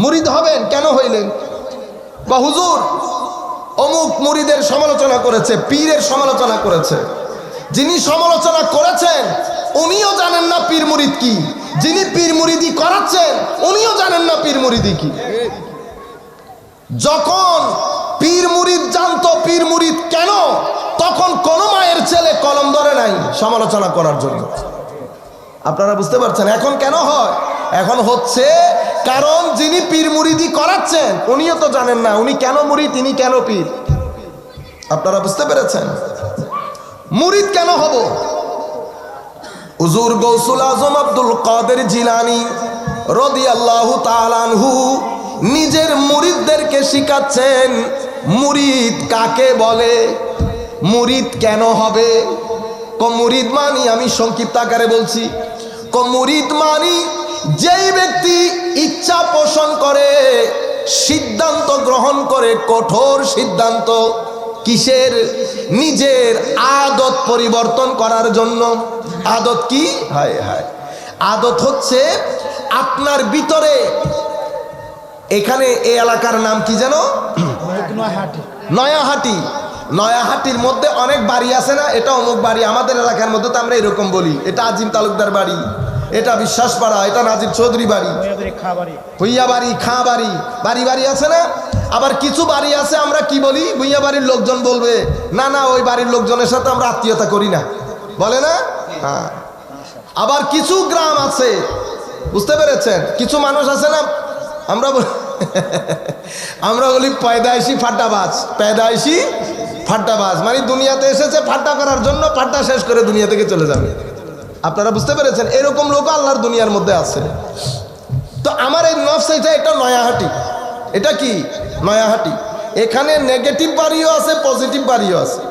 মুরিদ হবেন কেন হইলেন? বা হুজুর অমুক মুরিদের সমালোচনা করেছে, পীরের সমালোচনা করেছে। যিনি সমালোচনা করেছেন উনিও জানেন না পীর মুরিদ কি, যিনি পীর মুরিদি করাচ্ছেন উনিও জানেন না পীর মুরিদি কি। যখন পীর মুরিদ জানতো পীর মুরিদ কেন, তখন কোন মায়ের ছেলে কলম ধরে নাই সমালোচনা করার জন্য। আপনারা বুঝতে পারছেন এখন কেন হয়? এখন হচ্ছে কারণ যিনি পীর মুরিদি করাচ্ছেন উনিও তো জানেন না উনি কেন মুরিদ, তিনি কেন পীর। আপনারা বুঝতে পেরেছেন? মুরিদ কেন হব? হুজুর গৌসুল আজম আব্দুল কাদের জিলানী রাদিয়াল্লাহু তাআলা আনহু নিজের মুরিদদেরকে শিখাচ্ছেন মুরিদ কাকে বলে, মুরিদ কেন হবে। মুরিদ মানি, আমি সংক্ষিপ্ত আকারে বলছি, মুরিদ মানি যেই ব্যক্তি ইচ্ছা পোষণ করে, সিদ্ধান্ত গ্রহণ করে, কঠোর সিদ্ধান্ত। কিসের? নিজের আদত পরিবর্তন করার জন্য। আদত কি? হায় হায়, আদত হচ্ছে আপনার ভিতরে, এখানে এই এলাকার নাম কি যেন? নয়াহাটি। নয়াহাটির মধ্যে অনেক বাড়ি আছে না, এটা অমুক বাড়ি। আমাদের এলাকার মধ্যে তো আমরা এরকম বলি, এটা আজিম তালুকদার বাড়ি, এটা বিশ্বাসপাড়া, এটা নাজিব চৌধুরী বাড়ি, ভুইয়া বাড়ি, খাঁ বাড়ি, বাড়ি বাড়ি আছে না। আবার কিছু বাড়ি আছে আমরা কি বলি, ভুইয়া বাড়ির লোকজন বলবে না না ওই বাড়ির লোকজনের সাথে আমরা আত্মীয়তা করি না, বলে না? হ্যাঁ। আবার কিছু গ্রাম আছে, বুঝতে পেরেছেন? কিছু মানুষ আছে না, আমরা বলি পয়দাইশি ফাড্ডাবাজ। পয়দাইশি ফাড্ডাবাজ মানে দুনিয়াতে এসেছে ফাড্ডা করার জন্য, ফাড্ডা শেষ করে দুনিয়া থেকে চলে যাবে। আপনারা বুঝতে পেরেছেন? এরকম লোক আল্লাহর দুনিয়ার মধ্যে আছে। তো আমার এই নফস এটা নয়াহাটি। এটা কি? নয়াহাটি। এখানে নেগেটিভ বাড়িও আছে, পজিটিভ বাড়িও আছে।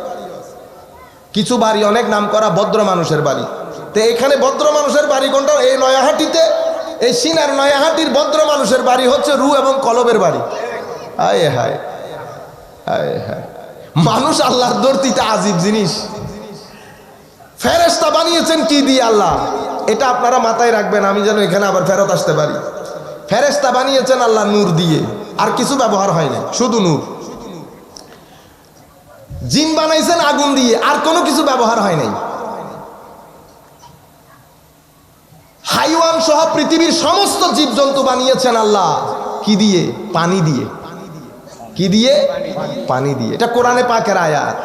কিছু বাড়ি অনেক নাম করা ভদ্র মানুষের বাড়ি। তো এখানে ভদ্র মানুষের বাড়ি কোনটা? এই নয়াহাটিতে। এই সিনার নয়াহাটির ভদ্র মানুষের বাড়ি হচ্ছে রু এবং কলবের বাড়ি। হায় হায় হায় হায়, মানুষ আল্লাহর দর্তিটা আজীব জিনিস। ফেরেশতা বানিয়েছেন কি দিয়ে আল্লাহ, এটা আপনারা মাথায় রাখবেন, আমি যেন এখানে আবার ফেরত আসতে পারি। ফেরেশতা বানিয়েছেন আল্লাহ নূর দিয়ে, আর কিছু ব্যবহার হয় না, শুধু নূর। জিন বানাইছেন আগুন দিয়ে, আর কোনো কিছু ব্যবহার হয় নাই। হাইওয়ান সহ পৃথিবীর সমস্ত জীবজন্তু বানিয়েছেন আল্লাহ কি দিয়ে? পানি দিয়ে। কি দিয়ে? পানি দিয়ে। এটা কোরআনে পাকের আয়াত।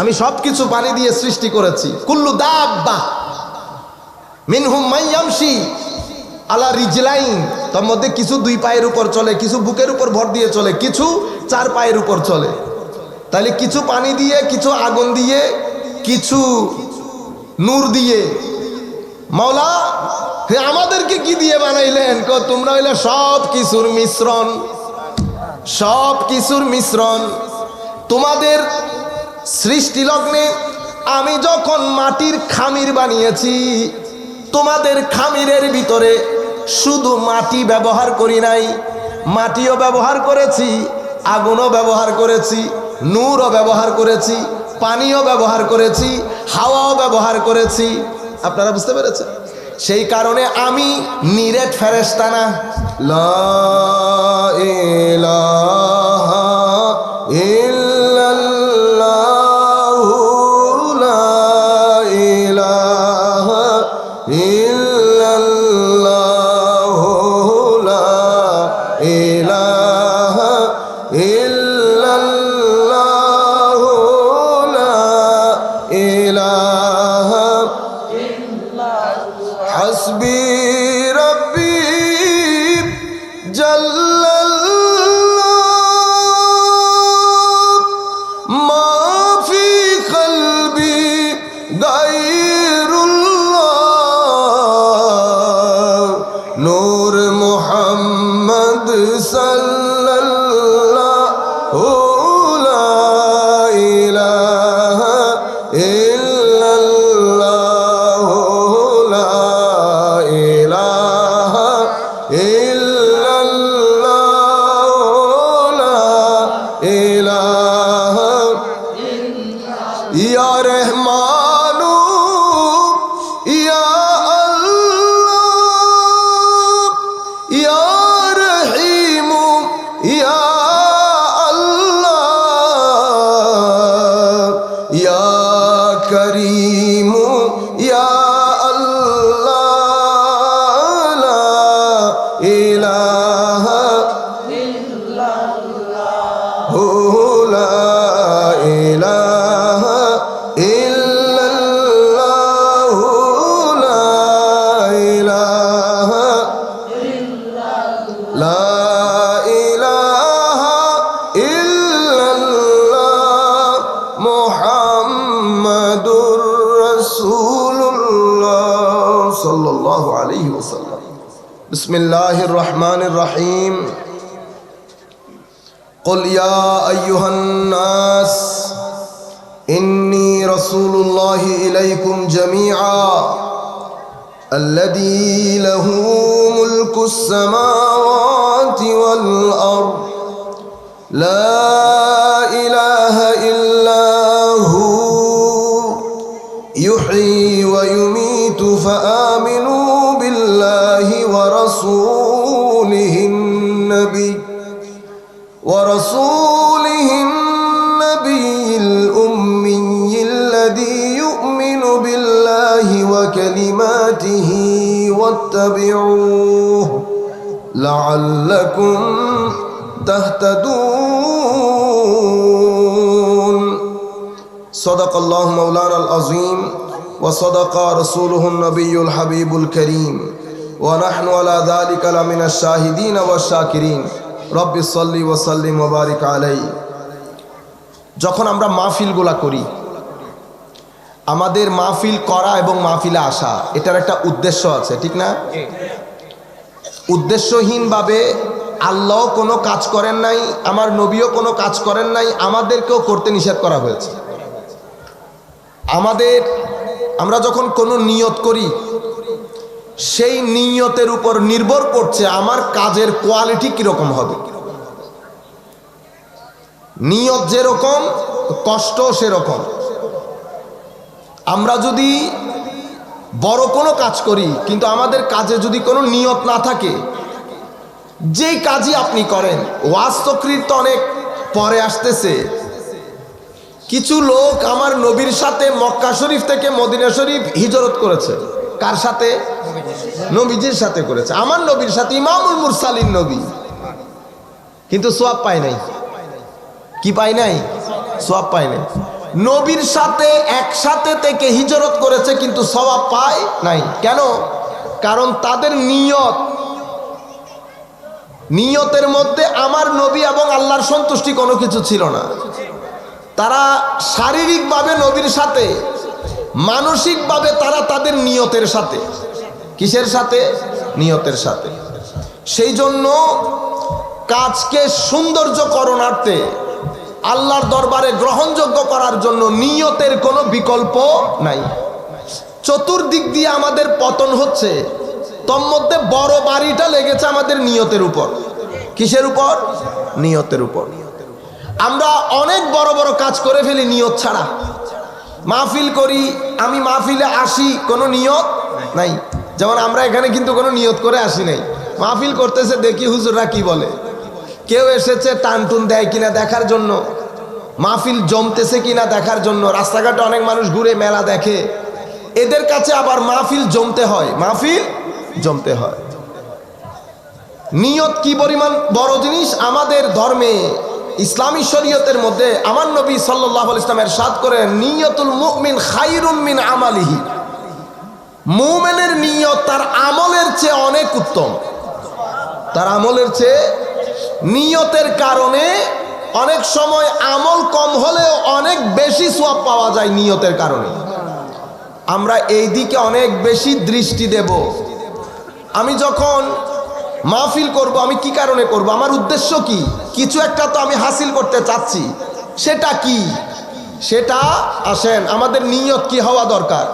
আমি সবকিছু পানি দিয়ে সৃষ্টি করেছি। কুল্লু দাব্বা মিনহুম মান ইয়ামশি আলা রিজলাইন, তার মধ্যে কিছু দুই পায়ের উপর চলে, কিছু বুকের উপর ভর দিয়ে চলে, কিছু চার পায়ের উপর চলে। তাহলে কিছু পানি দিয়ে, কিছু আগুন দিয়ে, কিছু নূর দিয়ে। মাওলা আমাদেরকে কি দিয়ে বানাইলেন? তোমরা হইলে সব কিছুর মিশ্রণ, সব কিছুর মিশ্রণ। তোমাদের সৃষ্টি লগ্নে আমি যখন মাটির খামির বানিয়েছি, তোমাদের খামিরের ভিতরে শুধু মাটি ব্যবহার করি নাই, মাটিও ব্যবহার করেছি, আগুনও ব্যবহার করেছি, নূরও ব্যবহার করেছি, পানিও ব্যবহার করেছি, হাওয়াও ব্যবহার করেছি। আপনারা বুঝতে পেরেছেন? সেই কারণে আমি নিরেট ফেরেশতা না। লা ইলাহা ইল্লাল্লাহু লা ইলাহা ইল্লাল্লাহু লা ইলাহা ইল্লাল্লাহু লা ইলাহা হাসবি রব্বি জাল্লাল্লাহ মা ফি কলবি গায়রুল্লাহ নূর মুহাম্মদ সাল্লাল্লাহু লা ইলাহা ইল্লাল্লাহু লা ইলাহা ইল্লাল্লাহু লা ইলাহা ইয়া রহমানু ইয়া আল্লাহ ইয়া রহিম ইলাহা ইল্লাল্লাহু লা ইলাহা ইল্লাল্লাহু লা ইলাহা ইল্লাল্লাহ লা ইলাহা ইল্লাল্লাহ মুহাম্মাদুর রাসূলুল্লাহ সাল্লাল্লাহু আলাইহি ওয়াসাল্লাম। বিসমিল্লাহির রহমানির রহিম। قل يا أيها الناس إني رسول الله إليكم جميعا الذي له ملك السماوات والأرض لا إله إلا هو يحيي ويميت فآمنوا بالله ورسوله النبي الأمي الذي يؤمن بالله وكلماته واتبعوه لعلكم تهتدون صدق الله مولانا العظيم وصدق رسوله النبي الحبيب الكريم ونحن على ذلك لمن الشاهدين والشاكرين رب صل وسلم وبارك عليه। যখন আমরা মাহফিলগুলা করি, আমাদের মাহফিল করা এবং মাহফিলে আসা এটার একটা উদ্দেশ্য আছে, ঠিক না? উদ্দেশ্যহীনভাবে আল্লাহ কোনো কাজ করেন নাই, আমার নবীও কোনো কাজ করেন নাই, আমাদেরকেও করতে নিষেধ করা হয়েছে। আমরা যখন কোনো নিয়ত করি, সেই নিয়তের উপর নির্ভর করছে আমার কাজের কোয়ালিটি কিরকম হবে। নিয়ত যেরকম, কষ্ট সেরকম। আমরা যদি বড় কোনো কাজ করি কিন্তু আমাদের কাজে যদি কোনো নিয়ত না থাকে, যেই কাজই আপনি করেন, ওয়াজ তকরীর তো অনেক পরে আসতেছে। কিছু লোক আমার নবীর সাথে মক্কা শরীফ থেকে মদিনা শরীফ হিজরত করেছে। কার সাথে? নবীজির সাথে করেছে, আমার নবীর সাথে, ইমামুল মুরসালিন নবী, কিন্তু সওয়াব পায় নাই। কি পায় নাই? সওয়াব পায় নাই। নবীর সাথে একসাথে থেকে হিজরত করেছে কিন্তু সওয়াব পায় নাই। কেন? কারণ তাদের নিয়তের মধ্যে আমার নবী এবং আল্লাহর সন্তুষ্টি কোনো কিছু ছিল না। তারা শারীরিকভাবে নবীর সাথে, মানসিকভাবে তারা তাদের নিয়তের সাথে। কিসের সাথে? নিয়তের সাথে। সেই জন্য কাজকে সৌন্দর্যকরণার্থে, আল্লাহর দরবারে গ্রহণযোগ্য করার জন্য নিয়তের কোনো বিকল্প নাই। চতুর্দিক দিয়ে আমাদের পতন হচ্ছে, তোর মধ্যে বড় বাড়িটা লেগেছে আমাদের নিয়তের উপর। কিসের উপর? নিয়তের উপর। আমরা অনেক বড় বড় কাজ করে ফেলি নিয়ত ছাড়া। মাহফিল করি, আমি মাহফিলে আসি, কোনো নিয়ত নাই। যেমন আমরা এখানে কিন্তু কোনো নিয়ত করে আসি নাই, মাহফিল করতেছে দেখি হুজুররা কি বলে, কেউ এসেছে টানটুন দেয় কিনা দেখার জন্য, মাহফিল জমতেছে কিনা দেখার জন্য। রাস্তাঘাটে অনেক মানুষ ঘুরে মেলা দেখে, এদের কাছে আবার মাহফিল জমতে হয়, মাহফিল জমতে হয়। নিয়ত কি পরিমাণ বড় জিনিস আমাদের ধর্মে, ইসলামী শরীয়তের মধ্যে আমার নবী সাল্লাল্লাহু আলাইহি ওয়াসাল্লাম ইরশাদ করেন, নিয়তুল মুমিন খায়রুম মিন আমালিহি। মুমিনের নিয়ত তার আমলের চেয়ে অনেক উত্তম। তার আমলের চেয়ে, নিয়তের কারণে অনেক সময় আমল কম হলেও অনেক বেশি সওয়াব পাওয়া যায় নিয়তের কারণে। আমরা এই দিকে অনেক বেশি দৃষ্টি দেব। আমি যখন মাহফিল করব, আমি কি কারণে করব? আমার উদ্দেশ্য কি? কিছু একটা তো আমি হাসিল করতে চাচ্ছি, সেটা কি? সেটা আসেন, আমাদের নিয়ত কি হওয়া দরকার।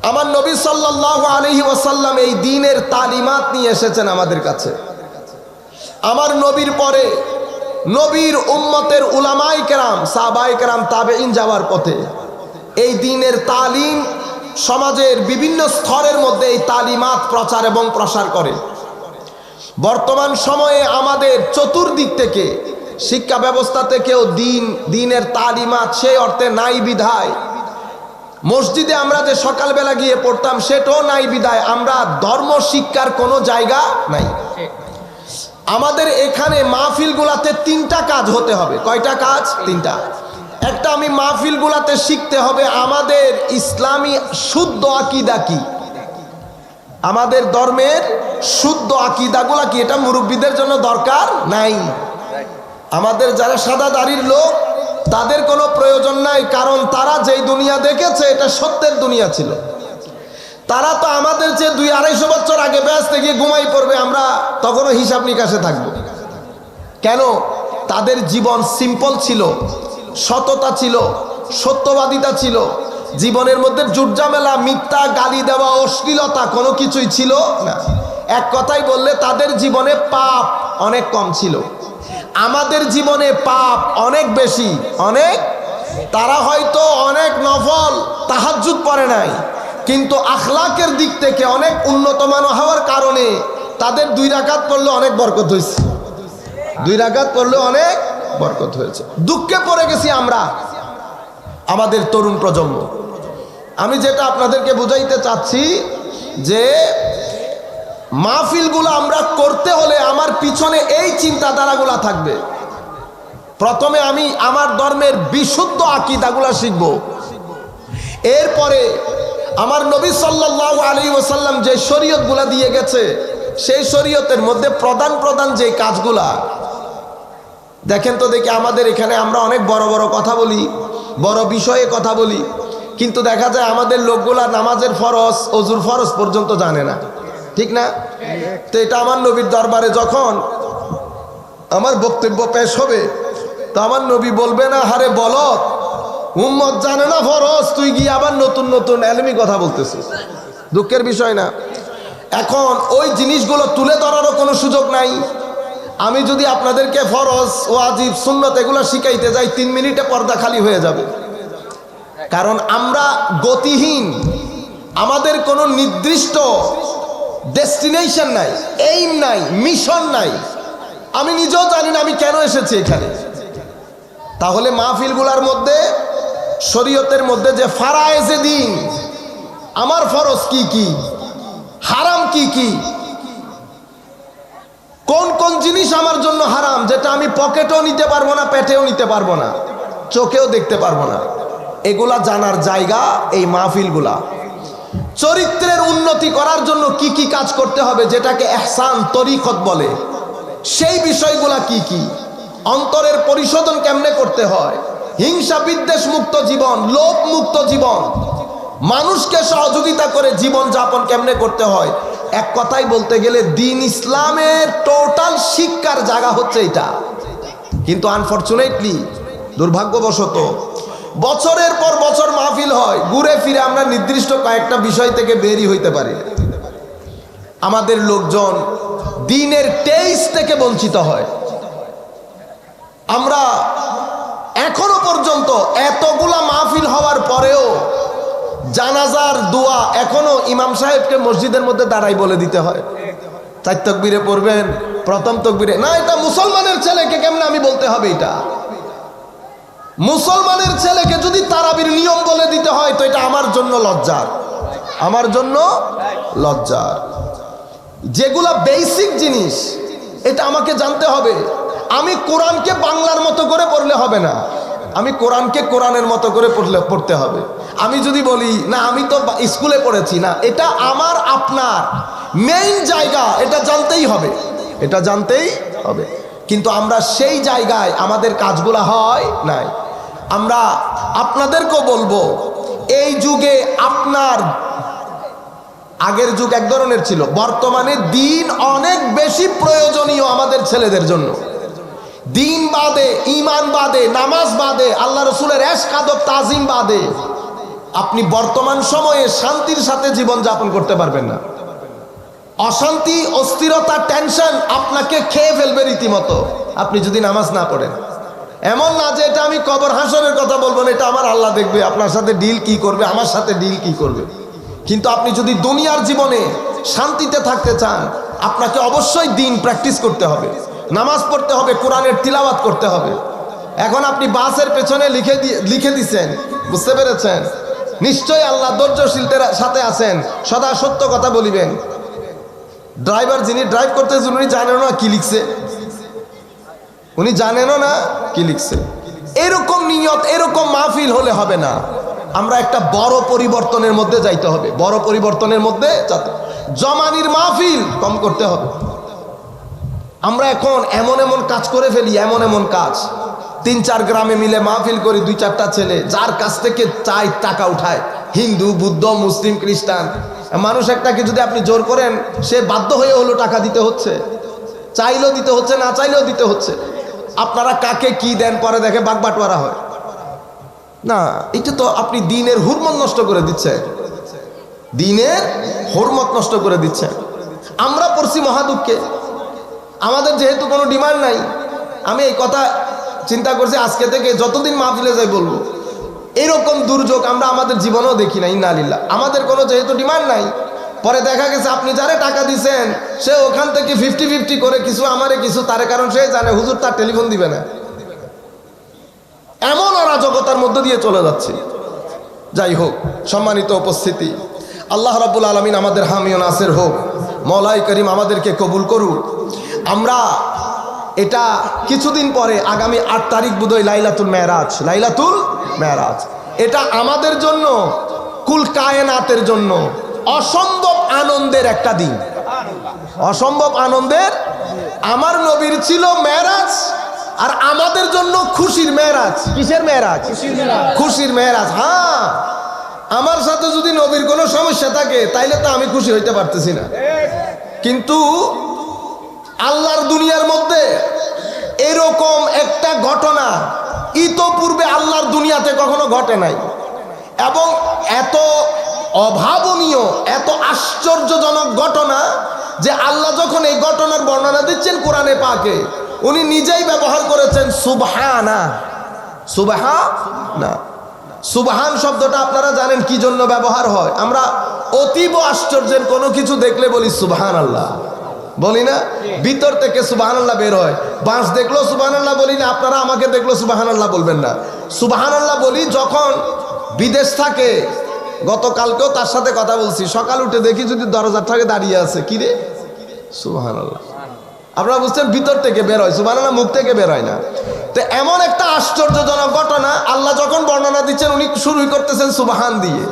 আমার নবী সাল্লাল্লাহু আলাইহি ওয়াসাল্লাম এই দ্বীনের তালিমাত নিয়ে এসেছেন আমাদের কাছে। আমার নবীর পরে নবীর উম্মতের উলামায়ে কেরাম, সাহাবায়ে কেরাম, তাবেঈন যাওয়ার পথে এই দ্বীনের তালিম সমাজের বিভিন্ন স্তরের মধ্যে এই তালিমাত প্রচার এবং প্রসার করে। বর্তমান সময়ে আমাদের চতুর্দিক থেকে, শিক্ষা ব্যবস্থা থেকেও দ্বীনের তালিমাত সেই অর্থে নাই বিধায়, মসজিদে আমরা যে সকালবেলা গিয়ে পড়তাম সেটাও নাই বিধায় আমরা ধর্ম শিক্ষার কোনো জায়গা নাই। আমাদের এখানে মাহফিলগুলাতে 3টা কাজ হতে হবে। কয়টা কাজ? 3টা। একটা, আমি মাহফিলগুলাতে শিখতে হবে আমাদের ইসলামী শুদ্ধ আকীদা কি, আমাদের ধর্মের শুদ্ধ আকীদাগুলা কি। এটা মুরব্বীদের জন্য দরকার নাই, আমাদের যারা সাদা দাড়ির লোক তাদের কোনো প্রয়োজন নাই, কারণ তারা যেই দুনিয়া দেখেছে এটা সত্যের দুনিয়া ছিল। তারা তো আমাদের যে 200-250 বছর আগে ব্যস্ত গিয়ে ঘুমাই পড়বে, আমরা তখনও হিসাব নিকাশে থাকবো। কেন? তাদের জীবন সিম্পল ছিল, সততা ছিল, সত্যবাদিতা ছিল, জীবনের মধ্যে জুটঝামেলা, মিথ্যা, গালি দেওয়া, অশ্লীলতা কোনো কিছুই ছিল না। এক কথাই বললে তাদের জীবনে পাপ অনেক কম ছিল, আমাদের জীবনে পাপ অনেক বেশি, অনেক। তারা হয়তো অনেক নফল তাহাজ্জুদ পড়ে নাই, কিন্তু আখলাকের দিক থেকে অনেক উন্নত মান হওয়ার কারণে তাদের 2 রাকাত পড়লে অনেক বরকত হয়েছে, 2 রাকাত পড়লে অনেক বরকত হয়েছে। দুঃখে পড়ে গেছি আমরা, আমাদের তরুণ প্রজন্ম। আমি যেটা আপনাদেরকে বুঝাইতে চাচ্ছি যে মাহফিলগুলো আমরা করতে হলে আমার পিছনে এই চিন্তাধারাগুলো থাকবে। প্রথমে আমি আমার ধর্মের বিশুদ্ধ আকীদাগুলো শিখব, এরপরে আমার নবী সাল্লাল্লাহু আলাইহি ওয়াসাল্লাম যে শরীয়তগুলো দিয়ে গেছে সেই শরীয়তের মধ্যে প্রধান প্রধান যে কাজগুলা, দেখেন তো দেখি আমাদের এখানে আমরা অনেক বড় বড় কথা বলি, বড় বিষয়ে কথা বলি, কিন্তু দেখা যায় আমাদের লোকগুলা নামাজের ফরজ, ওযুর ফরজ পর্যন্ত জানে না, ঠিক না? তো এটা আমার নবীর দরবারে যখন আমার বক্তব্য পেশ হবে, তো আমার নবী বলবে না, হারে বলত, উম্মত জানে না ফরজ, তুই গিয়ে আবার নতুন নতুন এলমি কথা বলতেছিস। দুঃখের বিষয় না? এখন ওই জিনিসগুলো তুলে ধরারও কোনো সুযোগ নাই। আমি যদি আপনাদেরকে ফরজ, ওয়াজিব, সুন্নত এগুলো শিখাইতে যাই 3 মিনিটে পর্দা খালি হয়ে যাবে, কারণ আমরা গতিহীন, আমাদের কোনো নির্দিষ্ট ডেস্টিনেশন নাই, এইম নাই, মিশন নাই। আমি নিজেও জানি না আমি কেন এসেছি এখানে। তাহলে মাহফিলগুলোর মধ্যে, শরীয়তের মধ্যে যে ফারায়েজে দিন, আমার ফরজ কি কি, হারাম কি কি, কোন কোন জিনিস আমার জন্য হারাম, যেটা আমি পকেটেও নিতে পারবো না, পেটেও নিতে পারবো না, চোখেও দেখতে পারবো না, এগুলা জানার জায়গা এই মাহফিলগুলা। চরিত্রের উন্নতি করার জন্য কি কি কাজ করতে হবে, যেটাকে ইহসান তরিকত বলে, সেই বিষয়গুলা কি কি, অন্তরের পরিশোধন কেমনে করতে হয়, হিংসা বিদ্বেষ মুক্ত জীবন, লোভ মুক্ত জীবন, মানুষকে সহযোগিতা করে জীবন যাপন কেমনে করতে হয়। এক কথাই বলতে গেলে দিন ইসলামের টোটাল শিক্ষার জায়গা হচ্ছে এটা। কিন্তু আনফরচুনেটলি, দুর্ভাগ্যবশত বছরের পর বছর মাহফিল হয়, ঘুরে ফিরে আমরা নির্দিষ্ট কয়েকটা বিষয় থেকে বেরি হইতে পারি। আমাদের লোকজন দিনের টেস্ট থেকে বঞ্চিত হয়। আমরা এখনো পর্যন্ত এতগুলা মাহফিল হওয়ার পরেও জানাজার দোয়া এখনো ইমাম সাহেবকে মসজিদের মধ্যে দাঁড়াই বলে দিতে হয়। 4 তাকবীরে পড়বেন, প্রথম তাকবীরে না, এটা মুসলমানের ছেলেকে কেমনে আমি বলতে হবে? এটা মুসলমানের ছেলেকে যদি তারাবির নিয়ম বলে দিতে হয়, তো এটা আমার জন্য লজ্জার, আমার জন্য লজ্জার। যেগুলা বেসিক জিনিস, এটা আমাকে জানতে হবে। আমি কোরআনকে বাংলার মতো করে পড়লে হবে না, আমি কোরআনকে কোরআনের মতো করে পড়তে হবে। আমি যদি বলি না আমি তো স্কুলে পড়েছি, না, এটা আমার আপনার মেইন জায়গা, এটা জানতেই হবে, এটা জানতেই হবে। কিন্তু আমরা সেই জায়গায় আমাদের কাজগুলা হয় নাই। আমরা আপনাদেরকেও বলবো, এই যুগে আপনার আগের যুগ এক ধরনের ছিল, বর্তমানে দিন অনেক বেশি প্রয়োজনীয় আমাদের ছেলেদের জন্য। দিন বাদে, ঈমান বাদে, নামাজ বাদে, আল্লাহ রসুলের ইশক আদব তাজিম বাদে আপনি বর্তমান সময়ে শান্তির সাথে জীবন যাপন করতে পারবেন না। অশান্তি, অস্থিরতা, টেনশন আপনাকে খেয়ে ফেলবে রীতিমতো, আপনি যদি নামাজ না পড়েন। এমন না যে এটা আমি কবর হাসরের কথা বলবো না, এটা আমার আল্লাহ দেখবে, আপনার সাথে ডিল কি করবে, আমার সাথে ডিল কি করবে। কিন্তু আপনি যদি দুনিয়ার জীবনে শান্তিতে থাকতে চান, আপনাকে অবশ্যই দিন প্র্যাকটিস করতে হবে, নামাজ পড়তে হবে, কোরআনের তিলাওয়াত করতে হবে। এখন আপনি বাসের পেছনে লিখে দিচ্ছেন, বুঝতে পেরেছেন? নিশ্চয়ই আল্লাহ ধৈর্যশীলদের সাথে আছেন, সদা সত্য কথা বলিবেন। ড্রাইভার যিনি ড্রাইভ করতে উনি জানেন না কি লিখছে, উনি জানেনও না কি লিখছে। এরকম নিয়ত, এরকম মাহফিল হলে হবে না। আমরা একটা বড় পরিবর্তনের মধ্যে যাইতে হবে, বড় পরিবর্তনের মধ্যে জমানির মাহফিল কম করতে হবে। আমরা এখন এমন এমন কাজ করে ফেলি, এমন এমন কাজ, 3-4 গ্রামে মিলে মাহফিল করি, 2-4টা ছেলে যার কাছ থেকে চাই টাকা উঠায়, হিন্দু, বুদ্ধ, মুসলিম, খ্রিস্টান। মানুষ একটাকে যদি আপনি জোর করেন, সে বাধ্য হয়ে হলো টাকা দিতে হচ্ছে, চাইলেও দিতে হচ্ছে, না চাইলেও দিতে হচ্ছে। আপনারা কাকে কি দেন পরে দেখে বাগবাটোয়ারা হয় না। এটা তো আপনি দিনের হুরমত নষ্ট করে দিচ্ছেন, দিনের হুরমত নষ্ট করে দিচ্ছেন। আমরা পড়ছি মহাদুঃখে, আমাদের যেহেতু কোনো ডিমান্ড নাই। আমি এই কথা চিন্তা করছি আজকে থেকে, যতদিন মাহফিলে যাই বলবো, এরকম দুর্যোগ আমরা আমাদের জীবনেও দেখি না। ইন্না লিল্লাহ। আমাদের কোনো যেহেতু ডিমান্ড নাই, পরে দেখা গেছে আপনি যারে টাকা দিছেন সে ওখান থেকে 50-50 করে কিছু আমারে কিছু তারে, কারণ সে জানে হুজুর তার টেলিফোন দিবে না। এমন অরাজকতার মধ্য দিয়ে চলে যাচ্ছে। যাই হোক, সম্মানিত উপস্থিতি, আল্লাহ রাব্বুল আলামিন আমাদের হামি ও নাসির হোক। মওলাই করিম আমাদেরকে কবুল করুক। আমরা এটা কিছুদিন পরে, আগামী 8 তারিখ বোধহয় লাইলাতুল মেরাজ, লাইলাতুল মেরাজ। এটা আমাদের জন্য, কুল কায়নাতের জন্য অসম্ভব আনন্দের একটা দিন, অসম্ভব আনন্দের। আমার নবীর ছিল মেরাজ, আর আমাদের জন্য খুশির মেরাজ। কিসের মেরাজ? খুশির মেরাজ। হ্যাঁ, আমার সাথে যদি নবীর কোনো সমস্যা থাকে তাইলে তো আমি খুশি হইতে পারতেছি না। কিন্তু আল্লাহর দুনিয়ার মধ্যে এরকম একটা ঘটনা ইতোপূর্বে আল্লাহর দুনিয়াতে কখনো ঘটে নাই, এবং এত অভাবনীয়, এত আশ্চর্যজনক ঘটনা যে আল্লাহ যখন এই ঘটনার বর্ণনা দিচ্ছেন কোরআনে পাকে, উনি নিজেই ব্যবহার করেছেন সুবহানা। সুবহানা, সুবহান শব্দটা আপনারা জানেন কি জন্য ব্যবহার হয়? আমরা অতীব আশ্চর্যের কোনো কিছু দেখলে বলি সুবহানাল্লাহ, বলি না? ভিতর থেকে সুবহানাল্লাহ বের হয়। বাঁশ দেখলো সুবহানাল্লাহ বলি না, আপনারা আমাকে দেখলো সুবহানাল্লাহ বলবেন না। সুবহানাল্লাহ বলি যখন বিদেশ থাকে। গতকালকেও তার সাথে কথা বলছি, সকাল উঠে দেখি যদি দরজার থেকে দাঁড়িয়ে আছে, কি রে? সুবহানাল্লাহ। আপনারা বুঝছেন, ভিতর থেকে বের হয়, সুবহানাল্লাহ মুখ থেকে বের হয় না। তো এমন একটা আশ্চর্যজনক ঘটনা আল্লাহ যখন বর্ণনা দিচ্ছেন, উনি শুরুই করতেছেন সুবহান দিয়ে।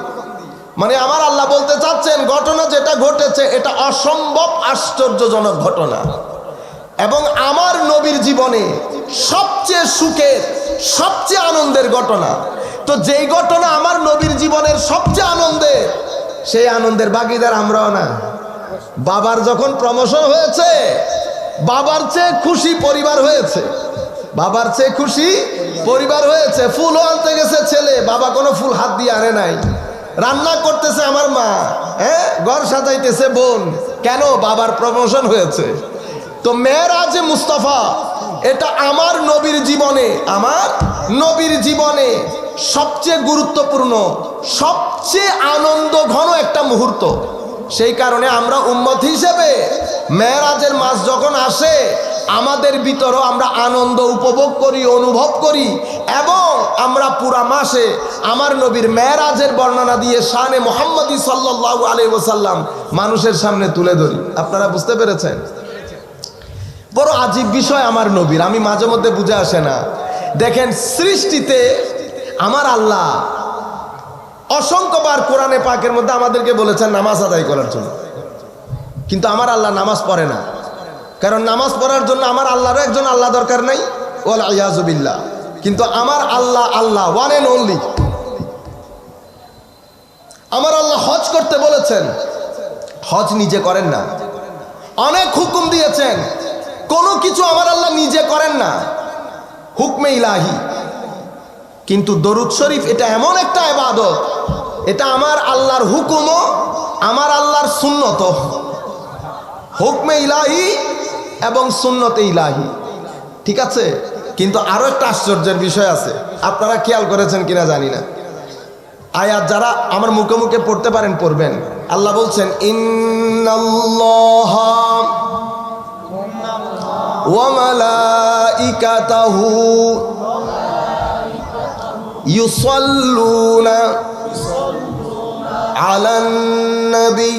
মানে আমার আল্লাহ বলতে চাচ্ছেন ঘটনা যেটা ঘটেছে এটা অসম্ভব আশ্চর্যজনক ঘটনা, এবং আমার নবীর জীবনে সবচেয়ে সুখের, সবচেয়ে আনন্দের ঘটনা। তো যেই ঘটনা আমার নবীর জীবনের সবচেয়ে আনন্দের, সেই আনন্দের ভাগীদার আমরাও না। বাবার যখন প্রমোশন হয়েছে, বাবার চেয়ে খুশি পরিবার হয়েছে, বাবার চেয়ে খুশি পরিবার হয়েছে। ফুলও আনতে গেছে ছেলে, বাবা কোনো ফুল হাত দিয়ে আনে নাই। রান্না করতেছে আমার মা, হ্যাঁ, ঘর সাজাইতেছে বোন। কেন? বাবার প্রমোশন হয়েছে। তো মেরাজে মুস্তাফা এটা আমার নবীর জীবনে, আমার নবীর জীবনে সবচেয়ে গুরুত্বপূর্ণ, সবচেয়ে আনন্দ ঘন একটা মুহূর্ত। সেই কারণে আমরা উম্মত হিসেবে মেরাজের মাস যখন আসে, আমাদের ভিতরও আমরা আনন্দ উপভোগ করি, অনুভব করি, এবং আমরা পুরা মাসে আমার নবীর মেরাজের বর্ণনা দিয়ে শানে মুহাম্মদী সাল্লাল্লাহু আলাইহি ওয়াসাল্লাম মানুষের সামনে তুলে ধরি। আপনারা বুঝতে পেরেছেন? বড় আজীব বিষয় আমার নবীর, আমি মাঝে মধ্যে বুঝে আসে না। দেখেন, সৃষ্টিতে আমার আল্লাহ অসংখ্যবার কোরআনে পাকের মধ্যে আমাদেরকে বলেছেন নামাজ আদায় করার জন্য, কিন্তু আমার আল্লাহ নামাজ পড়ে না। কারণ নামাজ পড়ার জন্য আমার আল্লাহরও একজন আল্লাহ দরকার নাই, ওয়াল ইয়াযু বিল্লাহ। কিন্তু আমার আল্লাহ, আল্লাহ ওয়ান এন্ড অনলি। আমার আল্লাহ হজ করতে বলেছেন, হজ নিজে করেন না। অনেক হুকুম দিয়েছেন, কোনো কিছু আমার আল্লাহ নিজে করেন না, হুকমে ইলাহি। কিন্তু দরুদ শরীফ এটা এমন একটা ইবাদত, এটা আমার আল্লাহর হুকুমও, আমার আল্লাহর সুন্নত, হুকমে ইলাহি এবং সুন্নতে ইলাহি। ঠিক আছে? কিন্তু আরো একটা আশ্চর্যের বিষয় আছে, আপনারা খেয়াল করেছেন কিনা জানি না। আয়াত যারা আমার মুখে মুখে পড়তে পারেন পড়বেন। আল্লাহ বলছেন ইন্নাল্লাহা ওয়া মালাইকাতাহু ইউসাল্লুনা আলান নবী।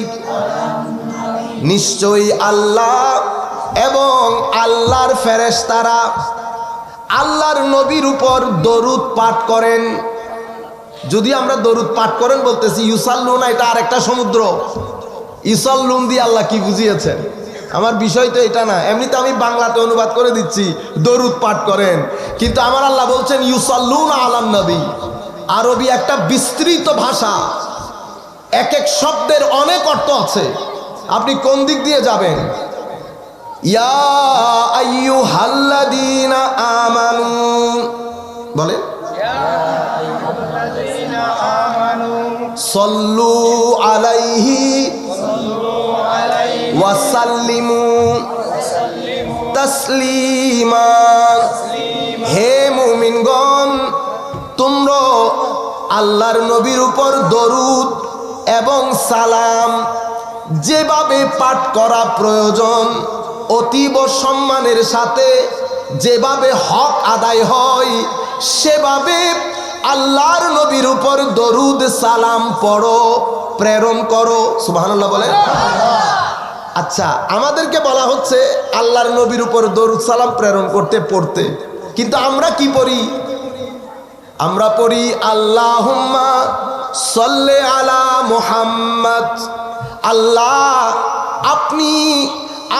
নিশ্চয়ই আল্লাহ এবং আল্লাহর ফেরেশতারা আল্লাহর নবীর উপর দরুদ পাঠ করেন। যদি আমরা দরুদ পাঠ করেন বলতেছি, ইউসাল্লুনা এটা আরেকটা সমুদ্র। ইউসাল্লুন দিয়ে আল্লাহ কি বুঝিয়েছেন? আমার বিষয় তো এটা না। এমনিতে আমি বাংলাতে অনুবাদ করে দিচ্ছি দরুদ পাঠ করেন, কিন্তু আমার আল্লাহ বলছেন ইউসাল্লুনা আলান নবী। আরবি একটা বিস্তৃত ভাষা, এক এক শব্দের অনেক অর্থ আছে। আপনি কোন দিক দিয়ে যাবেন? ইয়া আইয়ুহাল্লাযীনা আমানু বলেন, সল্লু আলাইহি ওয়া সাল্লিমু তাসলিমা। হে মুমিনগণ, তোমরা আল্লাহর নবীর উপর দরুদ এবং সালাম যেভাবে পাঠ করা প্রয়োজন, অতীব সম্মানের সাথে যেভাবে হক আদায় হয়, সেভাবে আল্লাহর নবীর উপর দরুদ সালাম পড়ো, প্রেরণ করো। সুবহানাল্লাহ বলেন। আচ্ছা, আমাদেরকে বলা হচ্ছে আল্লাহর নবীর উপর দরুদ সালাম প্রেরণ করতে পড়তে, কিন্তু আমরা কি পড়ি? আমরা পড়ি আল্লাহুম্মা সাল্লি আলা মুহাম্মদ। আল্লাহ, আপনি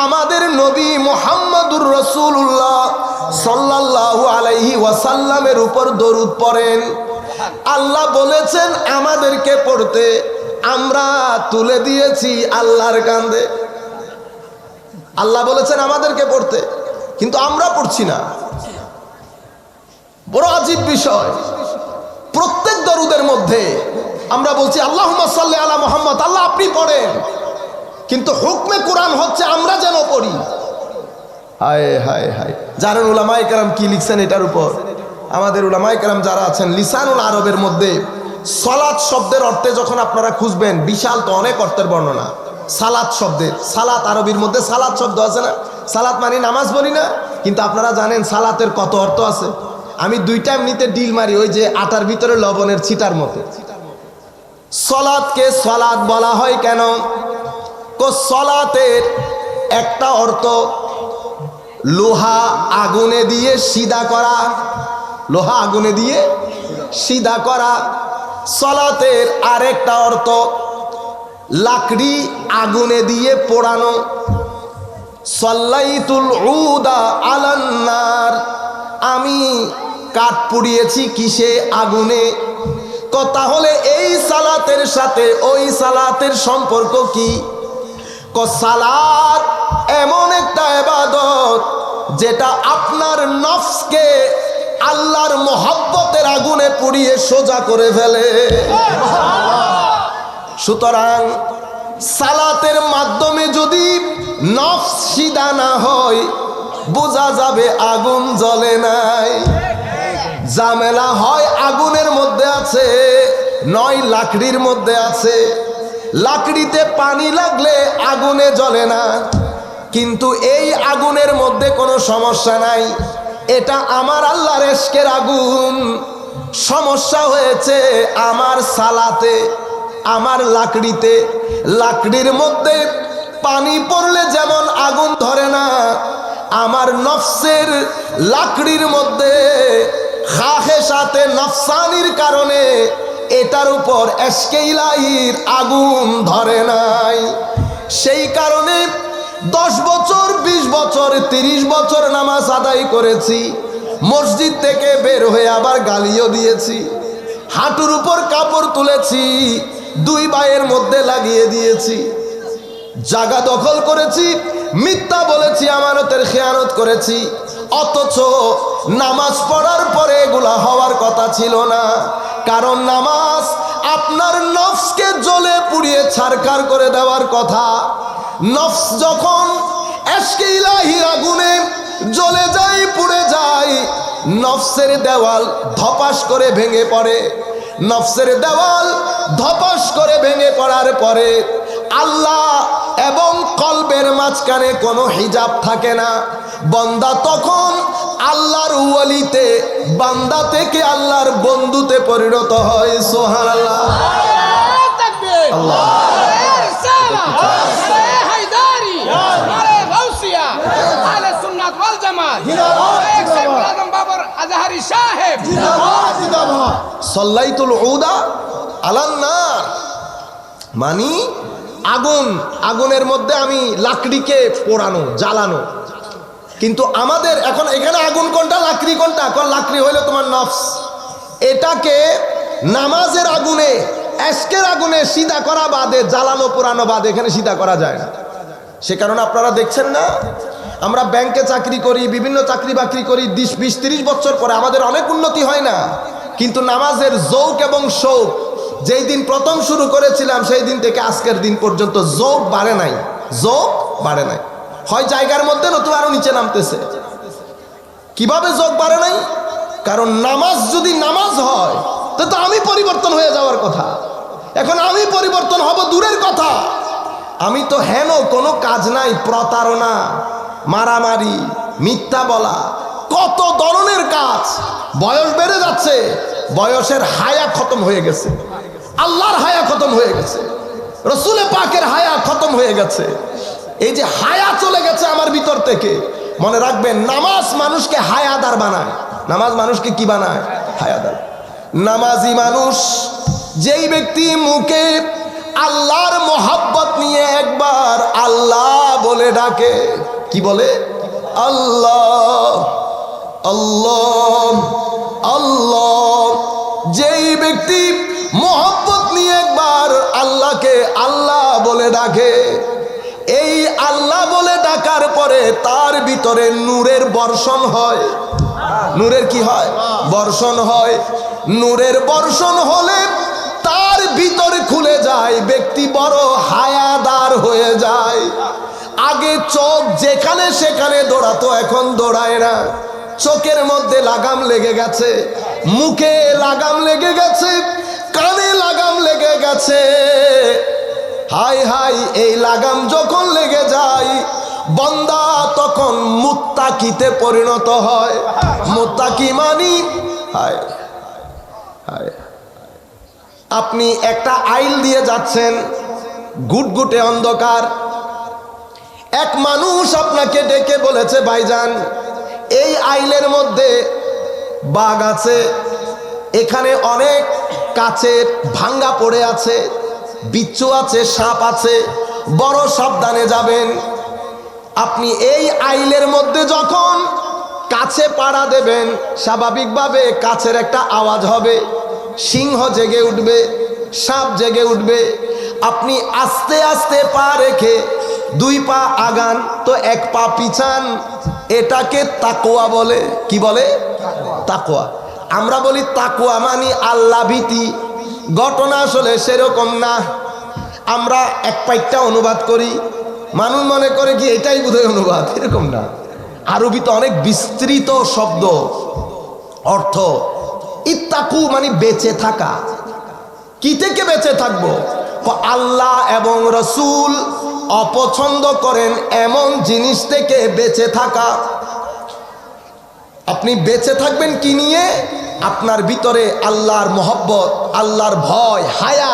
আমাদের নবী মুহাম্মদুর রাসূলুল্লাহ সাল্লাল্লাহু আলাইহি ওয়াসাল্লামের উপর দরুদ পড়েন। আল্লাহ বলেছেন আমাদেরকে পড়তে, আমরা তুলে দিয়েছি আল্লাহর কাঁধে। আল্লাহ বলেছেন আমাদেরকে পড়তে, কিন্তু আমরা পড়ছি না। বড় আজীব বিষয়। প্রত্যেক দরুদের মধ্যে আমরা বলছি আল্লাহুম্মা সাল্লি আলা মুহাম্মদ, আল্লাহ আপনি পড়েন, কিন্তু হুকমে কোরআন হচ্ছে আমরা যেন পড়ি। হায় হায় হায়। জানেন উলামায়ে কেরাম কি লিখছেন এটার উপর? আমাদের উলামায়ে কেরাম যারা আছেন, লিসানুল আরবের মধ্যে সালাত শব্দের অর্থে যখন আপনারা খুঁজবেন, বিশাল তো অনেক অর্থের বর্ণনা। সালাত শব্দের, সালাত আরবির মধ্যে সালাত শব্দ আছে না? সালাত মানে নামাজ বলি না, কিন্তু আপনারা জানেন সালাতের কত অর্থ আছে? আমি দুইটা এমনিতে ডিল মারি, ওই যে আটার ভিতরে লবণের ছিটার মতো। সলাতকে সলাত বলা হয় কেন? সলাতের একটা অর্থ লোহা আগুনে দিয়ে সিধা করা, লোহা আগুনে দিয়ে সিধা করা। সলাতের আরেকটা অর্থ লাকড়ি আগুনে দিয়ে পোড়ানো। সাল্লাইতুল উদা আলান নার, আমি কাঠ পুড়িয়েছি কিসে? আগুনে। তাহলে এই সালাতের সাথে ওই সালাতের সম্পর্ক কি? সালাত এমন একটা ইবাদত যেটা আপনার নফসকে আল্লাহর মহব্বতের আগুনে পুড়িয়ে সোজা করে ফেলে। সুতরাং সালাতের মাধ্যমে যদি নফস সিধা না হয়, বোঝা যাবে আগুন জ্বলে নাই। ঝামেলা হয় আগুনের মধ্যে আছে, নয় লাকড়ির মধ্যে আছে। লাকড়িতে পানি লাগলে আগুনে জ্বলে না, কিন্তু এই আগুনের মধ্যে কোনো সমস্যা নাই। এটা আমার আল্লাহর ইশকের আগুন। সমস্যা হয়েছে আমার সালাতে, আমার লাকড়িতে। লাকড়ির মধ্যে পানি পড়লে যেমন আগুন ধরে না, আমার নফসের লাকড়ির মধ্যে খাহেসাতে নফসানির কারণে এটার উপর ইশকে ইলাহির আগুন ধরে নাই। সেই কারণে 10 বছর 20 বছর 30 বছর নামাজ আদায় করেছি, মসজিদ থেকে বের হয়ে আবার গালিও দিয়েছি, হাঁটুর উপর কাপড় তুলেছি, 2 ভাইয়ের মধ্যে লাগিয়ে দিয়েছি, জায়গা দখল করেছি, মিথ্যা বলেছি, আমানতের খেয়ানত করেছি। অথচ নামাজ পড়ার পরে এগুলা হওয়ার কথা ছিল না। কারণ নামাজ আপনার নফসকে জ্বলে পুড়িয়ে ছারখার করে দেওয়ার কথা। নফস যখন ইশকে ইলাহির আগুনে জ্বলে যায়, পুড়ে যায়, নফসের দেওয়াল ধপাস করে ভেঙে পড়ে। নফসের দেওয়াল ধপাস করে ভেঙে পড়ার পরে আল্লাহ এবং কলবের মাঝখানে কোনো হিজাব থাকে না। বান্দা তখন আল্লাহর ওয়ালিতে, বান্দা থেকে আল্লাহর বন্ধুতে পরিণত হয়। সুবহানাল্লাহ। সাহেব জিন্দাবাদ জিন্দাবাদ। সাল্লাইতুল উদা আলান নার, মানি আগুন, আগুনের মধ্যে আমি লাকড়িকে পোড়ানো, জ্বালানো। কিন্তু আমাদের এখন এখানে আগুন কোনটা, লাকড়ি কোনটা? কোন লাকড়ি হইলো তোমার নফস। এটাকে নামাজের আগুনে, এশকের আগুনে সিধা করা বাদে, জ্বালানো পোড়ানো বাদে এখানে সিধা করা যায় না। সে কারণে আপনারা দেখছেন না, আমরা ব্যাংকে চাকরি করি, বিভিন্ন চাকরি বাকরি করি, 20-30 বছর পরে আমাদের অনেক উন্নতি হয় না, কিন্তু নামাজের যৌক এবং শৌক যেই দিন প্রথম শুরু করেছিলাম সেই দিন থেকে আজকের দিন পর্যন্ত যৌক বাড়ে নাই, যৌক বাড়ে নাই, হয় জায়গার মধ্যে নতুবা আরো নিচে নামতেছে। কিভাবে যৌক বাড়ে নাই? কারণ নামাজ যদি নামাজ হয় তো আমি পরিবর্তন হয়ে যাওয়ার কথা। এখন আমি পরিবর্তন হব দূরের কথা, আমি তো হেন কোনো কাজ নাই, প্রতারণা, মারামারি, মিথ্যা বলা, কত ধরনের কাজ। বয়স বেড়ে যাচ্ছে, বয়সের হায়া খতম হয়ে গেছে, আল্লাহর হায়া খতম হয়ে গেছে, রসুলে পাকের হায়া খতম হয়ে গেছে। এই যে হায়া চলে গেছে আমার ভিতর থেকে, মনে রাখবেন নামাজ মানুষকে হায়াদার বানায়। নামাজ মানুষকে কি বানায়? হায়াদার। নামাজি মানুষ যেই ব্যক্তি মুখে আল্লাহর মোহাব্বত নিয়ে একবার আল্লাহ বলে ডাকে, কি বলে? আল্লাহ আল্লাহ আল্লাহ। যেই ব্যক্তি মোহাব্বত নিয়ে একবার আল্লাহকে আল্লাহ বলে ডাকে, এই আল্লাহ বলে ডাকার পরে তার ভিতরে নূরের বর্ষণ হয়। নূরের কি হয়? বর্ষণ হয়। নূরের বর্ষণ হলে তার ভিতরে খুলে যায়, ব্যক্তি বড় হায়াদার হয়ে যায়। আগে চোখ যেখানে সেখানে দৌড়াতো, এখন দৌড়ায় না। চোখের মধ্যে লাগাম লেগে গেছে, মুখে লাগাম লেগে গেছে, কানে লাগাম লেগে গেছে। হাই হাই, এই লাগাম যখন লেগে যায় বান্দা তখন মুত্তাকিতে পরিণত হয়। মুত্তাকি মানি হায় হায়, আপনি একটা আইল দিয়ে যাচ্ছেন, গুটগুটে অন্ধকার, এক মানুষ আপনাকে ডেকে বলেছে, ভাইজান এই আইলের মধ্যে বাঘ আছে, এখানে অনেক কাচের ভাঙ্গা পড়ে আছে, বিচ্ছু আছে, সাপ আছে, বড় সাবধানে যাবেন। আপনি এই আইলের মধ্যে যখন কাছে পাড়া দেবেন, স্বাভাবিকভাবে কাছের একটা আওয়াজ হবে, সিংহ জেগে উঠবে, সাপ জেগে উঠবে। আপনি আস্তে আস্তে পা রেখে 2 পা আগান তো 1 পা পিছান, এটাকে তাকওয়া বলে। কি বলে? তাকওয়া। আমরা বলি তাকওয়া মানে আল্লাহ ভীতি, ঘটনা আসলে সেরকম না। আমরা এক পাইটা অনুবাদ করি, মানুষ মনে করে কি এটাই বোধহয় অনুবাদ, এরকম না। আরবিতে অনেক বিস্তৃত শব্দ অর্থ। ইত্তাকু মানে বেঁচে থাকা। কি থেকে বেঁচে থাকবো? আল্লাহ এবং রসুল অপছন্দ করেন এমন জিনিস থেকে বেঁচে থাকা। আপনি বেঁচে থাকবেন কি নিয়ে? আপনার ভিতরে আল্লাহর মহব্বত, আল্লাহর ভয়, হায়া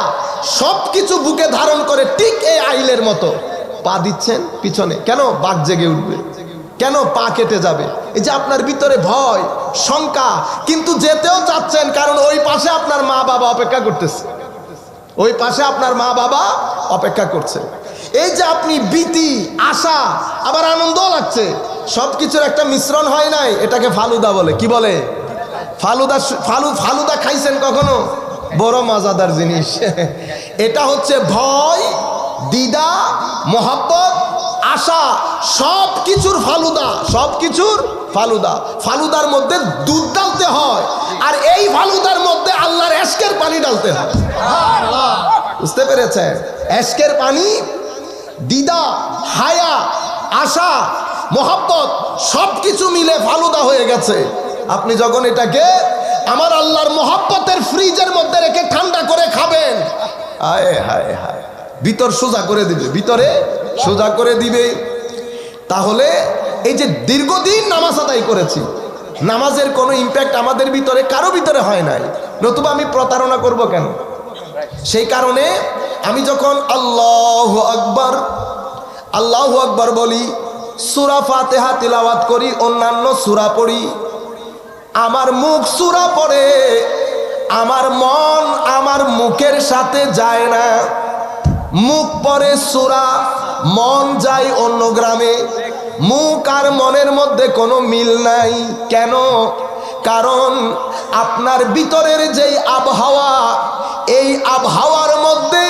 সবকিছু বুকে ধারণ করে, ঠিক এই আইলের মতো পা দিচ্ছেন পিছনে, কেন? বাঘ জেগে উঠবে, কেন? পা কেটে যাবে। এই যে আপনার ভিতরে ভয়, শঙ্কা, কিন্তু যেতেও চাচ্ছেন, কারণ ওই পাশে আপনার মা বাবা অপেক্ষা করতেছে, ওই পাশে আপনার মা বাবা অপেক্ষা করছে। এই যে আপনি ভীতি, আশা, আবার আনন্দও লাগছে, সবকিছুর একটা মিশ্রণ হয় নাই, এটাকে ফালুদা বলে। কি বলে? ফালুদা। ফালুদা খাইছেন কখনো? বড় মজাদার জিনিস। এটা হচ্ছে ভয়, দ্বিধা, মহব্বত, আশা, সব কিছুর ফালুদা, সব কিছুর ফালুদা। ফালুদার মধ্যে দুধ ডালতে হয়, আর এই ফালুদার মধ্যে আল্লাহর এশকের পানি ডালতে হয়। বুঝতে পেরেছেন? এশকের পানি, দ্বিধা, হায়া, আশা, মহব্বত সবকিছু মিলে ফালুদা হয়ে গেছে। আপনি যখন এটাকে আমার আল্লাহর মহব্বতের ফ্রিজের মধ্যে রেখে ঠান্ডা করে খাবেন, হায় হায় হায়, ভিতর সোজা করে দিবে, ভিতরে সোজা করে দিবে। তাহলে এই যে দীর্ঘদিন নামাজ আদায় করেছি, নামাজের কোনো ইম্প্যাক্ট আমাদের ভিতরে কারো ভিতরে হয় নাই, নতুবা আমি প্রতারণা করব কেন? সেই কারণে আমি যখন আল্লাহু আকবার, আল্লাহু আকবার বলি, সূরা ফাতিহা তিলাওয়াত করি, অন্যান্য সূরা পড়ি, আমার মুখ সূরা পড়ে, আমার মন আমার মুখের সাথে যায় না। মুখ পড়ে সূরা, মন যায় অন্য গ্রামে। মুখ আর মনের মধ্যে কোনো মিল নাই। কেন? কারণ আপনার ভিতরের যেই আবহাওয়া, এই আবহাওয়ার মধ্যে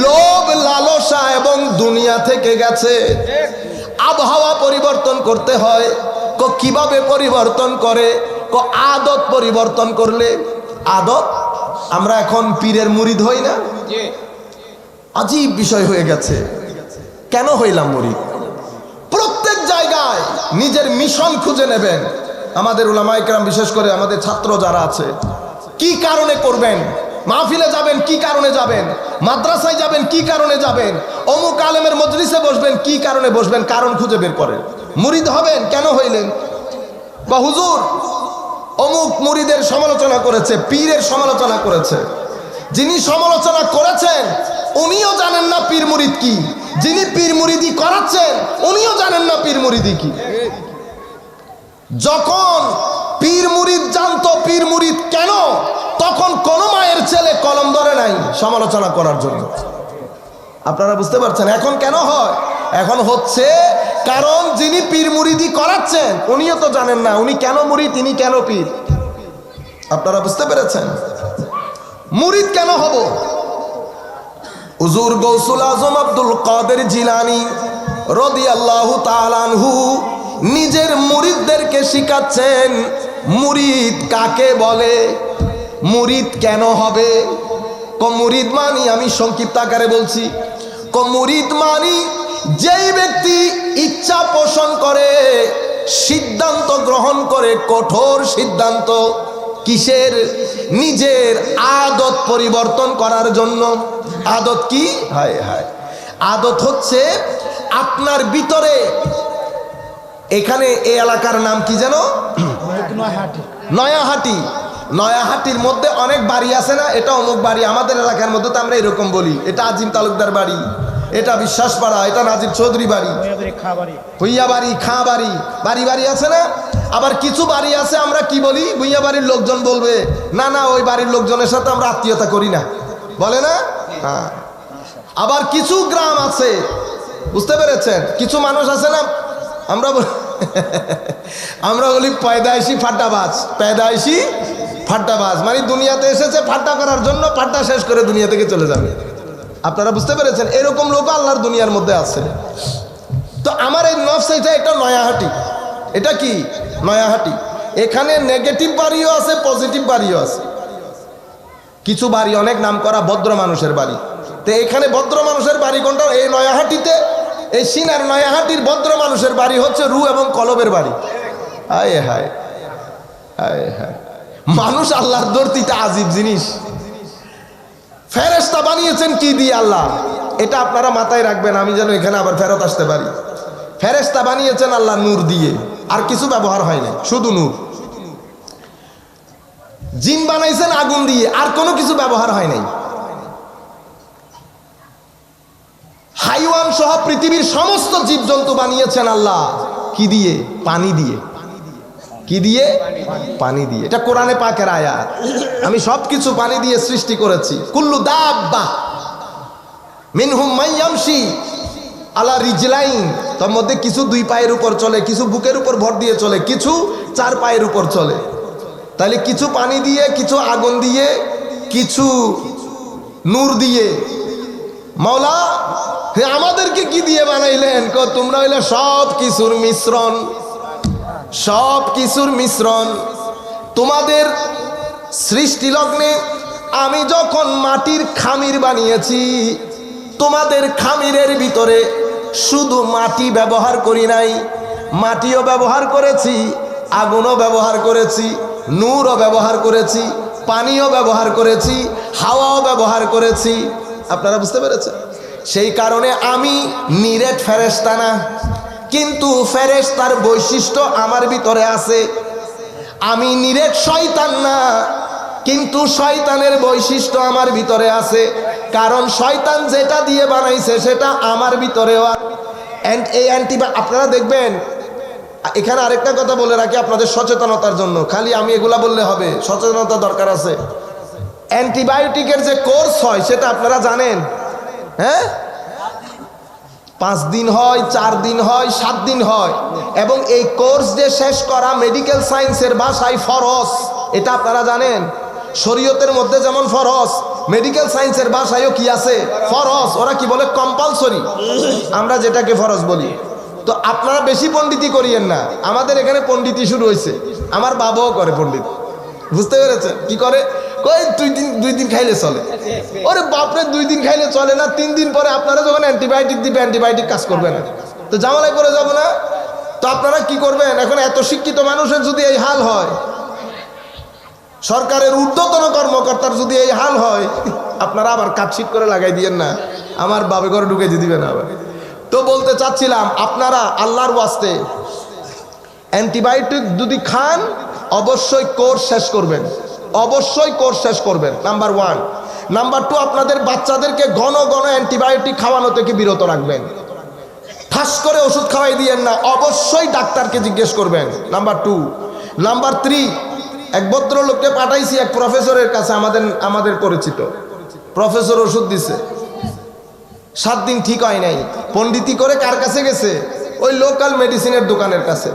লোভ, লালসা এবং দুনিয়া থেকে গেছে। আবহাওয়া পরিবর্তন করতে হয়। কিভাবে পরিবর্তন করে? আদত পরিবর্তন করলে। আদত, আমরা এখন পীরের মুরিদ হই না? আজীব বিষয় হয়ে গেছে। কেন হইলাম মুরিদ? প্রত্যেক জায়গায় নিজের মিশন খুঁজে নেবেন। আমাদের উলামায়ে কেরাম, বিশেষ করে আমাদের ছাত্র যারা আছে, কি কারণে করবেন? মাহফিলে যাবেন কি কারণে যাবেন? মাদ্রাসায় যাবেন কি কারণে যাবেন? অমুক আলেমের মজলিসে বসবেন কি কারণে বসবেন? কারণ খুঁজে বের করেন। মুরিদ হবেন, কেন হইলেন? বা হুজুর অমুক মুরিদের সমালোচনা করেছে, পীরের সমালোচনা করেছে। যিনি সমালোচনা করেছেন উনিও জানেন না পীর মুরিদ কি। যিনি পীর মুরিদি করাচ্ছেন উনিও জানেন না পীর মুরিদি কি। যখন পীর মুরিদ জানতো পীর মুরিদ কেন, তখন কোন মায়ের ছেলে কলম ধরে নাই সমালোচনা করার জন্য। আপনারা বুঝতে পারছেন এখন কেন হয়? এখন হচ্ছে কারণ যিনি পীর মুরিদি করাচ্ছেন উনিও তো জানেন না উনি কেন মুরিদ, তিনি কেন পীর। আপনারা বুঝতে পেরেছেন? মুরিদ কেন হব? হুজুর গৌসুল আজম আব্দুল কাদের জিলানী রাদিয়াল্লাহু তাআলা আনহু নিজের মুরিদদেরকে শিখাচ্ছেন মুরিদ কাকে বলে, মুরিদ কেন হবে। মুরিদ মানি, আমি সংক্ষিপ্ত আকারে বলছি, মুরিদ মানি যেই ব্যক্তি ইচ্ছা পোষণ করে, সিদ্ধান্ত গ্রহণ করে, কঠোর সিদ্ধান্ত। কিসের? নিজের আদত পরিবর্তন করার জন্য। আদত কি? হায় হায়, আদত হচ্ছে আপনার ভিতরে। এখানে এই এলাকার নাম কি যেন? নয়াহাটি। নয়াহাটির মধ্যে অনেক বাড়ি আছে না? এটা অমুক বাড়ি। আমাদের এলাকার মধ্যে তো আমরা এরকম বলি, এটা আজিম তালুকদার বাড়ি, এটা বিশ্বাসপাড়া, এটা নাজিব চৌধুরী বাড়ি, ভুইয়া বাড়ি, খাঁ বাড়ি, বাড়ি বাড়ি আছে না? আবার কিছু বাড়ি আছে আমরা কি বলি? ভুইয়া বাড়ির লোকজন বলবে না না ওই বাড়ির লোকজনের সাথে আমরা আত্মীয়তা করি না, বলে না? হ্যাঁ। আবার কিছু গ্রাম আছে, বুঝতে পেরেছেন? কিছু মানুষ আছে না, আমরা বলি পয়দাইশি ফাট্টাবাজ। পয়দাইশি ফাট্টাবাজ মানে দুনিয়াতে এসেছে ফাট্টা করার জন্য, ফাট্টা শেষ করে দুনিয়া থেকে চলে যাবে। আপনারা বুঝতে পেরেছেন? এরকম লোক আল্লাহর দুনিয়ার মধ্যে আছে। তো আমার এই নফস, এটা নয়াহাটি। এটা কি? নয়াহাটি। এখানে নেগেটিভ বাড়িও আছে, পজিটিভ বাড়িও আছে। কিছু বাড়ি অনেক নাম করা ভদ্র মানুষের বাড়ি। তো এখানে ভদ্র মানুষের বাড়ি কোনটা? এই নয়াহাটিতে। এই সিনার নয়াহাটির ভদ্র মানুষের বাড়ি হচ্ছে রু এবং কলবের বাড়ি। হায় হায় হায় হায়, মানুষ আল্লাহর দর্তিতে আজীব জিনিস। ফেরেশতা বানিয়েছেন কি দিয়ে? আল্লাহ। এটা আপনারা মাথায় রাখবেন, আমি যেন এখানে আবার ফেরত আসতে পারি। ফেরেশতা বানিয়েছেন আল্লাহ নূর দিয়ে, আর কিছু ব্যবহার হয় না, শুধু নূর। জিন বানাইছেন আগুন দিয়ে, আর কোনো কিছু ব্যবহার হয় নাই। হাইওয়ান সহ পৃথিবীর সমস্ত জীবজন্তু বানিয়েছেন আল্লাহ কি দিয়ে? পানি দিয়ে। কি দিয়ে? পানি দিয়ে। এটা কোরআনে পাকের আয়াত। আমি সবকিছু পানি দিয়ে সৃষ্টি করেছি। কুল্লু দাব্বা মিনহুম মাইয়ামশি আলা রিজলাইন, তার মধ্যে কিছু দুই পায়ের উপর চলে, কিছু বুকের উপর ভর দিয়ে চলে, কিছু চার পায়ের উপর চলে। তাহলে কিছু পানি দিয়ে, কিছু আগুন দিয়ে, কিছু নূর দিয়ে। মাওলা আমাদেরকে কি দিয়ে বানাইলেন? তোমরা হইলে সব কিছুর মিশ্রণ, সব কিছুর মিশ্রণ। তোমাদের সৃষ্টি লগ্নে আমি যখন মাটির খামির বানিয়েছি, তোমাদের খামিরের ভিতরে শুধু মাটি ব্যবহার করি নাই, মাটিও ব্যবহার করেছি, আগুনও ব্যবহার করেছি, নূরও ব্যবহার করেছি, পানিও ব্যবহার করেছি, হাওয়াও ব্যবহার করেছি। আপনারা বুঝতে পেরেছেন? সেই কারণে আমি নিরেট ফেরেশতা না, কিন্তু ফেরেশতার বৈশিষ্ট্য আমার ভিতরে আছে। আমি নিরেট শয়তান না, কিন্তু শয়তানের বৈশিষ্ট্য আমার ভিতরে আছে। কারণ শয়তান যেটা দিয়ে বানাইছে সেটা আমার ভিতরেও। এই আপনারা দেখবেন এখানে আরেকটা কথা বলে রাখি আপনাদের সচেতনতার জন্য, খালি আমি এগুলা বললে হবে, সচেতনতা দরকার আছে। অ্যান্টিবায়োটিকের যে কোর্স হয় সেটা আপনারা জানেন, হ্যাঁ? 5 দিন হয়, 4 দিন হয়, 7 দিন হয়, এবং এই কোর্স যে শেষ করা মেডিকেল সায়েন্সের ভাষায় ফরজ, এটা আপনারা জানেন। শরীয়তের মধ্যে যেমন ফরজ, মেডিকেল সায়েন্সের ভাষায়ও কি আছে? ফরজ। ওরা কি বলে? কম্পালসরি, আমরা যেটাকে ফরজ বলি। তো আপনারা বেশি পণ্ডিতি করিয়েন না, আমাদের এখানে পণ্ডিতি শুরু হয়েছে, আমার বাবাও করে পণ্ডিত, বুঝতে পেরেছেন? কি করে? কই 2 দিন খাইলে চলে। ওরে বাপরে, 2 দিন খাইলে চলে না, 3 দিন পরে আপনারা যখন অ্যান্টিবায়োটিক দিবে, অ্যান্টিবায়োটিক কাজ করবে না, তো ঝামেলায় পড়ে যাবো না? তো আপনারা কি করবেন? এখন এত শিক্ষিত মানুষের যদি এই হাল হয়, সরকারের ঊর্ধ্বতন কর্মকর্তার যদি এই হাল হয়, আপনারা আবার কাটশিট করে লাগাই দিয়েন না, আমার বাবে ঘরে ঢুকে দিবেন আবার। তো বলতে চাচ্ছিলাম, আপনারা আল্লাহর ওয়াস্তে অ্যান্টিবায়োটিক যদি খান, অবশ্যই কোর্স শেষ করবেন, অবশ্যই কোর্স শেষ করবেন, নাম্বার 1। নাম্বার 2, আপনাদের বাচ্চাদেরকে ঘন ঘন অ্যান্টিবায়োটিক খাওয়ানো থেকে বিরত রাখবেন। ঠাস করে ওষুধ খাওয়াই দিয়েন না, অবশ্যই ডাক্তারকে জিজ্ঞেস করবেন, নাম্বার 2। নাম্বার 3, এক ভদ্রলোককে পাঠাইছি এক প্রফেসরের কাছে, আমাদের পরিচিত প্রফেসর, ওষুধ দিছে, 7 দিন ঠিক হয় নাই। পণ্ডিতি করে কার কাছে গেছে? ওই লোকাল মেডিসিনের দোকানের কাছে।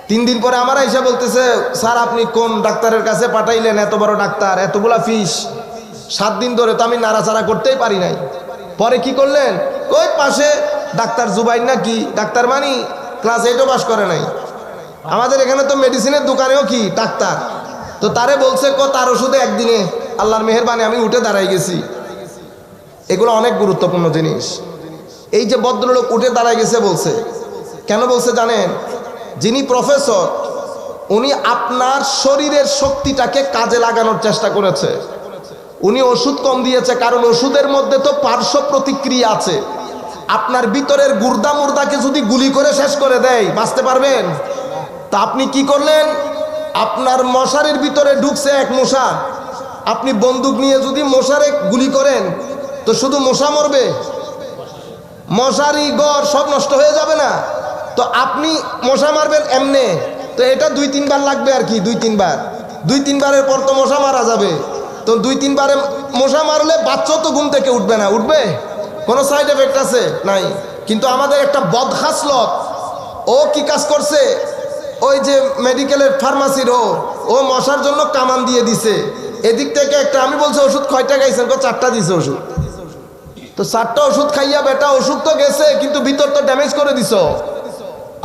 3 দিন পরে আমার আইসা বলতেছে, স্যার আপনি কোন ডাক্তারের কাছে পাঠাইলেন? এত বড় ডাক্তার, এতগুলা ফিস, 7 দিন ধরে তো আমি নাড়াচাড়া করতেই পারি নাই। পরে কি করলেন? ওই পাশে ডাক্তার জুবাইর না কি, ডাক্তার মানি ক্লাস 8ও পাস করে নাই, আমাদের এখানে তো মেডিসিনের দোকানেও কি ডাক্তার, তো তারে বলছে তার ওষুধে একদিনে আল্লাহর মেহেরবানি আমি উঠে দাঁড়াই গেছি। এগুলো অনেক গুরুত্বপূর্ণ জিনিস। এই যে ভদ্রলোক উঠে দাঁড়াই গেছে বলছে, কেন বলছে জানেন? যিনি প্রফেসর, উনি আপনার শরীরের শক্তিটাকে কাজে লাগানোর চেষ্টা করেছে। উনি ওষুধ কম দিয়েছে, কারণ ওষুধের মধ্যে তো পার্শ্ব প্রতিক্রিয়া আছে। আপনার ভিতরের গুর্দা মুর্দাকে যদি গুলি করে শেষ করে দেয়, বাঁচতে পারবেন? তা আপনি কি করলেন? আপনার মশারির ভিতরে ঢুকছে এক মশা, আপনি বন্দুক নিয়ে যদি মশারে গুলি করেন, তো শুধু মশা মরবে, মশারি ঘর সব নষ্ট হয়ে যাবে না? তো আপনি মশা মারবেন এমনে, তো এটা 2-3 বার লাগবে আর কি, 2-3 বার, 2-3 বারের পর তো মশা মারা যাবে। তো 2-3 বারে মশা মারলে বাচ্চা তো ঘুম থেকে উঠবে না, উঠবে? কোনো সাইড এফেক্ট আছে? নাই। কিন্তু আমাদের একটা বদখাসলত, ও কি কাজ করছে? ওই যে মেডিকেলের ফার্মাসির ও মশার জন্য কামান দিয়ে দিছে এদিক থেকে একটা। আমি বলছি ওষুধ কয়টা খাইছেন? 4টা দিছে ওষুধ। তো 4টা ওষুধ খাইয়া বেটা, ওষুধ তো গেছে কিন্তু ভিতর তো ড্যামেজ করে দিছ,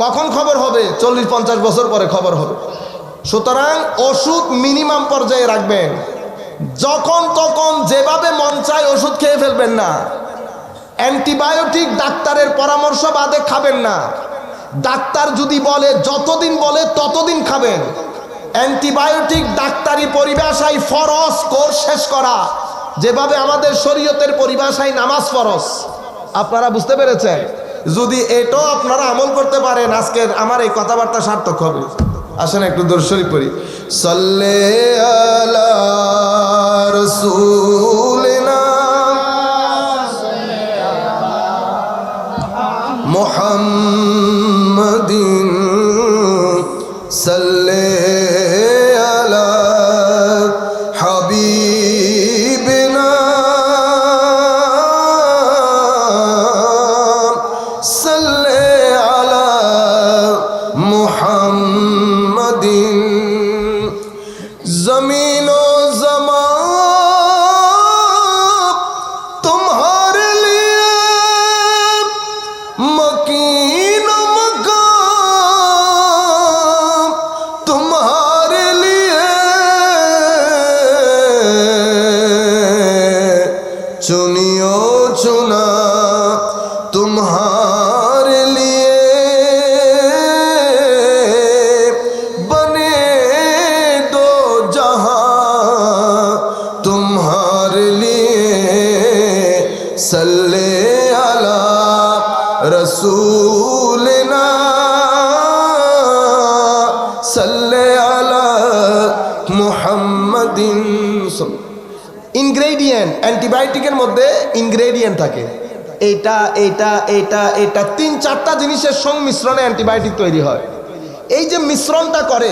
কখন খবর হবে? 40-50 বছর পরে খবর হবে। সুতরাং ওষুধ মিনিমাম পর্যায়ে রাখবেন, যখন তখন যেভাবে মন চায় ওষুধ খেয়ে ফেলবেন না। অ্যান্টিবায়োটিক ডাক্তারের পরামর্শ বাদে খাবেন না। ডাক্তার যদি বলে, যতদিন বলে ততদিন খাবেন। অ্যান্টিবায়োটিক ডাক্তারি পরিভাষায় ফরজ কোর্স শেষ করা, যেভাবে আমাদের শরীয়তের পরিভাষায় নামাজ ফরজ। আপনারা বুঝতে পেরেছেন? যদি এটাও আপনারা আমল করতে পারেন, আজকের আমার এই কথাবার্তা সার্থক হবে। আসেন একটু দরুদ শরীফ পড়ি। সাল্লে আলা রাসূলিনা মুহাম্মাদিন সাল্লে আলা হাবিবিনা সাল্লে আলা মুহাম্মাদিন। জমিন ও জমান তোমারে লিয়ে মকিন মকাম তোমারে লিয়ে চুনিও চুনা तुम्हारे लिए बने दो जहां तुम्हारे लिए सल्ले अला रसूलना सल्ले अला मुहम्मदिन। ইনগ্রেডিয়েন্ট, অ্যান্টিবায়োটিকের মধ্যে ইনগ্রেডিয়েন্ট থাকে। এইটা এইটা এইটা এটা 3-4টা জিনিসের সংমিশ্রণে অ্যান্টিবায়োটিক তৈরি হয়। এই যে মিশ্রণটা করে,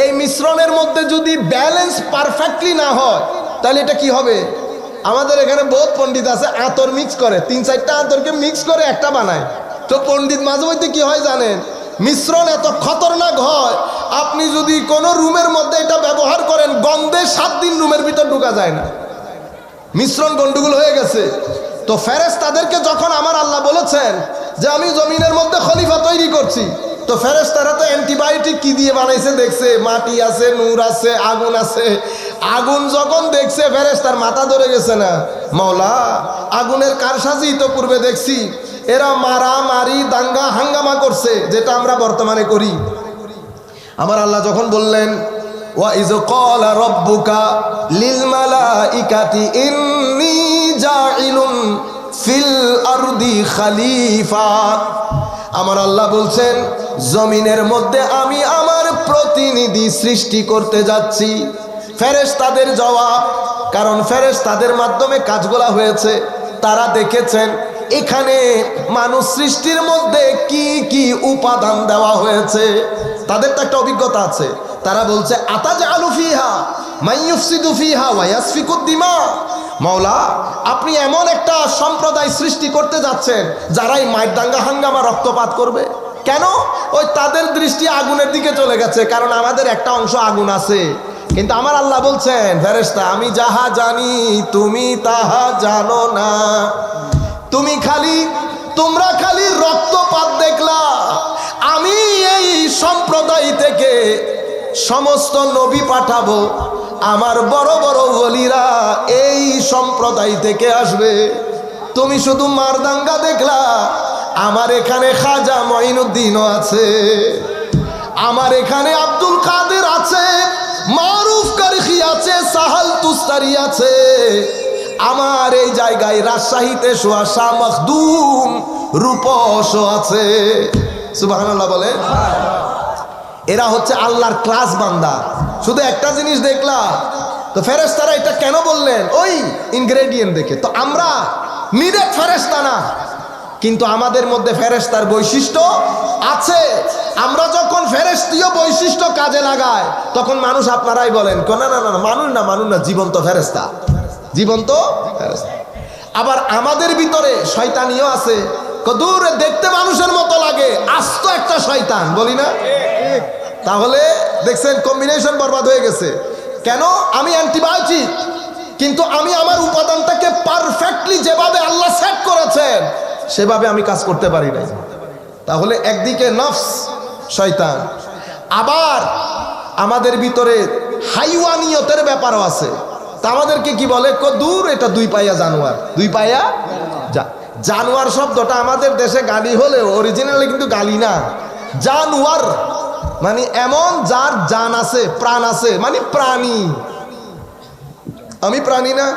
এই মিশ্রণের মধ্যে যদি ব্যালেন্স পারফেক্টলি না হয় তাহলে এটা কি হবে? আমাদের এখানে বহুত পণ্ডিত আছে আতর মিক্স করে, 3-4টা আতরকে মিক্স করে একটা বানায়। তো পণ্ডিত মাঝে মধ্যে কি হয় জানেন, মিশ্রণ এত খতরনাক হয়, আপনি যদি কোনো রুমের মধ্যে এটা ব্যবহার করেন গন্ধে 7 দিন রুমের ভিতর ঢোকা যায় না। মিশ্রণ গন্ডগোল হয়ে গেছে। তো ফেরেশতাদেরকে যখন আমার আল্লাহ বলেছেন যে আমি জমিনের মধ্যে খলিফা তৈরি করছি, তো ফেরেশতারা তো অ্যান্টিবায়োটিক কি দিয়ে বানাইছে দেখছে, মাটি আছে, নূর আছে, আগুন আছে। আগুন যখন দেখছে ফেরেশতার মাথা ধরে গেছে না, মাওলা আগুনের কারসাজি তো পূর্বে দেখছি, এরা মারামারি দাঙ্গা হাঙ্গামা করছে, যেটা আমরা বর্তমানে করি। আমার আল্লাহ যখন বললেন ওয়া ইয ক্বালা রাব্বুকা লিল মালাইকাতি ইন্নী জাইলুন ফিল আরদি খলিফা, আমার আল্লাহ বলছেন জমিনের মধ্যে আমি আমার প্রতিনিধি সৃষ্টি করতে যাচ্ছি। ফেরেশতাদের জবাব, কারণ ফেরেশতাদের মাধ্যমে কাজগুলা হয়েছে, তারা দেখেছেন এখানে মানুষ সৃষ্টির মধ্যে কি কি উপাদান দেওয়া হয়েছে, তাদের তো একটা অভিজ্ঞতা আছে। তারা বলছে আতাজআলু ফিহা মাইয়ুফসিদু ফিহা ওয়া ইয়াসফিকুদ দিমা, মাওলা আপনি এমন একটা সম্প্রদায় সৃষ্টি করতে যাচ্ছেন যারাই মায়ের দাঙ্গা হাঙ্গামা রক্তপাত করবে। কেন? ওই তাদের দৃষ্টি আগুনের দিকে চলে গেছে, কারণ আমাদের একটা অংশ আগুন আছে। কিন্তু আমার আল্লাহ বলছেন ফেরেশতা আমি যাহা জানি তুমি তাহা জানো না, তোমরা খালি রক্তপাত দেখলা, আমি এই সম্প্রদায় থেকে সমস্ত নবী পাঠাবো, আমার বড় বড় ওলিরা এই সম্প্রদায় থেকে আসবে। তুমি শুধু মারদাঙ্গা দেখলা, আমার এখানে খাজা মঈনুদ্দিনও আছে, আমার এখানে আব্দুল কাদের আছে, মারুফ কারখি আছে, সাহাল তুস্তারি আছে, আমার এই জায়গায় রাজশাহীতে শোয়া শাহ মখদুম রূপসও আছে। সুবহানাল্লাহ বলে। এরা হচ্ছে আল্লাহর ক্লাস বান্দা। শুধু একটা জিনিস দেখলা, তো ফেরেশতারা এটা কেন বললেন? ওই ইনগ্রেডিয়েন্ট দেখে। তো আমরা নিরেট ফেরেশতা না, কিন্তু আমাদের মধ্যে ফেরেশতার বৈশিষ্ট্য আছে। আমরা যখন ফেরেশতীয় বৈশিষ্ট্য কাজে লাগাই তখন মানুষ আপনারাই বলেন না না না মানুষ না জীবন্ত ফেরেশতা, জীবন্ত ফেরেশতা। আবার আমাদের ভিতরে শয়তানিও আছে, দূরে দেখতে মানুষের মতো লাগে, আস্ত একটা শয়তান, বলি না? তাহলে দেখছেন কম্বিনেশন বরবাদ হয়ে গেছে। কেন? আমি অ্যান্টিবায়োটিক, কিন্তু আমি আমার উপাদানটাকে পারফেক্টলি যেভাবে আল্লাহ সেট করেছেন সেভাবে আমি কাজ করতে পারি না। তাহলে একদিকে নফস শয়তান, আবার আমাদের ভিতরে হাইওয়ানিয়তের ব্যাপারও আছে। তা আমাদেরকে কি বলে? দূর এটা 2 পায়া জানোয়ার, 2 পায়া জানোয়ার শব্দটা আমাদের দেশে গালি হলেও অরিজিনালি কিন্তু গালি না। জানোয়ার মানে এমন যার জান আছে, প্রাণ আছে, মানে প্রাণী। আমি প্রাণী না?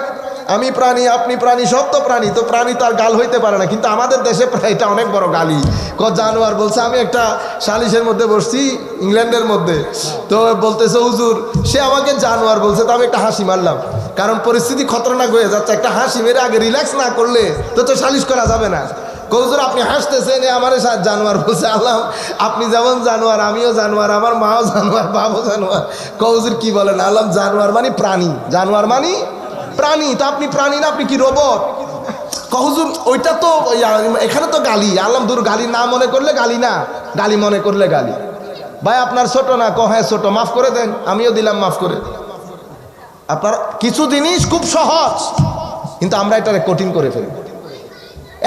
আমি প্রাণী, আপনি প্রাণী, সব তো প্রাণী। তো প্রাণী তার গাল হইতে পারে না, কিন্তু আমাদের দেশে এটা অনেক বড় গালি। জানোয়ার বলছে। আমি একটা সালিশের মধ্যে বসছি ইংল্যান্ডের মধ্যে, তো বলতেছে হুজুর সে আমাকে জানোয়ার বলছে। তো আমি একটা হাসি মারলাম, কারণ পরিস্থিতি খতরনাক হয়ে যাচ্ছে। একটা হাসি মেরে আগে রিল্যাক্স না করলে তো সালিশ করা যাবে না। হুজুর আপনি হাসতেছেন, আমার জানোয়ার বলছে। আল্লাহ আপনি যেমন জানোয়ার আমিও জানোয়ার, আমার মাও জানোয়ার, বাবু জানোয়ার। হুজুর কি বলেন? আল্লাহ জানোয়ার মানে প্রাণী, জানোয়ার মানে প্রাণী। তো আপনি প্রাণী না, আপনি কি রোবট? হুজুর ওইটা তো এখানে তো গালি। আল্লাহ দূর, গালি না মনে করলে গালি না, গালি মনে করলে গালি। ভাই আপনার ছোট না? হ্যাঁ ছোট, মাফ করে দেন। আমিও দিলাম মাফ করে। আপনার কিছু জিনিস খুব সহজ, কিন্তু আমরা এটা কঠিন করে ফেলি।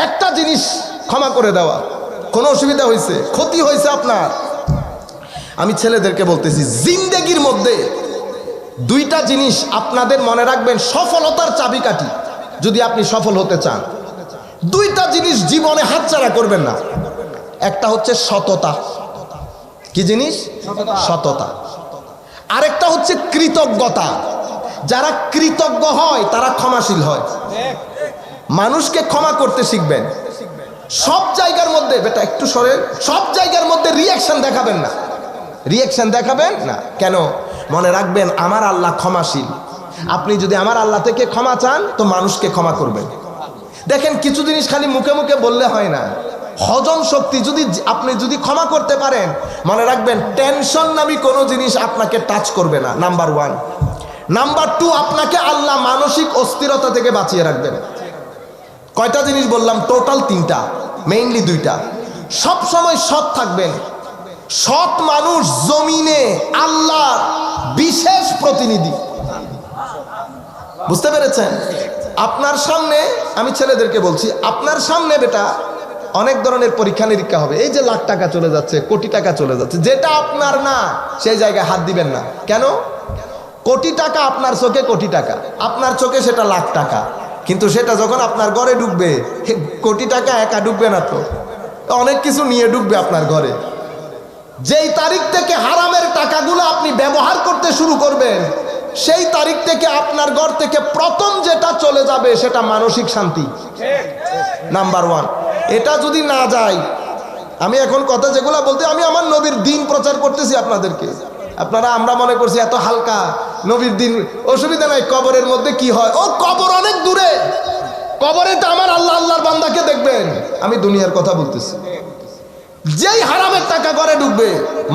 একটা জিনিস ক্ষমা করে দেওয়া, কোনো অসুবিধা হয়েছে, ক্ষতি হয়েছে আপনার, আমি ছেলেদেরকে বলতেছি জিন্দেগির মধ্যে 2টা জিনিস আপনাদের মনে রাখবেন সফলতার চাবিকাঠি। যদি আপনি সফল হতে চান 2টা জিনিস জীবনে হাতছাড়া করবেন না। একটা হচ্ছে সততা। কি জিনিস? সততা। আরেকটা হচ্ছে কৃতজ্ঞতা। যারা কৃতজ্ঞ হয় তারা ক্ষমাশীল হয়। মানুষকে ক্ষমা করতে শিখবেন। সব জায়গার মধ্যে বেটা একটু সরে, সব জায়গার মধ্যে রিয়াকশন দেখাবেন না, রিয়াকশন দেখাবেন না। কেন? মনে রাখবেন আমার আল্লাহ ক্ষমাশীল। আপনি যদি আমার আল্লাহ থেকে ক্ষমা চান তো মানুষকে ক্ষমা করবেন। দেখেন কিছু জিনিস খালি মুখে মুখে বললে হয় না, হজম শক্তি আপনি যদি ক্ষমা করতে পারেন, মনে রাখবেন টেনশন নামী কোনো জিনিস আপনাকে টাচ করবে না, নাম্বার 1। নাম্বার 2, আপনাকে আল্লাহ মানসিক অস্থিরতা থেকে বাঁচিয়ে রাখবেন। কয়টা জিনিস বললাম? টোটাল 3টা, মেইনলি 2টা। সব সময় সৎ থাকবেন। সৎ মানুষ জমিনে আল্লাহর বিশেষ প্রতিনিধি, বুঝতে পেরেছেন? আপনার সামনে, আমি ছেলেদেরকে বলছি, আপনার সামনে বেটা অনেক ধরনের পরীক্ষা নিরীক্ষা হবে। এই যে লাখ টাকা চলে যাচ্ছে, কোটি টাকা চলে যাচ্ছে, যেটা আপনার না সেই জায়গায় হাত দিবেন না। কেন? কোটি টাকা আপনার চোখে কোটি টাকা, আপনার চোখে সেটা লাখ টাকা, কিন্তু সেটা যখন আপনার ঘরে ঢুকবে, কোটি টাকা একা ঢুকবে না তো, অনেক কিছু নিয়ে ঢুকবে আপনার ঘরে। যেই তারিখ থেকে হারামের টাকাগুলো আপনি ব্যবহার করতে শুরু করবেন, সেই তারিখ থেকে আপনার ঘর থেকে প্রথম যেটা চলে যাবে সেটা মানসিক শান্তি, নাম্বার 1। এটা যদি না যায়, আমি এখন কথা যেগুলা বলতে, আমি আমার নবীর দিন প্রচার করতেছি আপনাদেরকে। আপনারা আমরা মনে করছি এত হালকা, নবীর দিন অসুবিধা নাই। কবরের মধ্যে কি হয়? ও কবর অনেক দূরে, কবরে তো আমার আল্লাহ আল্লাহর বান্দাকে দেখবেন। আমি দুনিয়ার কথা বলতেছি। যেই হারামের টাকা ঘরে ঢুকবে,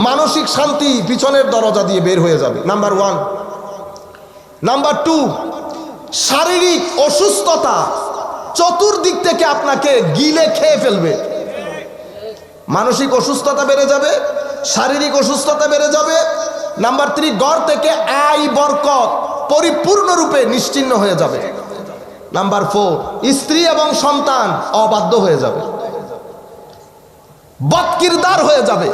মানসিক শান্তি পিছনের দরজা দিয়ে বের হয়ে যাবে, নাম্বার 1। নাম্বার 2, শারীরিক অসুস্থতা চতুর্দিক থেকে আপনাকে গিলে খেয়ে ফেলবে। মানসিক অসুস্থতা বেড়ে যাবে, শারীরিক অসুস্থতা বেড়ে যাবে। নাম্বার 3, ঘর থেকে আয় বরকত পরিপূর্ণরূপে নিশ্চিহ্ন হয়ে যাবে। নাম্বার 4, স্ত্রী এবং সন্তান অবাধ্য হয়ে যাবে, বদকিরদার হয়ে যাবে,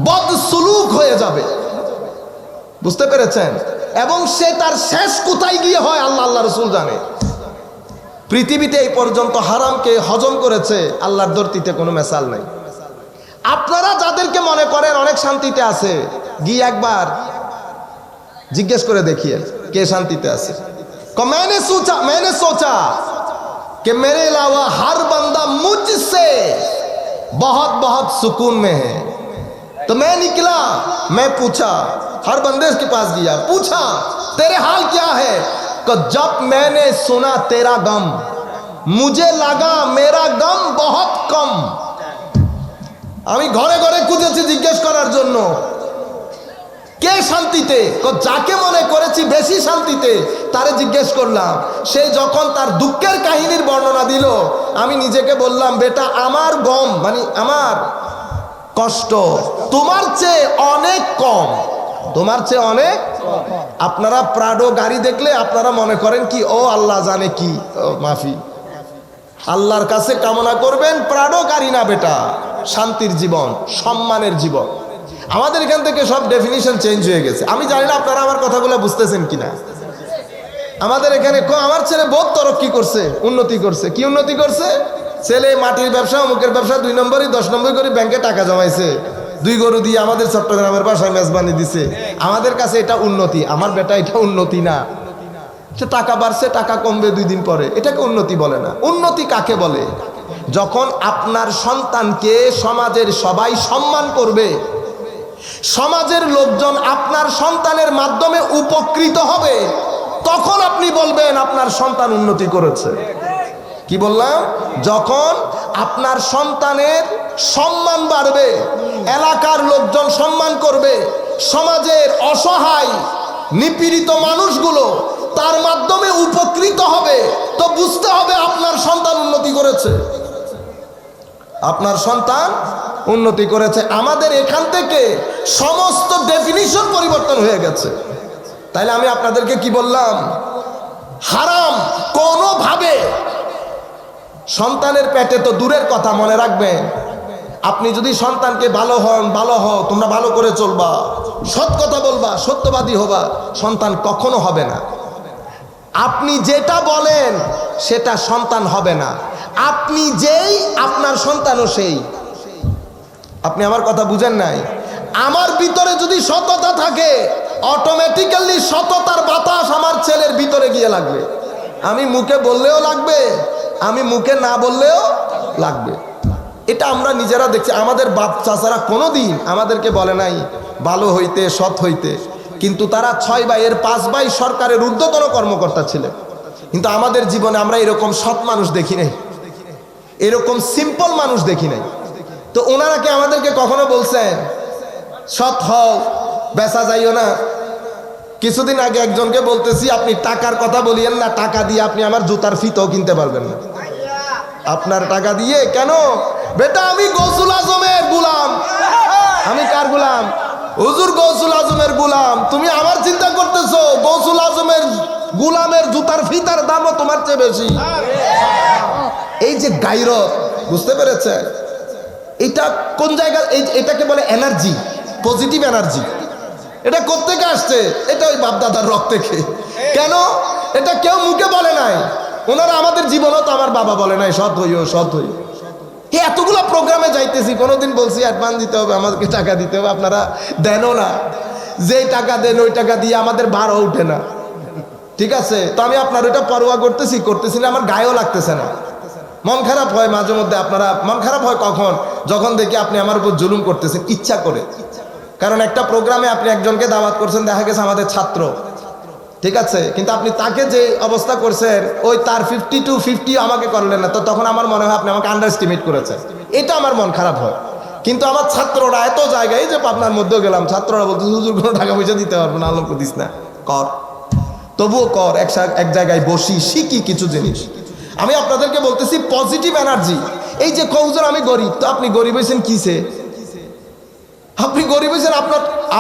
বদসুলুক হয়ে যাবে, বুঝতে পেরেছেন? এবং সে তার শেষ কোথায় গিয়ে হয় আল্লাহ আল্লাহ রসুল জানে। পৃথিবীতে এই পর্যন্ত হারামকে হজম করেছে, আল্লাহর ধরতিতে কোনো মেসাল নাই। আপনারা যাদেরকে মনে করেন অনেক শান্তিতে আছে, গিয়ে একবার জিজ্ঞেস করে দেখিয়ে কে শান্তিতে আছে। मैंने सोचा कि मेरे अलावा हर बंदा मुझसे बहुत बहुत सुकून में है, तो मैं निकला, मैं पूछा, हर बंदे के पास गया, पूछा तेरे हाल क्या है? तो जब मैंने सुना तेरा गम, मुझे लगा मेरा गम बहुत कम। আমি ঘরে ঘরে খুঁজেছি জিজ্ঞেস করার জন্য কে শান্তিতে। যাকে মনে করেছি বেশি শান্তিতে তারে জিজ্ঞেস করলাম। সে যখন তার দুঃখের কাহিনীর বর্ণনা দিল, আমি নিজেকে বললাম, বেটা আমার গম, মানে আমার কষ্ট তোমার চেয়ে অনেক কম, তোমার চেয়ে অনেক। আপনারা প্রাডো গাড়ি দেখলে আপনারা মনে করেন কি, ও আল্লাহ জানে কি, মাফি, আল্লাহর কাছে কামনা করবেন প্রাডো গাড়ি না বেটা, শান্তির জীবন, সম্মানের জীবন। আমাদের এখান থেকে সব ডেফিনিশন চেঞ্জ হয়ে গেছে। আমি জানি না আপনারা আমার কথাগুলো বুঝতেছেন কিনা। আমাদের এখানে আমার ছেলে বহুত তরক্কি করছে, উন্নতি করছে। কি উন্নতি করছে? ছেলে মাটির ব্যবসা, অমুকের ব্যবসা, 2 নম্বরই 10 নম্বর করে ব্যাংকে টাকা জমাইছে, 2 গরু দিয়ে আমাদের চট্টগ্রামের বাসায় মেজবানি দিছে। আমাদের কাছে এটা উন্নতি। আমার বেটা এটা উন্নতি না। সে টাকা বাড়ছে, টাকা কমবে 2 দিন পরে, এটাকে উন্নতি বলে না। উন্নতি কাকে বলে? যখন আপনার সন্তানকে সমাজের সবাই সম্মান করবে, সমাজের লোকজন আপনার সন্তানের মাধ্যমে উপকৃত হবে, তখন আপনি বলবেন আপনার সন্তান উন্নতি করেছে। কি বললাম? যখন আপনার সন্তানের সম্মান বাড়বে, এলাকার লোকজন সম্মান করবে, সমাজের অসহায় নিপীড়িত মানুষগুলো তার মাধ্যমে উপকৃত হবে, তো বুঝতে হবে আপনার সন্তান উন্নতি করেছে, আপনার সন্তান উন্নতি করেছে। আমাদের এখান থেকে সমস্ত ডেফিনিশন পরিবর্তন হয়ে গেছে। তাইলে আমি আপনাদেরকে কি বললাম? হারাম কোনোভাবে সন্তানের পেটে তো দূরের কথা, মনে রাখবেন, আপনি যদি সন্তানকে ভালো হন, ভালো হও, তোমরা ভালো করে চলবা, সৎ কথা বলবা, সত্যবাদী হবা, সন্তান কখনো হবে না। আপনি যেটা বলেন সেটা সন্তান হবে না। আপনি যেই, আপনার সন্তানও সেই। আপনি আমার কথা বুঝেন নাই? আমার ভিতরে যদি সততা থাকে, অটোমেটিক্যালি সততার বাতাস আমার ছেলের ভিতরে গিয়ে লাগবে। আমি মুখে বললেও লাগবে, আমি মুখে না বললেও লাগবে। এটা আমরা নিজেরা দেখছি। আমাদের বাপ চাচারা কোনোদিন আমাদেরকে বলে নাই ভালো হইতে, সৎ হইতে, কিন্তু তারা 6 ভাইয়ের 5 ভাই সরকারের ঊর্ধ্বতন কর্মকর্তা ছিলেন। কিন্তু আমাদের জীবনে আমরা এরকম সৎ মানুষ দেখি নাই, এরকম সিম্পল মানুষ দেখি নাই। তো ওনারা কি আমাদেরকে কখনো বলছেন সৎ হও, বেচা যাইও না? কিছুদিন আগে একজনকে বলতেছি, আপনি টাকার কথা বলিয়েন না, টাকা দিয়ে আপনি আমার জুতার ফিতাও কিনতে পারবেন না। আপনার টাকা দিয়ে কেন? বেটা আমি গৌসুল আজমের গোলাম। আমি কার গোলাম? হুজুর গৌসুল আজমের গোলাম। তুমি আমার চিন্তা করতেছো গৌসুল আজমের গোলামের জুতার ফিতার দামও তোমার চেয়ে বেশি। এই যে গায়রত, বুঝতে পেরেছেন? এটা কোন জায়গা? এটাকে বলে এনার্জি, পজিটিভ এনার্জি। এটা কোত্থেকে আসছে? এটা ওই বাপদাদার রক্ত থেকে। কেন? এটা কেউ মুখে বলে নাই, ওনারা আমাদের জীবনও তো আমার বাবা বলে নাই সৎ হইও, সৎ হইও। এতগুলো প্রোগ্রামে যাইতেছি, কোনোদিন বলছি অ্যাডভান্স দিতে হবে, আমাদেরকে টাকা দিতে হবে, আপনারা দেনও না। যেই টাকা দেন ওই টাকা দিয়ে আমাদের ভাড়ও উঠে না। ঠিক আছে, তো আমি আপনার ওইটা পরোয়া করতেছি না, আমার গায়েও লাগতেছে না। মন খারাপ হয় মাঝে মধ্যে। আপনারা মন খারাপ হয় কখন? যখন দেখি আপনি আমার উপর জুলুম করতেছেন ইচ্ছা করে। কারণ একটা প্রোগ্রামে আপনি একজনকে দাওয়াত করছেন, দেখা গেছে আমাদের ছাত্র, ঠিক আছে, কিন্তু আপনি তাকে যে অবস্থা করছেন ওই তার 50 to 50 আমাকে করলেন না, তো তখন আমার মনে হয় আপনি আমাকে আন্ডার এস্টিমেট করেছেন। এটা আমার মন খারাপ হয়। কিন্তু আমার ছাত্ররা এত জায়গায়, যে পাবনার মধ্যেও গেলাম, ছাত্ররা বলতে হুজুর কোনো টাকা পয়সা দিতে পারবো না, আল্লাহ দিস না, কর, তবুও কর, এক জায়গায় বসি, শিখি কিছু জিনিস। আমি আপনাদেরকে বলতেছি পজিটিভ এনার্জি। এই যে হুজুর আমি গরিব, তো আপনি গরিব হয়েছেন কিসে? আপনি গরিব হয়েছেন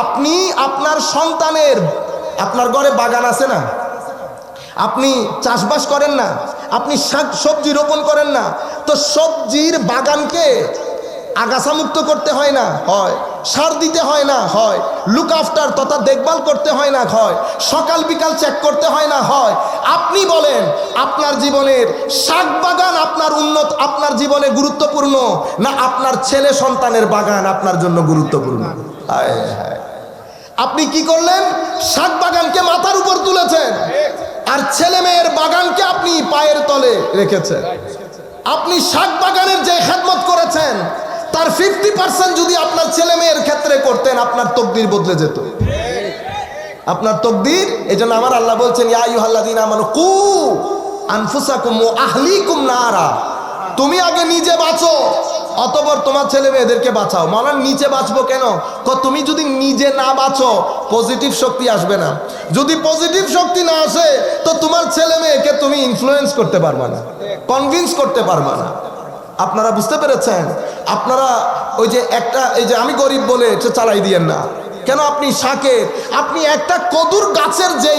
আপনি আপনার সন্তানের, আপনার ঘরে বাগান আছে না, আপনি চাষবাস করেন না, আপনি শাক সবজি রোপণ করেন না, তো সবজির বাগানকে আগাছা মুক্ত করতে হয় না? হয়। সার দিতে হয় না? হয়। লুক আফটার তথা দেখভাল করতে হয় না? হয়। সকাল বিকাল চেক করতে হয় না? হয়। আপনি বলেন আপনার জীবনের শাক বাগান আপনার জীবনে গুরুত্বপূর্ণ না আপনার ছেলে সন্তানের বাগান আপনার জন্য গুরুত্বপূর্ণ? হায় হায়, আপনি কি করলেন? শাক বাগানকে মাথার উপর তুলেছেন, আর ছেলে মেয়ের বাগানকে আপনি পায়ের তলে রেখেছেন। আপনি শাক বাগানের যে খেদমত করেছেন তার 50% যদি আপনার ছেলে মেয়ের ক্ষেত্রে করতেন, আপনার তকদির বদলে যেত। আপনার তকদির। এই জন্য আমার আল্লাহ বলছেন, ইয়া আইয়ুহাল্লাযীনা আমানু কু আনফুসাকুম ওয়া আহলিকুম নারা। তুমি আগে নিজে বাঁচো, অতঃপর তোমার ছেলে মেয়েদেরকে বাঁচাও। মানে নিচে বাঁচবো কেন? তুমি যদি নিজে না বাঁচো পজিটিভ শক্তি আসবে না। যদি পজিটিভ শক্তি না আসে তো তোমার ছেলে মেয়েকে তুমি ইনফ্লুয়েন্স করতে পারবা না, কনভিন্স করতে পারবা না। আপনারা বুঝতে পেরেছেন? আপনারা ওই যে একটা, এই যে আমি গরিব বলে চালাই দিয়েন না। কেন? আপনি শাকে, আপনি একটা কদুর গাছের যে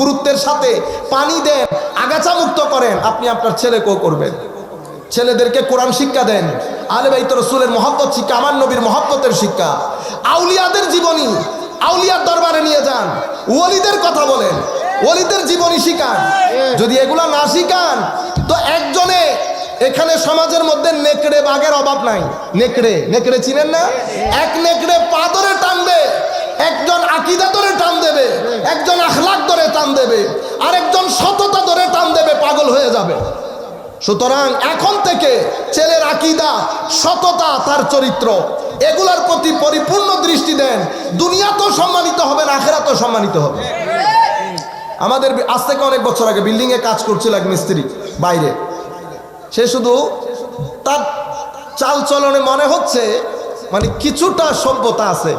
গুরুত্বের সাথে পানি দেন, আগাছা মুক্ত করেন, আপনি আপনার ছেলেকেও করবেন। ছেলেদেরকে কোরআন শিক্ষা দেন, আলে বাইত রাসূলের মহব্বত শিক্ষা, আমার নবীর মহব্বতের শিক্ষা, আউলিয়াদের জীবনী, আউলিয়ার দরবারে নিয়ে যান, ওলিদের কথা বলেন, ওলিদের জীবনী শিখান। যদি এগুলা না শিখান তো একজনে এখানে সমাজের মধ্যে নেকড়ে বাঘের অভাব নাই। নেকড়ে চিনেন না? এক নেকড়ে পা ধরে টানবে, একজন আকীদা ধরে টান দেবে, একজন আখলাক ধরে টান দেবে, আর একজন সততা ধরে টান দেবে, পাগল হয়ে যাবে। সুতরাং এখন থেকে ছেলের আকীদা, সততা, তার চরিত্র, এগুলার প্রতি পরিপূর্ণ দৃষ্টি দেন। দুনিয়া তো সম্মানিত হবেন, আখিরাত তো সম্মানিত হবে। আমাদের আজ থেকে অনেক বছর আগে বিল্ডিং এ কাজ করছিল এক মিস্ত্রি বাইরে। সে শুধু তার চাল চলনে মনে হচ্ছে মানে কিছুটা সভ্যতা আছে।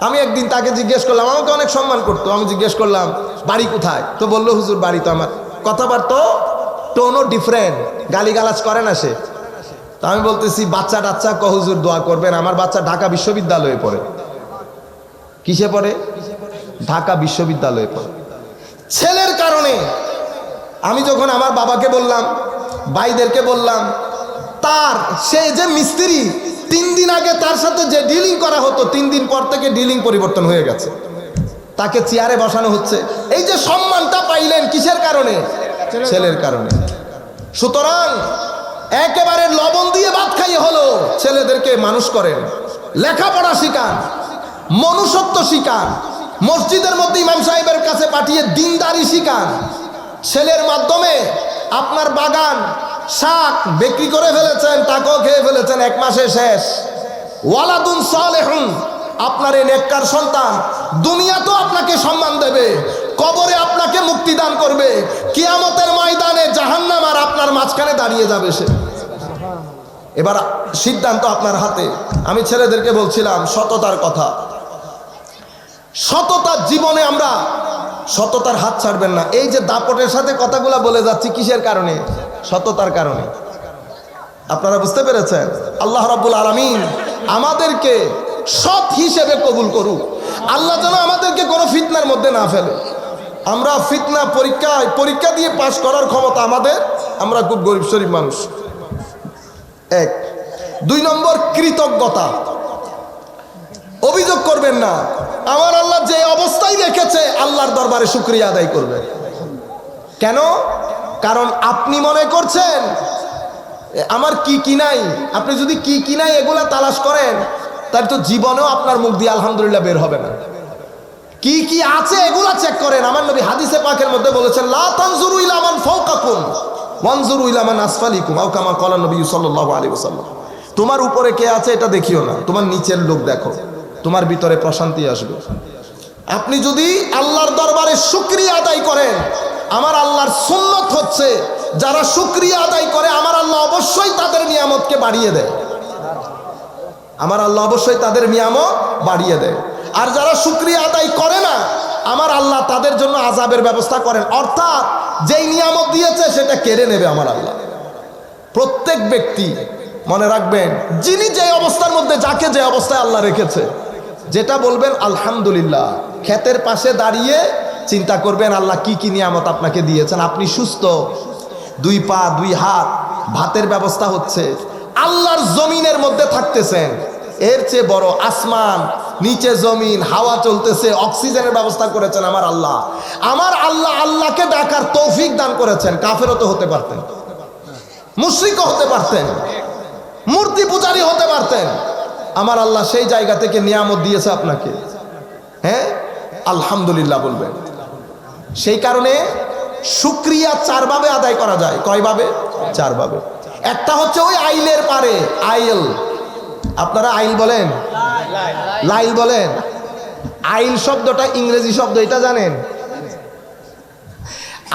আমি একদিন তাকে জিজ্ঞেস করলাম, আমাকে অনেক সম্মান করতো, আমি জিজ্ঞেস করলাম বাড়ি কোথায়? তো বললো হুজুর বাড়ি তো আমার। কথাবার্তা টোনও ডিফারেন্ট, গালিগালাজ করে না সে। তো আমি বলতেছি বাচ্চা টাচ্চা ক হুজুর দোয়া করবেন, আমার বাচ্চা ঢাকা বিশ্ববিদ্যালয়ে পড়ে। কিসে পড়ে? ঢাকা বিশ্ববিদ্যালয়ে পড়ে। ছেলের কারণে আমি যখন আমার বাবাকে বললাম, ভাইদেরকে বললাম, তার সে যে মিস্ত্রি 3 দিন আগে তার সাথে যে ডিলিং করা হতো 3 দিন পর থেকে ডিলিং পরিবর্তন হয়ে গেছে, তাকে চেয়ারে বসানো হচ্ছে। এই যে সম্মানটা পাইলেন কিসের কারণে? ছেলের কারণে। সুতরাং একেবারে লবণ দিয়ে ভাত খাইয়ে হলো ছেলেদেরকে মানুষ করেন, লেখাপড়া শিখান, মনুষ্যত্ব শিখান, মসজিদের মধ্যে ইমাম সাহেবের কাছে পাঠিয়ে দিনদারি শিখান। ছেলের মাধ্যমে আপনার বাগান শাক বিক্রি করে ফেলেছেন, টাকাও খেয়ে ফেলেছেন, 1 মাসে শেষ। ওয়ালাদুন সালেহুন, আপনার এই নেককার সন্তান দুনিয়াতেও আপনাকে সম্মান দেবে, কবরে আপনাকে মুক্তি মুক্তি দান করবে। কিয়ামতের ময়দানে জাহান্নাম আর আপনার মাঝখানে দাঁড়িয়ে যাবে সে। এবার সিদ্ধান্ত আপনার হাতে। আমি ছেলেদেরকে বলছিলাম সততার কথা। সততার জীবনে আমরা সততার হাত ছাড়বেন না। এই যে দাপটের সাথে কথাগুলো বলে যাচ্ছি কিসের কারণে? সততার কারণে। আপনারা বুঝতে পেরেছেন? আল্লাহ রাব্বুল আলামিন আমাদেরকে সৎ হিসেবে কবুল করুক। আল্লাহ যেন আমাদেরকে কোনো ফিতনার মধ্যে না ফেলে। আমরা ফিতনা পরীক্ষা দিয়ে পাশ করার ক্ষমতা আমাদের, আমরা খুব গরিব শরীফ মানুষ। এক। 2 নম্বর কৃতজ্ঞতা। অভিযোগ করবেন না। আমার আল্লাহ যে অবস্থায় রেখেছে আল্লাহর দরবারে শুকরিয়া আদায় করবেন। কেন? কারণ আপনি মনে করছেন আমার কি নাই। আপনি যদি কি নাই এগুলা তালাশ করেন তাহলে তো জীবনেও আপনার মুখ দিয়ে আলহামদুলিল্লাহ বের হবে না। কি আছে এগুলা চেক করেন। আমার নবী হাদিসে পাকের মধ্যে বলেছেন, লা তানজুরু ইলা মান ফাওকাকুম ওয়ানজুরু ইলা মান আসফালিকুম আও কামা ক্বালা নবী সাল্লাল্লাহু আলাইহি ওয়াসাল্লাম। তোমার উপরে কে আছে এটা দেখিও না, তোমার নিচের লোক দেখো, তোমার ভিতরে প্রশান্তি আসবে। আপনি যদি আল্লাহর দরবারে শুকরিয়া আদায় করেন, আমার আল্লাহর সুন্নত হচ্ছে যারা শুকরিয়া আদায় করে আমার আল্লাহ অবশ্যই তাদের নিয়ামতকে বাড়িয়ে দেয়। আমার আল্লাহ অবশ্যই তাদের নিয়ামত বাড়িয়ে দেয়। আর যারা শুকরিয়া আদায় করে না আমার আল্লাহ তাদের জন্য আযাবের ব্যবস্থা করেন। অর্থাৎ যেই নিয়ামত দিয়েছে সেটা কেড়ে নেবে আমার আল্লাহ। প্রত্যেক ব্যক্তি মনে রাখবেন, যিনি যে অবস্থার মধ্যে যাকে যে অবস্থায় আল্লাহ রেখেছে, যেটা বলবেন আলহামদুলিল্লাহ। ক্ষেতের পাশে দাঁড়িয়ে চিন্তা করবেন আল্লাহ কি নিয়ামত আপনাকে দিয়েছেন। আপনি সুস্থ, 2 পা 2 হাত, ভাতের ব্যবস্থা হচ্ছে, আল্লাহর জমিনের মধ্যে থাকতেছেন। এর চেয়ে বড় আসমান, নিচে জমিন, হাওয়া চলতেছে, অক্সিজেনের ব্যবস্থা করেছেন আমার আল্লাহ। আমার আল্লাহ আল্লাহকে ডাকার তৌফিক দান করেছেন। কাফেরও তো হতে পারতেন, মুশরিকও হতে পারতেন, মূর্তি পূজারী হতে পারতেন। আমার আল্লাহ সেই জায়গা থেকে নিয়ামত দিয়েছে আপনাকে। হ্যাঁ, আলহামদুলিল্লাহ বলবেন। সেই কারণে শুকরিয়া 4 ভাবে আদায় করা যায়। কয় ভাবে? 4 ভাবে। একটা হচ্ছে ওই আইলের পারে, আইল। আপনারা আইল বলেন, লাইল বলেন। আইল শব্দটা ইংরেজি শব্দ, এটা জানেন?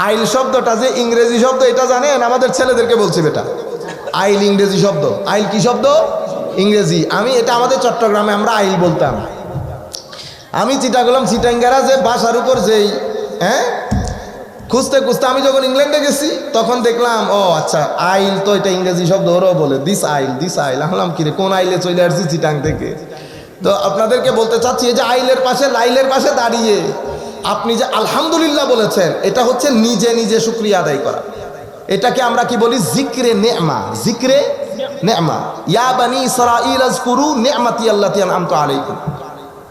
আইল শব্দটা যে ইংরেজি শব্দ এটা জানেন? আমাদের ছেলেদেরকে বলছি বেটা, আইল ইংরেজি শব্দ। আইল কি শব্দ? ইংরেজি। আমি এটা আমাদের চট্টগ্রামে আমরা আইল বলতাম। আমি চিটাঙ্গারা যে বাসার উপর যেই খুঁজতে আমি যখন ইংল্যান্ডে গেছি তখন দেখলাম ও আচ্ছা আইল তো এটা ইংরেজি শব্দ, ওরাও বলে দিস আইল। আহলাম কিরে কোন আইলে চলে আসছি চিটাং থেকে। তো আপনাদেরকে বলতে চাচ্ছি এই যে আইলের পাশে লাইলের পাশে দাঁড়িয়ে আপনি যে আলহামদুলিল্লাহ বলেছেন, এটা হচ্ছে নিজে নিজে শুকরিয়া আদায় করা। এটাকে আমরা কি বলি? জিক্রে নেমা। জিক্রে নেমা। ইয়া বানি ইসরাঈল আযকুরু নি'মাতি আল্লাতী আন'আমতু আলাইকুম।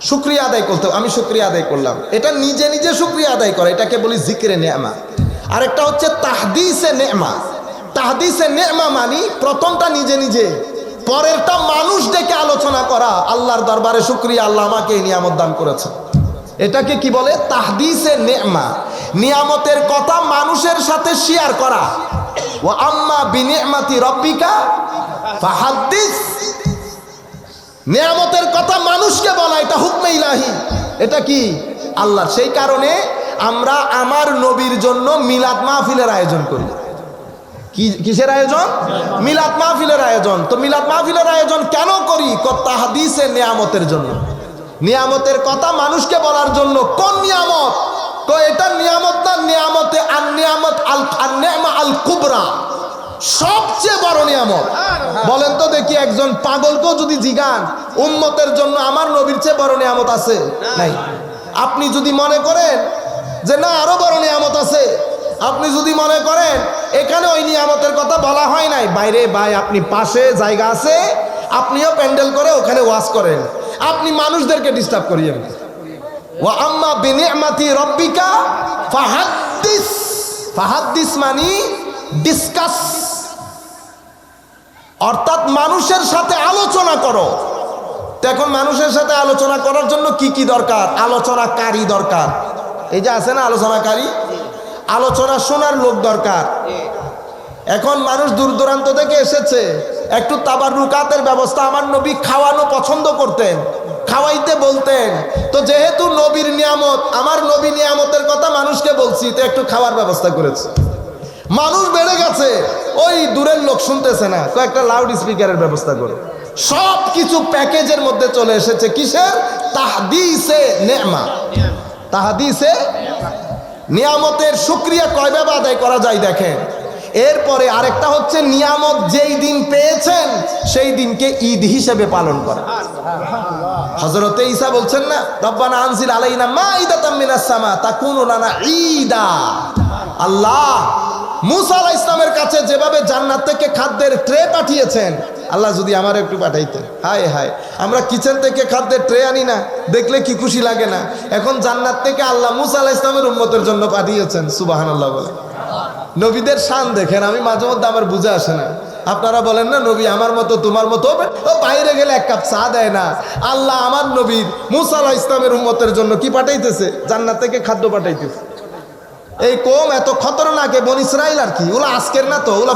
শুকরিয়া আদায় করতে, আমি শুকরিয়া আদায় করলাম, এটা নিজে নিজে শুকরিয়া আদায় করা, এটাকে বলি জিক্রে নেমা। আরেকটা হচ্ছে তাহদিসে নেমা। তাহদিসে নেমা মানে প্রথমটা নিজে নিজে, পরেরটা মানুষ ডেকে আলোচনা করা। আল্লাহর দরবারে শুকরিয়া, আল্লাহ আমাকে এই নিয়ামত দান করেছে। এটাকে কি বলে? তাহদিসে নেমা। নিয়ামতের কথা মানুষের সাথে শেয়ার করা। ওয়া আম্মা বিনি'মাতি রাব্বিকা ফাহাদ্দিস। নিয়ামতের কথা মানুষকে বলা, এটা হুকমে ইলাহি। এটা কি? আল্লাহ। সেই কারণে আমরা আমার নবীর জন্য মিলাদ মাহফিলের আয়োজন করি। কিসের আয়োজন? মিলাদ মাহফিলের আয়োজন। তো মিলাদ মাহফিলের আয়োজন কেন করি? তাহদিসে নিয়ামতের জন্য। নিয়ামতের কথা মানুষকে বলার জন্য। কোন নিয়ামত? তো এটা নিয়ামত না, নিয়ামতে আন-নিয়ামত আন-নি'মা আল কুবরা, সবচেয়ে বড় নিয়ামত। বলেন তো দেখি, একজন পাগলকেও যদি জিগান উম্মতের জন্য আমার নবীর চেয়ে বড় নিয়ামত আছে? নাই। আপনি যদি মনে করেন যে না আরো বড় নিয়ামত আছে, আপনি যদি মনে করেন এখানে ওই নিয়ামতের কথা বলা হয় নাই, বাইরে ভাই আপনি পাশে জায়গা আছে, আপনিও প্যান্ডেল করে ওখানে ওয়াজ করেন, আপনি মানুষদেরকে ডিস্টার্ব করিয়েন। ওয়া আম্মা বিনি'মাতি রাব্বিকা ফাহাদ্দিস। ফাহাদ্দিস মানে ডিসকাস, অর্থাৎ মানুষের সাথে আলোচনা করো। তো এখন মানুষের সাথে আলোচনা করার জন্য কি কি দরকার? আলোচনাকারী দরকার। এই যে আছে না আলোচনাকারী, আলোচনা শোনার লোক দরকার। এখন মানুষ দূর দূরান্ত থেকে এসেছে, একটু তাবাররুকাতের ব্যবস্থা। আমার নবী খাওয়ানো পছন্দ করতেন, খাওয়াইতে বলতেন। তো যেহেতু নবীর নিয়ামত, আমার নবী নিয়ামতের কথা মানুষকে বলছি, তো একটু খাওয়ার ব্যবস্থা করেছি। মানুষ বেড়ে গেছে, ওই দূরের লোক শুনতেছে না, কয়েকটা লাউড স্পিকারের ব্যবস্থা করো। সব কিছু প্যাকেজের মধ্যে চলে এসেছে। কিসের? তাহদিসে নেমা। তাহদিসে নিয়ামতের শুকরিয়া কয়ভাবে আদায় করা যায় দেখেন। এরপরে আরেকটা হচ্ছে নিয়ামত যেই দিন পেয়েছেন সেই দিনকে ঈদ হিসেবে পালন করা। হযরতে ঈসা বলছেন না, রব্বানা আনজিল আলাইনা মাইদাতাম মিনাস সামা তাকুনু লানা ঈদা। আল্লাহ মুসা আলাইহিস সালামের কাছে যেভাবে জান্নাত থেকে খাদ্যের ট্রে পাঠিয়েছেন, আল্লাহ যদি আমার একটু পাঠাইতেন। হায় হায়, আমরা কিচেন থেকে খাদ্যের ট্রে আনি না, দেখলে কি খুশি লাগে না? এখন জান্নাত থেকে আল্লাহ মুসা আলাইহিস সালামের উম্মতের জন্য পাঠিয়েছেন। সুবহানাল্লাহ বলে। নবীদের শান দেখেন, আমি মাঝে মধ্যে আমার বুঝে আসে না। আপনারা বলেন না নবী আমার মতো তোমার মতো হবে, ও বাইরে গেলে এক কাপ চা দেয় না। আল্লাহ আমার নবীর মুসা আলাইহিস সালামের উম্মতের জন্য কি পাঠাইতেছে? জান্নাত থেকে খাদ্য পাঠাইতেছে। এই কম এত খতরনাক বনি ইসরাইল আর কি, ওগুলো আজকের না তো, ওগুলো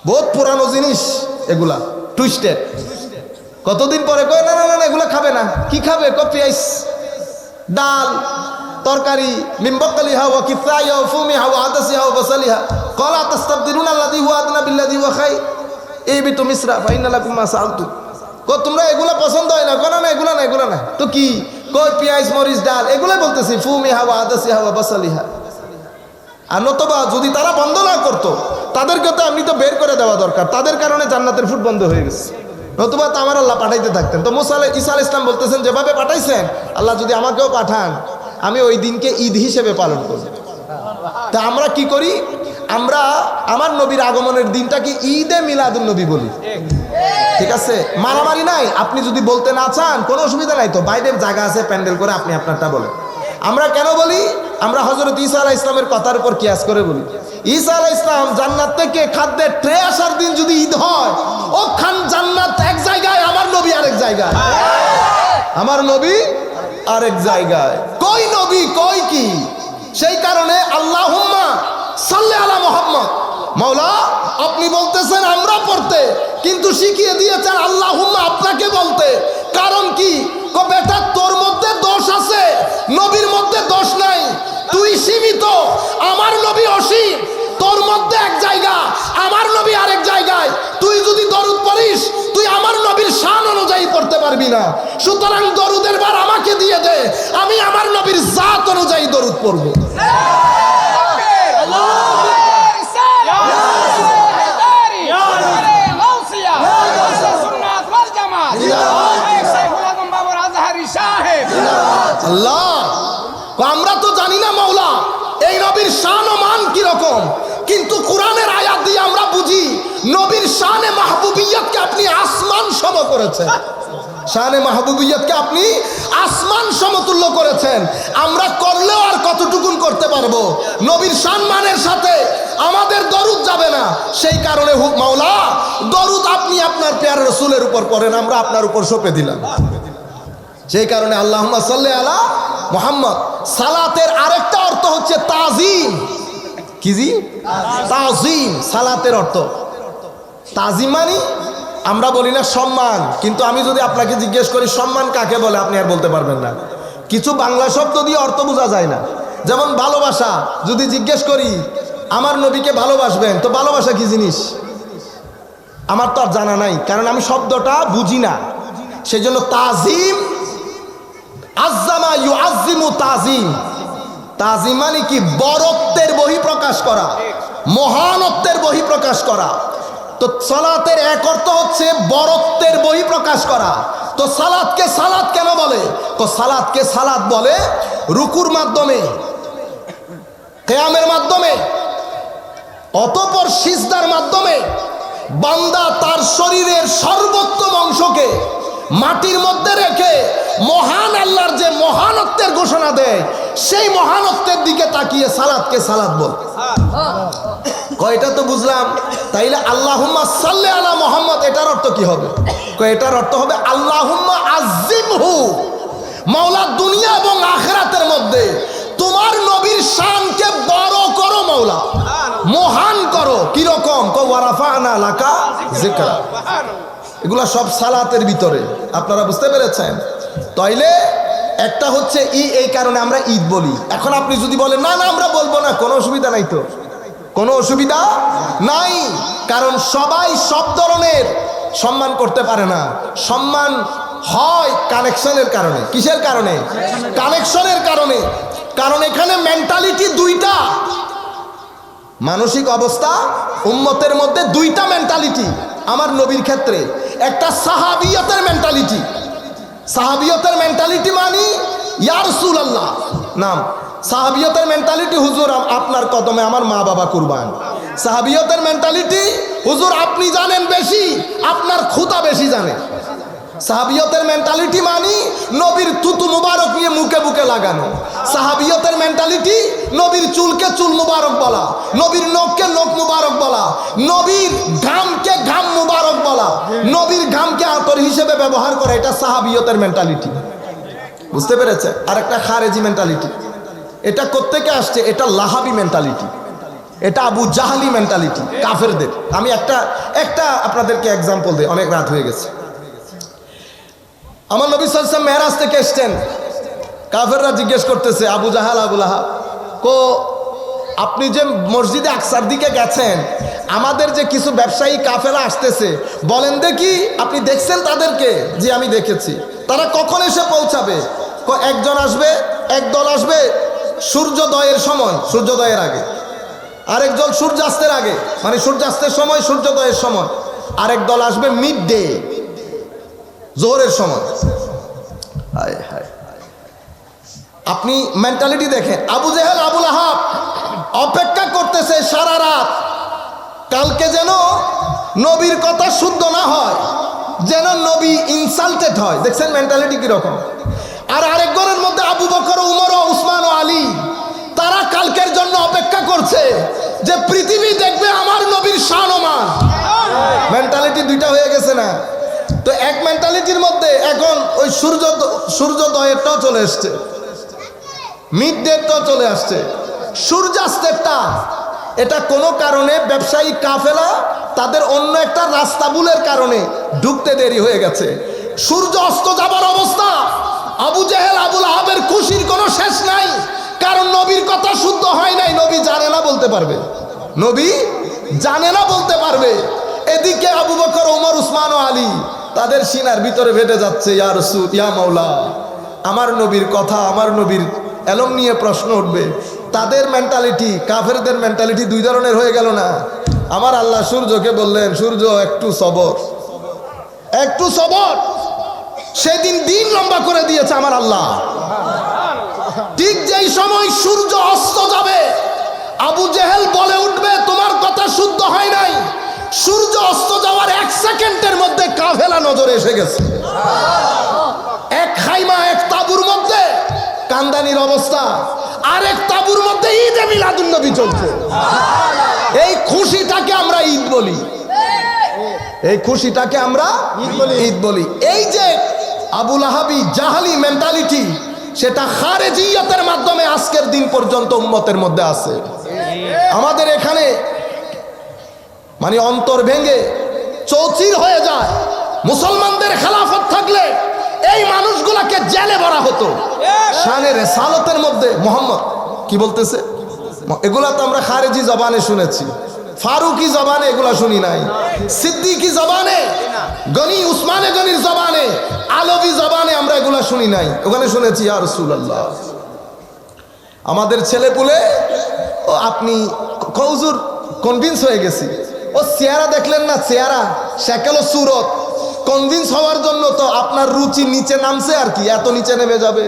বহুত পুরানো জিনিস। এগুলা টুইস্টেড। কতদিন পরে কয় না না না এগুলা খাবে না। কি খাবে? পেঁয়াজ, ডাল, তরকারি, মিম্বাকালিহা ওয়া কিফাইয়া ওয়া ফুমিহা ওয়া আদাসিহা ওয়া বাসালিহা ক্বালা তাস্তাবদিলুনা আল্লাযী হুয়া আদনা বিল্লাযী হুয়া খায়র ইবিতু মিসরা ফাইন্না লাকুম মা সাআলতুম। কো তোমরা এগুলা পছন্দ হয় না? কোন না এগুলা না, এগুলা না তো কি? কই পেঁয়াজ, মরিচ, ডাল এগুলাই বলতেছি। ফুমিহা ওয়া আদাসিহা ওয়া বাসালিহা। আর নতবা যদি তারা বন্ধ না করতো, তাদেরকে তো এমনি তো বের করে দেওয়া দরকার। তাদের কারণে জান্নাতের ফুট বন্ধ হয়ে গেছে। নতুবা তো আমার আল্লাহ পাঠাইতে থাকতেন। তো ঈসা আলাইহিস সালাম বলতেছেন, যেভাবে পাঠাইছেন আল্লাহ যদি আমাকেও পাঠান, আমি ওই দিনকে ঈদ হিসেবে পালন করব। তা আমরা কি করি? আমরা আমার নবীর আগমনের দিনটাকে ঈদে মিলাদুন নবী বলি। ঠিক আছে, মারামারি নাই। আপনি যদি বলতে না চান কোনো অসুবিধা নাই, তো বাইরের জায়গা আছে প্যান্ডেল করে, আপনি আপনারটা বলেন। আমরা কেন বলি? আমরা হযরত ঈসা আলাইহিস সালামের কথার উপর কিয়াস করে বলি। ঈসা আলাইহিস সালাম জান্নাত থেকে খাদ্যের ট্রে আসার দিন যদি ঈদ হয়, ও খান জান্নাত এক জায়গায়, আমার নবী আরেক জায়গায়। আমার নবী আরেক জায়গায়। কই নবী কই কি? সেই কারণে আল্লাহুম্মা সাল্লি আলা মুহাম্মদ। মাওলা আপনি বলতেছেন আমরা পড়তে, কিন্তু শিখিয়ে দিয়েছেন আল্লাহুম্মা আপনাকে বলতে। কারণ কি? কো বেটা তোর মধ্যে দোষ আছে, নবীর মধ্যে দোষ নাই। তুই সীমিত, আমার নবী অসীম। তোর মধ্যে এক জায়গা, আমার নবী আরেক জায়গায়। তুই যদি দরুদ পড়িস, তুই আমার নবীর শান অনুযায়ী পড়তে পারবি না। সুতরাং দরুদের বার আমাকে দিয়ে দে, আমি আমার নবীর জাত অনুযায়ী দরুদ পড়ব। আল্লাহ আমরা তো জানি না মাওলা এই নবীর শান ও মান কি রকম, কিন্তু কোরআনের আয়াত দিয়ে আমরা বুঝি নবীর শানে মাহবুবিয়তকে আপনি আসমান সম করেছেন। শানে মাহবুবিয়তকে আপনি আসমান সমতুল্য করেছেন। আমরা করলেও আর কতটুকুন করতে পারবো? নবীর সম্মানের সাথে আমাদের দরুদ যাবে না। সেই কারণে মাওলা দরুদ আপনি আপনার প্যারা রাসূলের উপর পড়েন, আমরা আপনার উপর সঁপে দিলাম। সেই কারণে আল্লাহুম্মা সাল্লি আলা মুহাম্মদ। সালাতের আরেকটা অর্থ হচ্ছে তাজিম। কি জি? তাজিম। সালাতের অর্থ তাজিম মানে আমরা বলি না সম্মান, কিন্তু আমি যদি আপনাকে জিজ্ঞেস করি সম্মান কাকে বলে, আপনি আর বলতে পারবেন না। কিছু বাংলা শব্দ দিয়ে অর্থ বোঝা যায় না। যেমন ভালোবাসা, যদি জিজ্ঞেস করি আমার নবীকে ভালোবাসবেন, তো ভালোবাসা কি জিনিস আমার তো আর জানা নাই, কারণ আমি শব্দটা বুঝি না। সেই জন্য তাজিম, আজ্জামা ইউআজ্জিমু তাজিম। তাজিম মানে কি? বরত্বের বহিঃপ্রকাশ করা, মহানত্বের বহিঃপ্রকাশ করা। তো সালাতের এক অর্থ হচ্ছে বরত্বের বহিঃপ্রকাশ করা। তো সালাতকে সালাত কেন বলে? তো সালাতকে সালাত বলে রুকুর মাধ্যমে, কিয়ামের মাধ্যমে, অতঃপর সিজদার মাধ্যমে বান্দা তার শরীরের সর্বোত্তম অংশকে মাটির মধ্যে রেখে মহান আল্লাহর যে মহানত্বের ঘোষণা দেয়, সেই মহানত্বের দিকে তাকিয়ে সালাতকে সালাত বল। কয়টা তো বুঝলাম। তাইলে আল্লাহুম্মা সাল্লি আলা মুহাম্মদ এটার অর্থ কি হবে? এটার অর্থ হবে আল্লাহুম্মা আযিমহু। মাওলা দুনিয়া এবং আখিরাতের মধ্যে তোমার নবীর শানকে বড় করো মাওলা, মহান করো। কি রকম? ওয়া রাফা'না লাকা যিকরা। এগুলা সব সালাতের ভিতরে, আপনারা বুঝতে পেরেছেন? তাইলে একটা হচ্ছে এই কারণে আমরা ঈদ বলি। এখন আপনি যদি বলেন না না আমরা বলবো না, কোনো অসুবিধা নাই, তো কোনো অসুবিধা নাই, কারণ সবাই সব ধরনের সম্মান করতে পারে না। সম্মান হয় কানেকশনের কারণে। কিসের কারণে? কানেকশনের কারণে। কারণ এখানে মেন্টালিটি দুইটা, মানসিক অবস্থা উম্মতের মধ্যে দুইটা মেন্টালিটি। আমার নবীর ক্ষেত্রে একটা সাহাবিয়তের মেন্টালিটি। সাহাবিয়তের মেন্টালিটি মানি ইয়া রাসূলুল্লাহ নাম। সাহাবিয়তের মেন্টালিটি হুজুর আপনার কদমে আমার মা বাবা কুরবান। সাহাবিয়তের মেন্টালিটি হুজুর আপনি জানেন বেশি, আপনার খুদা বেশি জানে। সাহাবিয়তের মেন্টালিটি মানি নবীর থুতু মুবারক নিয়ে মুখে বুকে লাগানো। সাহাবিয়তের মেন্টালিটি নবীর চুলকে চুল মুবারক বলা, নবীর নখকে নখ মুবারক বলা, নবীর ঘামকে ঘাম মুবারক বলা, নবীর ঘামকে আতর হিসেবে ব্যবহার করা। এটা সাহাবিয়তের মেন্টালিটি, বুঝতে পেরেছে? আর একটা খারেজি মেন্টালিটি। এটা কোত্থেকে আসছে? এটা লাহাবি মেন্টালিটি, এটা আবু জাহলি মেন্টালিটি, কাফেরদের। আমি একটা আপনাদেরকে এক্সাম্পল দিই, অনেক রাত হয়ে গেছে। আমার নবী সাল্লাল্লাহু আলাইহি ওয়াসাল্লাম মেরাজ থেকে এসেছেন, কাফেররা জিজ্ঞেস করতেছে আবু জাহাল আবু লাহাব, কো আপনি যে মসজিদে আকসার দিকে গেছেন, আমাদের যে কিছু ব্যবসায়ী কাফেলা আসতেছে, বলেন দেখি আপনি দেখছেন তাদেরকে? যে আমি দেখেছি। তারা কখন এসে পৌঁছাবে? একজন আসবে, একদল আসবে সূর্যোদয়ের সময়, সূর্যোদয়ের আগে, আরেকজন সূর্যাস্তের আগে, মানে সূর্যাস্তের সময়, সূর্যোদয়ের সময়, আরেক দল আসবে মিড ডে, জোহরের সময়। হায় হায়, আপনি মেন্টালিটি দেখেন। আবু জেহেল আবু লাহাব অপেক্ষা করতেছে সারা রাত, কালকে যেন নবীর কথা শুদ্ধ না হয়, যেন নবী ইনসাল্টেড হয়। দেখছেন মেন্টালিটি কিরকম? আর আরেক ঘরের মধ্যে আবু বকর, উমর, উসমান ও আলী, তারা কালকের জন্য অপেক্ষা করছে যে পৃথিবী দেখবে আমার নবীর শান ও মান। মেন্টালিটি দুইটা হয়ে গেছে না? তো এক মেন্টালিটির মধ্যে এখন ওই সূর্যোদয়েরটাও চলে আসছে, মিড ডেটাও চলে আসছে, সূর্যাস্তেরটা। এটা কোনো কারণে ব্যবসায়ী কাফেলা তাদের অন্য একটা রাস্তা ভুলের কারণে ঢুকতে দেরি হয়ে গেছে। সূর্য অস্ত যাবার অবস্থা। আবু জেহেল আবু লাহাবের খুশির কোনো শেষ নাই, কারণ নবীর কথা শুদ্ধ হয় নাই। নবী জানে না বলতে পারবে, নবী জানে না বলতে পারবে। এদিকে আবু বকর, ওমর, উসমান ও আলী তাদের সিনার ভিতরে ভেটে যাচ্ছে, ইয়া রাসূল, ইয়া মাওলা, আমার নবীর কথা, আমার নবীর এলম নিয়ে প্রশ্ন উঠবে। তাদের মেন্টালিটি, কাফেরদের মেন্টালিটি দুই ধরনের হয়ে গেল না? আমার আল্লাহ সূর্যকে বললেন, সূর্য একটু সবর, একটু সবর। সেদিন দিন লম্বা করে দিয়েছে আমার আল্লাহ। ঠিক যেই সময় সূর্য অস্ত যাবে, আবু জেহেল বলে উঠবে তোমার কথা শুদ্ধ হয় নাই। সূর্য অস্ত যাওয়ার 1 সেকেন্ডের মধ্যে কাফেলা নজরে এসে গেছে। এক খাইমা, এক তাঁবুর মধ্যে কান্দানির অবস্থা, আর এক তাঁবুর মধ্যে ঈদে মিলাদুন নবী চলছে। এই খুশিটাকে আমরা ঈদ বলি, এই খুশিটাকে আমরা ঈদ বলি। এই যে আবু লাহাবি জাহালি মেন্টালিটি, সেটা খারেজিয়তের মাধ্যমে আজকের দিন পর্যন্ত উম্মতের মধ্যে আছে। আমাদের এখানে মানে অন্তর ভেঙে চৌচির হয়ে যায়। মুসলমানদের খেলাফত থাকলে এই মানুষগুলাকে জেলে ভরা হতো। শানে রিসালাতের মধ্যে মোহাম্মদ কি বলতেছে, এগুলা তো আমরা খারেজি জবানে শুনেছি, ফারুকি জবানে এগুলা শুনি নাই, সিদ্দিকি জবানে, গনি উসমানে গনির জবানে, আলবি জবানে আমরা এগুলা শুনি নাই। ওখানে শুনেছি ইয়া রাসূলুল্লাহ। আমাদের ছেলেপুলে ও আপনি হুজুর কনভিন্স হয়ে গেছি। ও চেহারা দেখলেন না, চেহারা শাকল ও সুরত, কনভিন্স হওয়ার জন্য তো আপনার রুচি নিচে নামছে আর কি, এত নিচে নেমে যাবে।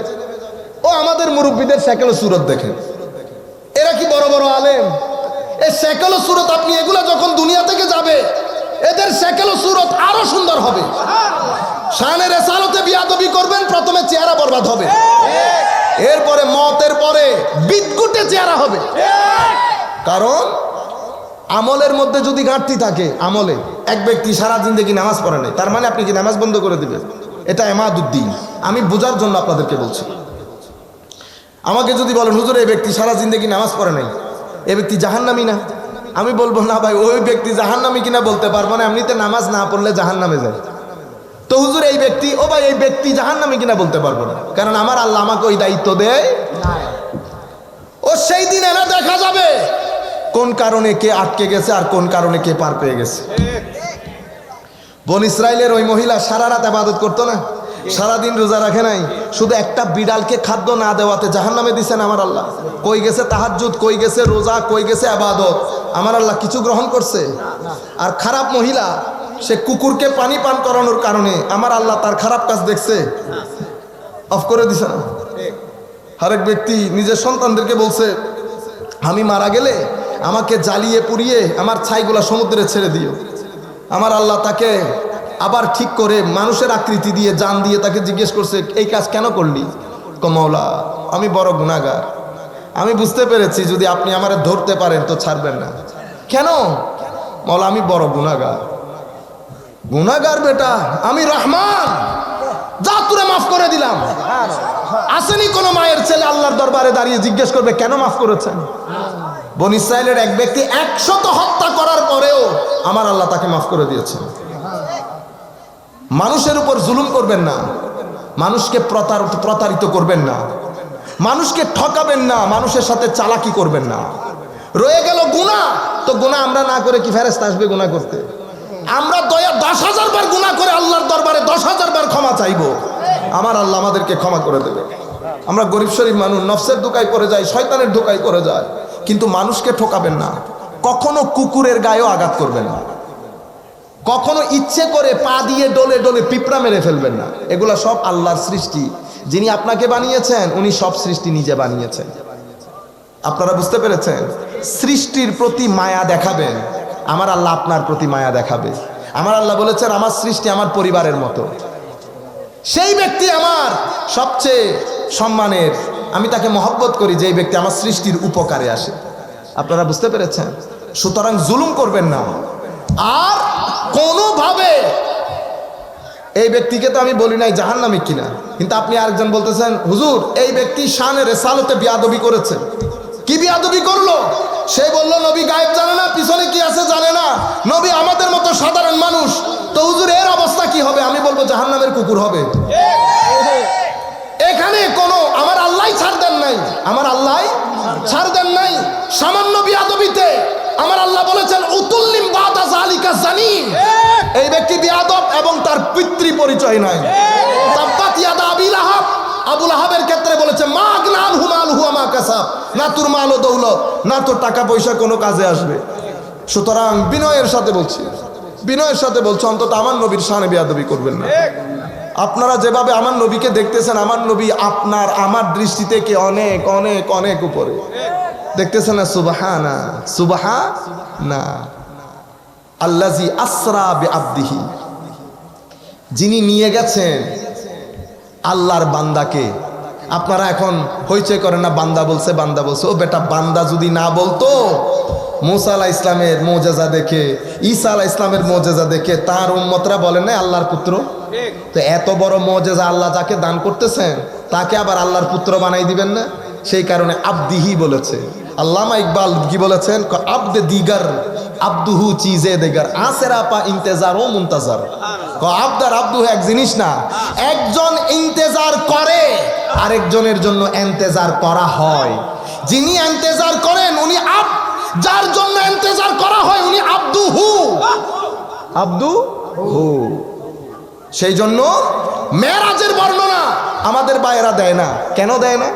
ও আমাদের মুরব্বীদের শাকল ও সুরত দেখেন, এরা কি বড় বড় আলেম। এই শাকল ও সুরত, আপনি এগুলা যখন দুনিয়া থেকে যাবে, এদের শাকল ও সুরত আরো সুন্দর হবে। শানে রিসালাতে বিয়াদবি করবেন, প্রথমে চেহারা বরবাদ হবে, এরপরে মতের পরে বিদগুটে চেহারা হবে। কারণ আমলের মধ্যে যদি ঘাটতি থাকে, আমলে এক ব্যক্তি সারা জিন্দেগি নামাজ পড়ে নাই, তার মানে আপনি কি নামাজ বন্ধ করে দিবেন? এটা এমাদুদ্দিন। আমি বোঝার জন্য আপনাদেরকে বলছি। আমাকে যদি বলেন হুজুর এই ব্যক্তি সারা জিন্দেগি নামাজ পড়ে নাই, এই ব্যক্তি জাহান্নামী না? আমি বলবো না ভাই, ওই ব্যক্তি জাহান্নামী কিনা বলতে পারবো না, এমনিতে নামাজ না পড়লে জাহান্নামে যায়। তো হুজুর এই ব্যক্তি, ও ভাই এই ব্যক্তি জাহান্নামী কিনা বলতে পারবো না, কারণ আমার আল্লাহ আমাকে ওই দায়িত্ব দেয়। ও সেই দিন এনা দেখা যাবে কোন কারণে কে আটকে গেছে আর কোন কারণে কে পার পেয়ে গেছে। বনি ইসরাইলের ওই মহিলা সারা রাত ইবাদত করতো না, সারাদিন রোজা রাখে নাই, শুধু একটা বিড়ালকে খাদ্য না দেওয়াতে জাহান্নামে দিছেন আমার আল্লাহ। কই গেছে তাহাজ্জুদ, কই গেছে রোজা, কই গেছে ইবাদত? আমার আল্লাহ কিছু গ্রহণ করছে? আর খারাপ মহিলা, সে কুকুরকে পানি পান করানোর কারণে আমার আল্লাহ তার খারাপ কাজ দেখছে, অফ করে দিছে না? আরেক ব্যক্তি নিজের সন্তানদেরকে বলছে, আমি মারা গেলে আমাকে জ্বালিয়ে পুড়িয়ে আমার ছাইগুলা সমুদ্রে ছেড়ে দিও। আমার আল্লাহ তাকে আবার ঠিক করে মানুষের আকৃতি দিয়ে জান দিয়ে তাকে জিজ্ঞেস করছে, এই কাজ কেন করলি? মাওলা আমি বড় গুনাহগার, আমি বুঝতে পেরেছি যদি আপনি আমারে ধরতে পারেন তো ছাড়বেন না। কেন? মাওলা আমি বড় গুনাহগার। গুনাহগার বেটা, আমি রহমান, যা তোরে মাফ করে দিলাম। আসেনি কোনো মায়ের ছেলে আল্লাহর দরবারে দাঁড়িয়ে জিজ্ঞেস করবে কেন মাফ করেছেন? বনি ইসরাইলের এক ব্যক্তি 100 হত্যা করার পরেও আমার আল্লাহ তাকে মাফ করে দিয়েছেন। মানুষের উপর জুলুম করবেন না, মানুষকে প্রতারিত করবেন না, মানুষকে ঠকাবেন না, মানুষের সাথে চালাকি করবেন না। রয়ে গেল গুনাহ, তো গুনাহ আমরা না করে কি ফেরেশতা আসবে গুনাহ করতে? আমরা 10,000 বার গুনাহ করে আল্লাহর দরবারে 10,000 বার ক্ষমা চাইবো, আমার আল্লাহ আমাদেরকে ক্ষমা করে দেবে। আমরা গরিব শরীফ মানুষ, নফসের ধোঁকায় পড়ে যায়, শয়তানের ধোঁকায় পড়ে যায়। কিন্তু মানুষকে ঠকাবেন না, কখনো কুকুরের গায়েও আঘাত করবেন না, কখনো ইচ্ছে করে পা দিয়ে ডলে ডলে পিঁপড়া মেরে ফেলবেন না। এগুলা সব আল্লাহর সৃষ্টি, যিনি আপনাকে বানিয়েছেন উনি সব সৃষ্টি নিজে বানিয়েছেন। আপনারা বুঝতে পেরেছেন? সৃষ্টির প্রতি মায়া দেখাবেন, আমার আল্লাহ আপনার প্রতি মায়া দেখাবে। আমার আল্লাহ বলেছেন আমার সৃষ্টি আমার পরিবারের মতো। সেই ব্যক্তি আমার সবচেয়ে সম্মানের, আমি তাকে মহব্বত করি যেই ব্যক্তি আমার সৃষ্টির উপকারে আসে। আপনারা বুঝতে পেরেছেন? সুতরাং জুলুম করবেন না। আর কোনোভাবে এই ব্যক্তিকে তো আমি বলি নাই জাহান্নামী কিনা, কিন্তু আপনি আরেকজন বলতেছেন হুজুর এই ব্যক্তি শানে রিসালাতে বিয়াদবি করেছে। কি বিয়াদবি করলো? সে বলল নবী গায়েব জানে না, পিছনে কি আছে জানে না, নবী আমাদের মতো সাধারণ মানুষ। তো হুজুর এর অবস্থা কি হবে? আমি বলবো জাহান্নামের কুকুর হবে। এখানে কোনো আমার আল্লাহ ছাড় দেন নাই, আমার আল্লাহ ছাড় দেন নাই। সামান্য বিয়াদবিতে আমার আল্লাহ বলেছেন উতুল্লিম বাদা যালিকা জানিম। এই ব্যক্তি বিয়াদব এবং তার পিতৃ পরিচয় নাই। তাব্বাত ইয়াদা আবি লাহাব, আবু লাহাবের ক্ষেত্রে বলেছে মা আগনাল হুমাল হুয়া মা কাসাব, না তোর মাল ও দৌলত না তোর টাকা পয়সা কোনো কাজে আসবে। সুতরাং বিনয়ের সাথে বলছি, বিনয়ের সাথে বলছি অন্তত আমার নবীর শানে বিয়াদবি করবেন না। আপনারা যেভাবে আমার নবীকে দেখতেছেন, আমার নবী আপনার আমার দৃষ্টি থেকে অনেক অনেক অনেক উপরে দেখতেছেন না? সুবহানা সুবহানা আল্লাজি আসরা বিআবদিহি, যিনি নিয়ে গেছেন আল্লাহর বান্দাকে। আপনারা এখন হইচই করেন না, বান্দা বলছে বান্দা বলছে। ও বেটা, বান্দা যদি না বলতো মুসা আলাইহিস সালামের মুজিজা দেখে, ঈসা আলাইহিস সালামের মুজিজা দেখে তার উম্মতরা বলেন না আল্লাহর পুত্র? তো এত বড় মুজিজা আল্লাহ যাকে দান করতেছেন তাকে আবার আল্লাহর পুত্র বানাই দিবেন না? সেই কারণে আব্দিহি বলেছে। আল্লামা ইকবাল কি বলেছেন? আব্দে দিগার আব্দুহু চিজে দেগার আসেরা পা ইন্তেজার ও মুনতাজার। আব্দার আব্দুহু এক জিনিস না, একজন ইন্তেজার করে আরেকজনের জন্য ইন্তেজার করা হয়। যিনি ইন্তেজার করেন উনি আব, যার জন্য ইন্তেজার করা হয় উনি আব্দুহু, আব্দুহু। সেই জন্য মেরাজের বর্ণনা আমাদের বাইরা দেয় না। কেন দেয় না?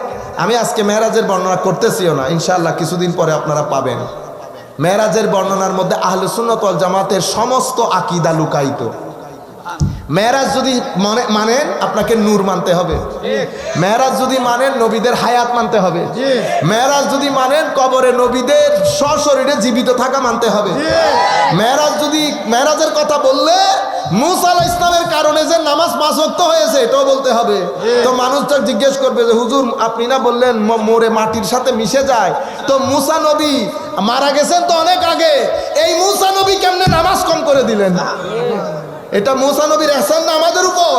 আমি আজকে মেরাজের বর্ণনা করতেছিও না, ইনশাআল্লাহ কিছুদিন পরে আপনারা পাবেন। মেরাজের বর্ণনার মধ্যে আহলে সুন্নাত ওয়াল জামাতের সমস্ত আকীদা লুকায়িত। মেরাজ যদি মানেন আপনাকে নূর মানতে হবে। মেরাজ যদি মানেন নবীদের হায়াত মানতে হবে। মেরাজ যদি মানেন কবরে নবীদের সশরীরে জীবিত থাকা মানতে হবে। মেরাজ যদি মেরাজের কথা বললে মুসা আলাইহিস সালামের কারণে যে নামাজ 5 ওয়াক্ত হয়েছে এটাও বলতে হবে। তো মানুষ তো জিজ্ঞেস করবে যে হুজুর আপনি না বললেন মোরে মাটির সাথে মিশে যায়, তো মুসা নবী মারা গেছেন তো অনেক আগে, এই মুসা নবী কেমনে নামাজ কম করে দিলেন? এটা মুসা নবীর ইহসান না আমাদের উপর?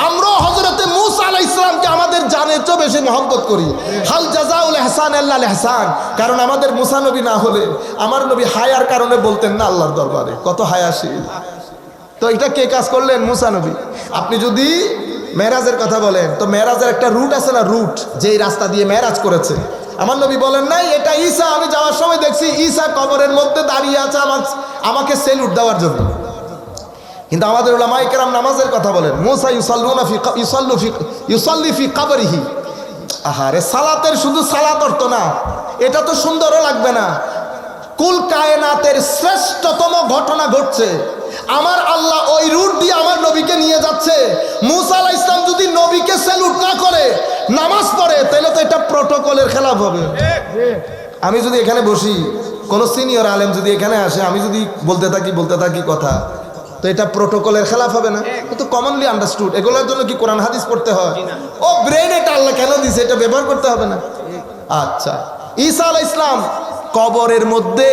আমরা হযরতে মুসা আলাইহিস সালামকে আমাদের জানের চেয়ে বেশি মহব্বত করি। হাল জাযাউল ইহসান ইল্লাল ইহসান। কারণ আমাদের মুসা নবী না হলে আমার নবী হায়ার কারণে বলতেন না আল্লাহর দরবারে, কত হায়াশীল। তো এটা কে কাজ করলেন? মুসা নবী। আপনি যদি মেরাজের কথা বলেন তো মেরাজের একটা রুট আছে না, রুট যেই রাস্তা দিয়ে মেরাজ করেছে, আমার নবী বলেন নাই এটা ঈসা। আমি যাওয়ার সময় দেখছি ঈসা কবরের মধ্যে দাঁড়িয়ে আছে আমাকে সেলুট দেওয়ার জন্য। কিন্তু আমাদের উলামায়ে কেরাম নামাজের কথা বলেন, মুসা ইউসাল্লি ফি কবরিহি। আহারে, সালাতের শুধু সালাত অর্থ না, এটা তো সুন্দরও লাগবে না। কুল কায়নাতের শ্রেষ্ঠতম ঘটনা ঘটছে, আমার আল্লাহ ওই রুট দিয়ে আমার নবীকে নিয়ে যাচ্ছে। মুসা আলাইহিস সালাম যদি নবীকে স্যালুট না করে নামাজ পড়ে তাহলে তো এটা প্রটোকলের খেলাফ হবে। আমি যদি এখানে বসি, কোন সিনিয়র আলেম যদি এখানে আসে, আমি যদি বলতে থাকি কথা, তো এটা প্রটোকলের খেলাফ হবে না? তো কমনলি আন্ডারস্টুড। এগুলোর জন্য কি কোরআন হাদিস পড়তে হয়? ও ব্রেন, এটা আল্লাহ কেন দিছে, এটা ব্যবহার করতে হবে না? আচ্ছা, ঈসা আলাইহিস সালাম কবরের মধ্যে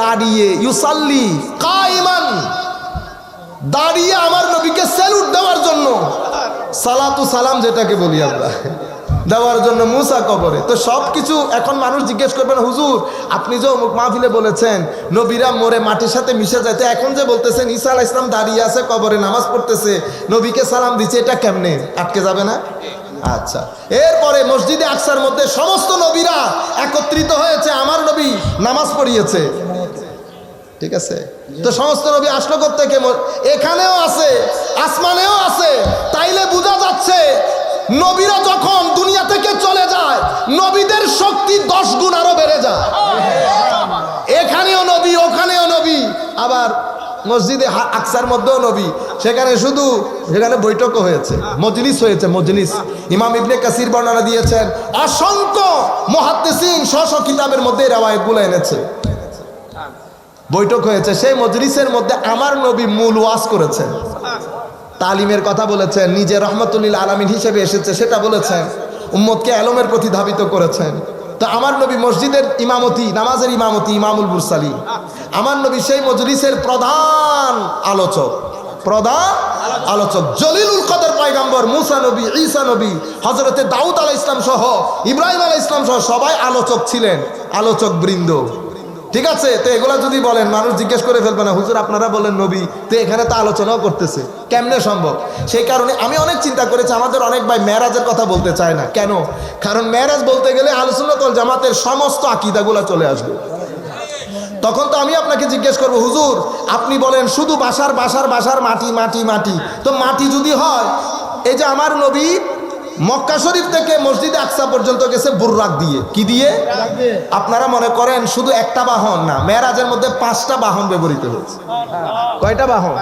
দাঁড়িয়ে ইউসাল্লি কাইমান, দাঁড়িয়ে আমার নবীকে স্যালুট দেওয়ার জন্য, সালাতু সালাম যেটাকে বলি আমরা, দেওয়ার জন্য মুসা কবরে। তো সব কিছু এখন মানুষ জিজ্ঞেস করবেন, হুজুর আপনি যে অমুক মাহফিলে বলেছেন নবীরা মরে মাটির সাথে মিশে যায়, তো এখন যে বলতেছেন ঈসা আলাইহিস সালাম দাঁড়িয়ে আছে কবরে নামাজ পড়তেছে, নবীকে সালাম দিচ্ছে, এটা কেমনে আটকে যাবে না? আচ্ছা, এরপরে মসজিদে আকসার মধ্যে সমস্ত নবীরা একত্রিত হয়েছে, আমার নবী নামাজ পড়িয়েছে, ঠিক আছে? তো সমস্ত নবী আসলো কোত্থেকে? এখানেও আছে, আসমানেও আছে। তাইলে বোঝা যাচ্ছে নবীরা যখন দুনিয়া থেকে চলে যায় নবীদের শক্তি 10 গুণ আরো বেড়ে যায়। এখানেও নবী, ওখানেও নবী, আবার মসজিদে আকসার মধ্যেও নবী। সেখানে বৈঠকও হয়েছে, মজলিস হয়েছে, মজলিস। ইমাম ইবনে কাসির বর্ণনা দিয়েছেন, অসংখ্য মুহাদ্দিসিন স্ব কিতাবের মধ্যে রওয়ায়াতগুলো এনেছে। বৈঠক হয়েছে, সেই মজলিসের মধ্যে আমার নবী মূল ওয়াজ করেছেন, তালিমের কথা বলেছেন, নিজে রহমতুল্লিল আলামিন হিসেবে এসেছে সেটা বলেছেন, উম্মতকে এলমের প্রতি ধাবিত করেছেন। তো আমার নবী মসজিদের ইমামতি, নামাজের ইমামতি, ইমামুল মুরসালিন, আমার নবী সেই মজলিসের প্রধান আলোচক, জলিলুল কদর পয়গম্বর মুসা নবী, ঈসা নবী, হযরতে দাউদ আলাইহিস সালাম সহ ইব্রাহিম আলাইহিস সালাম সহ সবাই আলোচক ছিলেন, আলোচক বৃন্দ, ঠিক আছে? তো এগুলা যদি বলেন মানুষ জিজ্ঞেস করে ফেলবে না, হুজুর আপনারা বলেন নবী, তো এখানে তো আলোচনাও করতেছে, কেমনে সম্ভব? সেই কারণে আমি অনেক চিন্তা করেছি, আমাদের অনেক ভাই মেরাজের কথা বলতে চায় না। কেন? কারণ মেরাজ বলতে গেলে আহলে সুন্নাত ওয়াল জামাতের সমস্ত আকীদাগুলো চলে আসবে। তখন তো আমি আপনাকে জিজ্ঞেস করবো, হুজুর আপনি বলেন শুধু বাসার মাটি, তো মাটি যদি হয়, এই যে আমার নবী মক্কা শরীফ থেকে মসজিদে আকসা পর্যন্ত গেছে বুররাক দিয়ে, কি দিয়ে? আপনারা মনে করেন শুধু একটা বাহন না, মেরাজের মধ্যে 5টা বাহন ব্যবহৃত হয়েছে। কয়টা বাহন?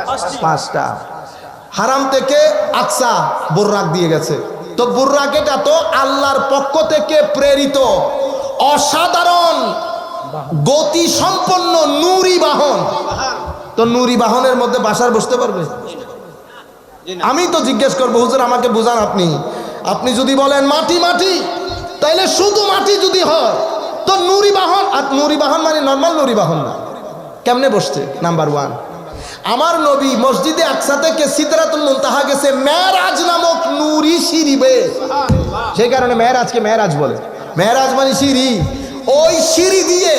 5টা। হারাম থেকে আকসা বুররাক দিয়ে গেছে। তো বুররাক এটা তো আল্লাহর পক্ষ থেকে প্রেরিত অসাধারণ গতি সম্পন্ন নূরি বাহন। তো নূরি বাহনের মধ্যে বাসার বসতে পারবে? আমি তো জিজ্ঞেস করবো, হুজুর আমাকে বুঝান, আপনি যদি বলেন মাটি, তাইলে শুধু মাটি যদি হয় তো নূরি বাহন, আর নূরি বাহন মানে নর্মাল নূরি বাহন না, কেমনে বসছে? নাম্বার 1, আমার নবী মসজিদে আকসা থেকে সিদরাতুল মুনতাহা গেছে মেরাজ নামক নূরি সিঁড়ি বেয়ে। সেই কারণে মেরাজকে মেরাজ বলে। মেরাজ মানে সিঁড়ি, ওই সিঁড়ি দিয়ে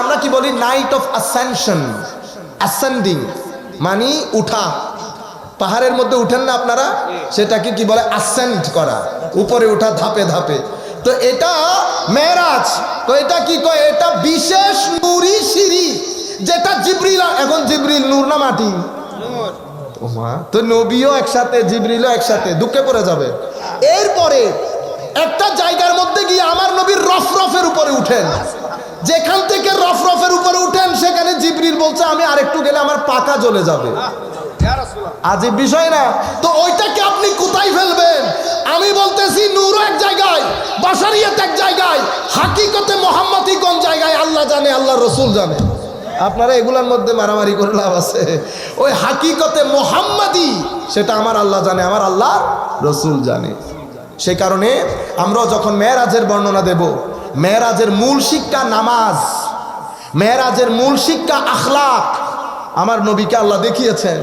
আমরা কি বলি? নাইট অফ অ্যাসেনশন, অ্যাসেন্ডিং মানে উঠা। পাহাড়ের মধ্যে উঠেন না আপনারা, সেটাকে কি বলে? অ্যাসেন্ড করা, উপরে ওঠা ধাপে ধাপে। তো এটা মেরাজ। তো এটা কি কয়? এটা বিশেষ নূরি সিঁড়ি, যেটা জিবরিল, এখন জিবরিল নূর না মাটি? তো নবীও একসাথে, জিবরিলও একসাথে, দুঃখে পড়ে যাবে। এরপরে একটা জায়গার মধ্যে গিয়ে আমার নবীর রফরফের উপরে উঠেন, যেখান থেকে রফরফের উপরে উঠেন সেখানে জিবরিল বলছে আমি আরেকটু গেলে আমার পাকা জ্বলে যাবে। আজীব বিষয় না? তো ওইটাকে আপনি কোথায় ফেলবেন? আমি বলতেছি নূরও এক জায়গায়, বাশারিয়ত এক জায়গায়, হাকিকতে মুহাম্মদী কোন জায়গায় আল্লাহ জানে, আল্লাহ রসুল জানে। আপনারা এগুলোর মধ্যে মারামারি করে লাভ আছে? ওই হাকিকতে মুহাম্মদী সেটা আমার আল্লাহ জানে, আমার আল্লাহ রসুল জানে। সেই কারণে আমরা যখন মেরাজের বর্ণনা দেব, মেরাজের মূল শিক্ষা নামাজ, মেরাজের মূল শিক্ষা আখলাক। আমার নবীকে আল্লাহ দেখিয়েছেন,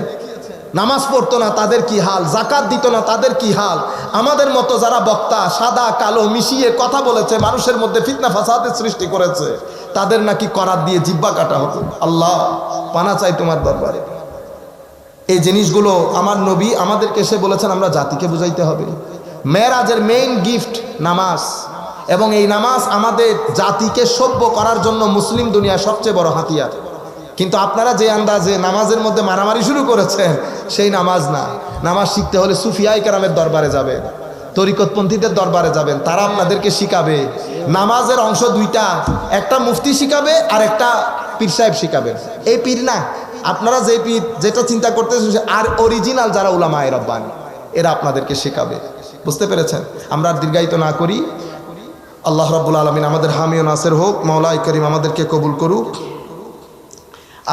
নামাজ পড়তো না তাদের কি হাল, জাকাত দিত না তাদের কি হাল। আমাদের মতো যারা বক্তা সাদা কালো মিশিয়ে কথা বলেছে, মানুষের মধ্যে ফিতনা ফাসাদের সৃষ্টি করেছে, তাদের নাকি করাত দিয়ে জিব্বা কাটা হতো। আল্লাহ পানা চাই তোমার দরবারে। এই জিনিসগুলো আমার নবী আমাদেরকে এসে বলেছেন আমরা জাতিকে বুঝাইতে হবে। মেরাজের মেইন গিফট নামাজ, এবং এই নামাজ আমাদের জাতিকে সভ্য করার জন্য মুসলিম দুনিয়ার সবচেয়ে বড় হাতিয়ার। কিন্তু আপনারা যে আন্দাজে নামাজের মধ্যে মারামারি শুরু করেছেন, সেই নামাজ না। নামাজ শিখতে হলে সুফিয়ায়ে কেরামের দরবারে যাবেন, তরিকতপন্থীদের দরবারে যাবেন, তারা আপনাদেরকে শিখাবে। নামাজের অংশ দুইটা, একটা মুফতি শিখাবে আর একটা পীর সাহেব শিখাবে। এই পীর না, আপনারা যে পীর যেটা চিন্তা করতেছেন আর অরিজিনাল যারা উলামায়ে রব্বানী, এরা আপনাদেরকে শেখাবে। বুঝতে পেরেছেন? আমরা আর দীর্ঘায়িত না করি। আল্লাহ রাব্বুল আলামিন আমাদের হামি ও নাসির হোক। মাওলাই করিম আমাদেরকে কবুল করুক।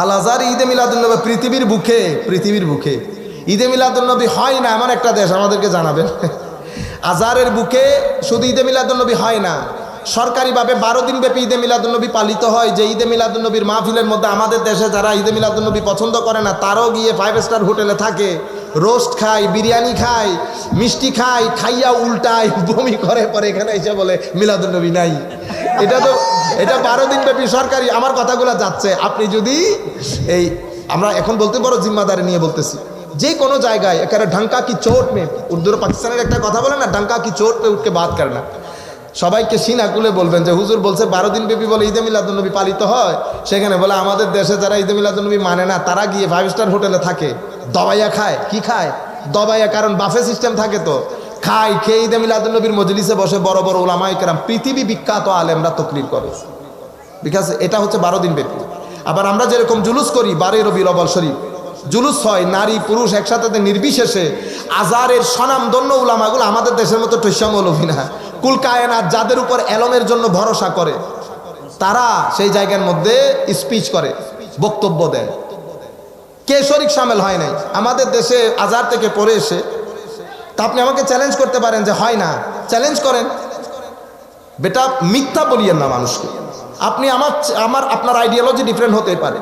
আল আজহার ঈদে মিলাদুন্নবী পৃথিবীর বুকে ঈদে মিলাদুন্নবী হয় না এমন একটা দেশ আমাদেরকে জানাবেন। আজহারের বুকে শুধু ঈদে মিলাদুন্নবী হয় না, সরকারিভাবে 12 দিন ব্যাপী ঈদে মিলাদুন্নবী পালিত হয়। যে ঈদে মিলাদুন্নবীর মাহফিলের মধ্যে আমাদের দেশে যারা ঈদে মিলাদুন্নবী পছন্দ করে না, তারাও গিয়ে 5 স্টার হোটেলে থাকে, রোস্ট খায়, বিরিয়ানি খায়, মিষ্টি খায়, খাইয়া উল্টায়, বমি করে, পরে এখানে এসে বলে মিলাদুন্নবী নাই। এটা 12 দিন ব্যাপী সরকারি। আমার কথাগুলো যাচ্ছে, আপনি যদি এই আমরা এখন বলতে পারো জিম্মাদারি নিয়ে বলতেছি, যে কোনো জায়গায় একেবারে ঢাঙ্কা কি চোট মে, উর্দুর পাকিস্তানের একটা কথা বলে না, ঢাঙ্কা কি চোট পে উঠকে বাদ করে না। সবাইকে সিনা খুলে বলবেন যে হুজুর বলছে 12 দিন ব্যাপী বলে ঈদে মিলাদুন্নবী পালিত হয়, সেখানে বলে আমাদের দেশে যারা ঈদে মিলাদুন্নবী মানে না, তারা গিয়ে 5 স্টার হোটেলে থাকে, দবাইয়া খায়। কি খায়? দবাইয়া, কারণ বাফে সিস্টেম থাকে তো। খায়, খেয়ে ঈদে মিলাদুন্নবীর মজলিসে বসে বড় বড় উলামায়ে কেরাম, পৃথিবী বিখ্যাত আলেমরা তাকরীর করে, বিকজ এটা হচ্ছে 12 দিন ব্যাপী। আবার আমরা যেরকম জুলুস করি 12 রবিউল আউয়াল শরীফ, জুলুস হয় নারী পুরুষ একসাথে নির্বিশেষে। আজহারের স্বনামধন্য উলামাগুলো আমাদের দেশের মতো টৈশা মৌলভী না, কুল কায়নাত যাদের উপর এলমের জন্য ভরসা করে, তারা সেই জায়গার মধ্যে স্পিচ করে, বক্তব্য দেয়। কে শরীক সামিল হয় নাই আমাদের দেশে আজহার থেকে পড়ে এসে? তা আপনি আমাকে চ্যালেঞ্জ করতে পারেন যে হয় না, চ্যালেঞ্জ করেন। বেটা মিথ্যা বলিয়েন না মানুষকে। আপনি আপনার আইডিওলজি ডিফারেন্ট হতে পারে,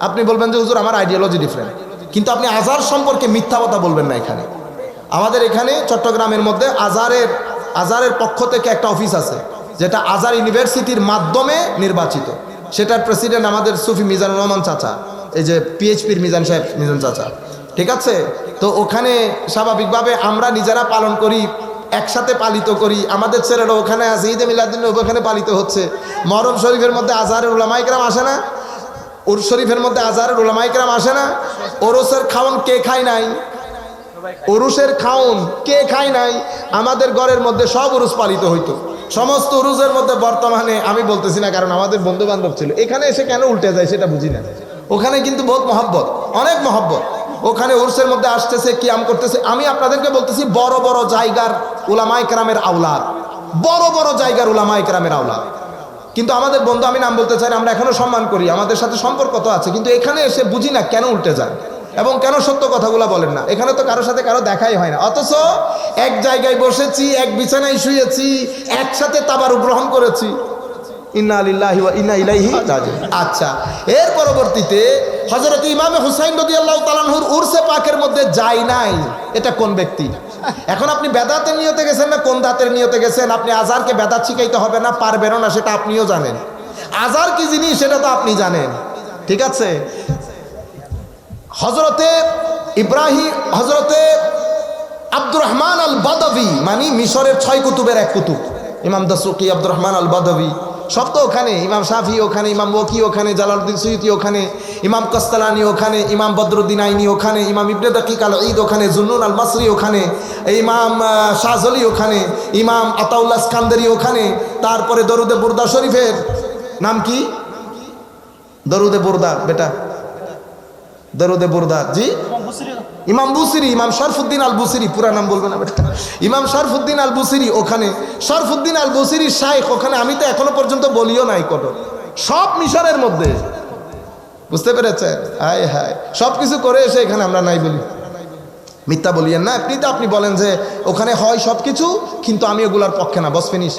আপনি বলবেন যে হুজুর আমার আইডিওলজি ডিফারেন্ট, কিন্তু আপনি আজহার সম্পর্কে মিথ্যা কথা বলবেন না। এখানে আমাদের এখানে চট্টগ্রামের মধ্যে আজহারের পক্ষ থেকে একটা অফিস আছে, যেটা আজহার ইউনিভার্সিটির মাধ্যমে নির্বাচিত। সেটার প্রেসিডেন্ট আমাদের সুফি মিজানুর রহমান চাচা, এই যে পিএইচপির মিজান সাহেব, মিজান চাচা, ঠিক আছে? তো ওখানে স্বাভাবিকভাবে আমরা নিজেরা পালন করি, একসাথে পালিত করি। আমাদের ছেলেরা ওখানে আছে, ঈদে মিলাদুন্নবী ওখানে পালিত হচ্ছে। মুহররম শরীফের মধ্যে আজহারের উলামায়ে কেরাম আসে না? উরুস শরীফের মধ্যে আজহারের উলামায়ে কেরাম আসে না? ওরসের খাওন কে খায় নাই? উরুসের খাউন কে খায় নাই? আমাদের ঘরের মধ্যে সব উরুস পালিত হইতো। সমস্ত উরুসের মধ্যে বর্তমানে আমি বলতেছি না, কারণ আমাদের বন্ধু বান্ধব ছিল, এখানে এসে কেন উল্টে যায় সেটা বুঝি না। ওখানে কিন্তু বহুত মহব্বত, অনেক মহব্বত। ওখানে উরুসের মধ্যে আসতেছে, কিয়াম করতেছে। আমি আপনাদেরকে বলতেছি বড় বড় জায়গার উলামায়ে কেরামের আওলাদ, বড় বড় জায়গার উলামায়ে কেরামের আওলাদ। কিন্তু আমাদের বন্ধু, আমি নাম বলতে চাই না, আমরা এখনো সম্মান করি, আমাদের সাথে সম্পর্ক তো আছে, কিন্তু এখানে এসে বুঝি না কেন উল্টে যায় এবং কেন সত্য কথাগুলো বলেন না। এখানে তো কারোর সাথে কারো দেখাই হয় না, অথচ এক জায়গায় বসেছি, এক বিছানায় শুয়েছি, একসাথে তাবারুক গ্রহণ করেছি। ইন্না লিল্লাহি ওয়া ইন্না ইলাইহি রাজিউন। আচ্ছা, এর পরবর্তীতে হযরত ইমাম হুসাইন রাদিয়াল্লাহু তাআলা আনহুর উরসে পাকের মধ্যে যায় নাই, এটা কোন ব্যক্তি? এখন আপনি বেদাতের নিয়তে গেছেন না কোন দাতের নিয়তে গেছেন? আপনি আজহারকে বেদাত শিখাইতে হবে না, পারবেনও না, সেটা আপনিও জানেন। আজহার কি জিনিস সেটা তো আপনি জানেন, ঠিক আছে? হযরতে আব্দুর রহমান আল বাদাভি, মানে মিশরের 6 কুতুবের এক কুতুব, ইমাম দাসুকি, আব্দুর রহমান আল বাদাভি, সব তো ওখানে। ইমাম শাফি ওখানে, ইমাম ওয়াকি ওখানে, জালালউদ্দিন সুয়ুতি ওখানে, ইমাম কাস্তালানি ওখানে, ইমাম বদরুদ্দিন আইনি ওখানে, ইমাম ইবনে দাকিক আল ঈদ ওখানে, জুন্নুন আল মাসরি ওখানে, ইমাম শাহজলি ওখানে, ইমাম আতাউল্লাহ ইস্কান্দারি ওখানে। তারপরে দরুদে বুরদা শরীফের নাম কি? দরুদে বুরদা, বেটা দরুদে বুরদা, জি ইমাম বুসিরি, ইমাম শরফুদ্দিন আল বুসিরি, পুরা নাম বলবে না বেটা, ইমাম শরফুদ্দিন আল বুসিরি ওখানে। শরফুদ্দিন আল বুসিরি শাইখ ওখানে, আমি তো এখনো পর্যন্ত বলিও নাই কত, সব মিশরের মধ্যে। বুঝতে পেরেছেন? হায় হায়, সব কিছু করে এসে এখানে আমরা নাই বলি। মিথ্যা বলিয়েন না। আপনি বলেন যে ওখানে হয় সব কিছু, কিন্তু আমি ওগুলার পক্ষে না, বস ফিনিশ,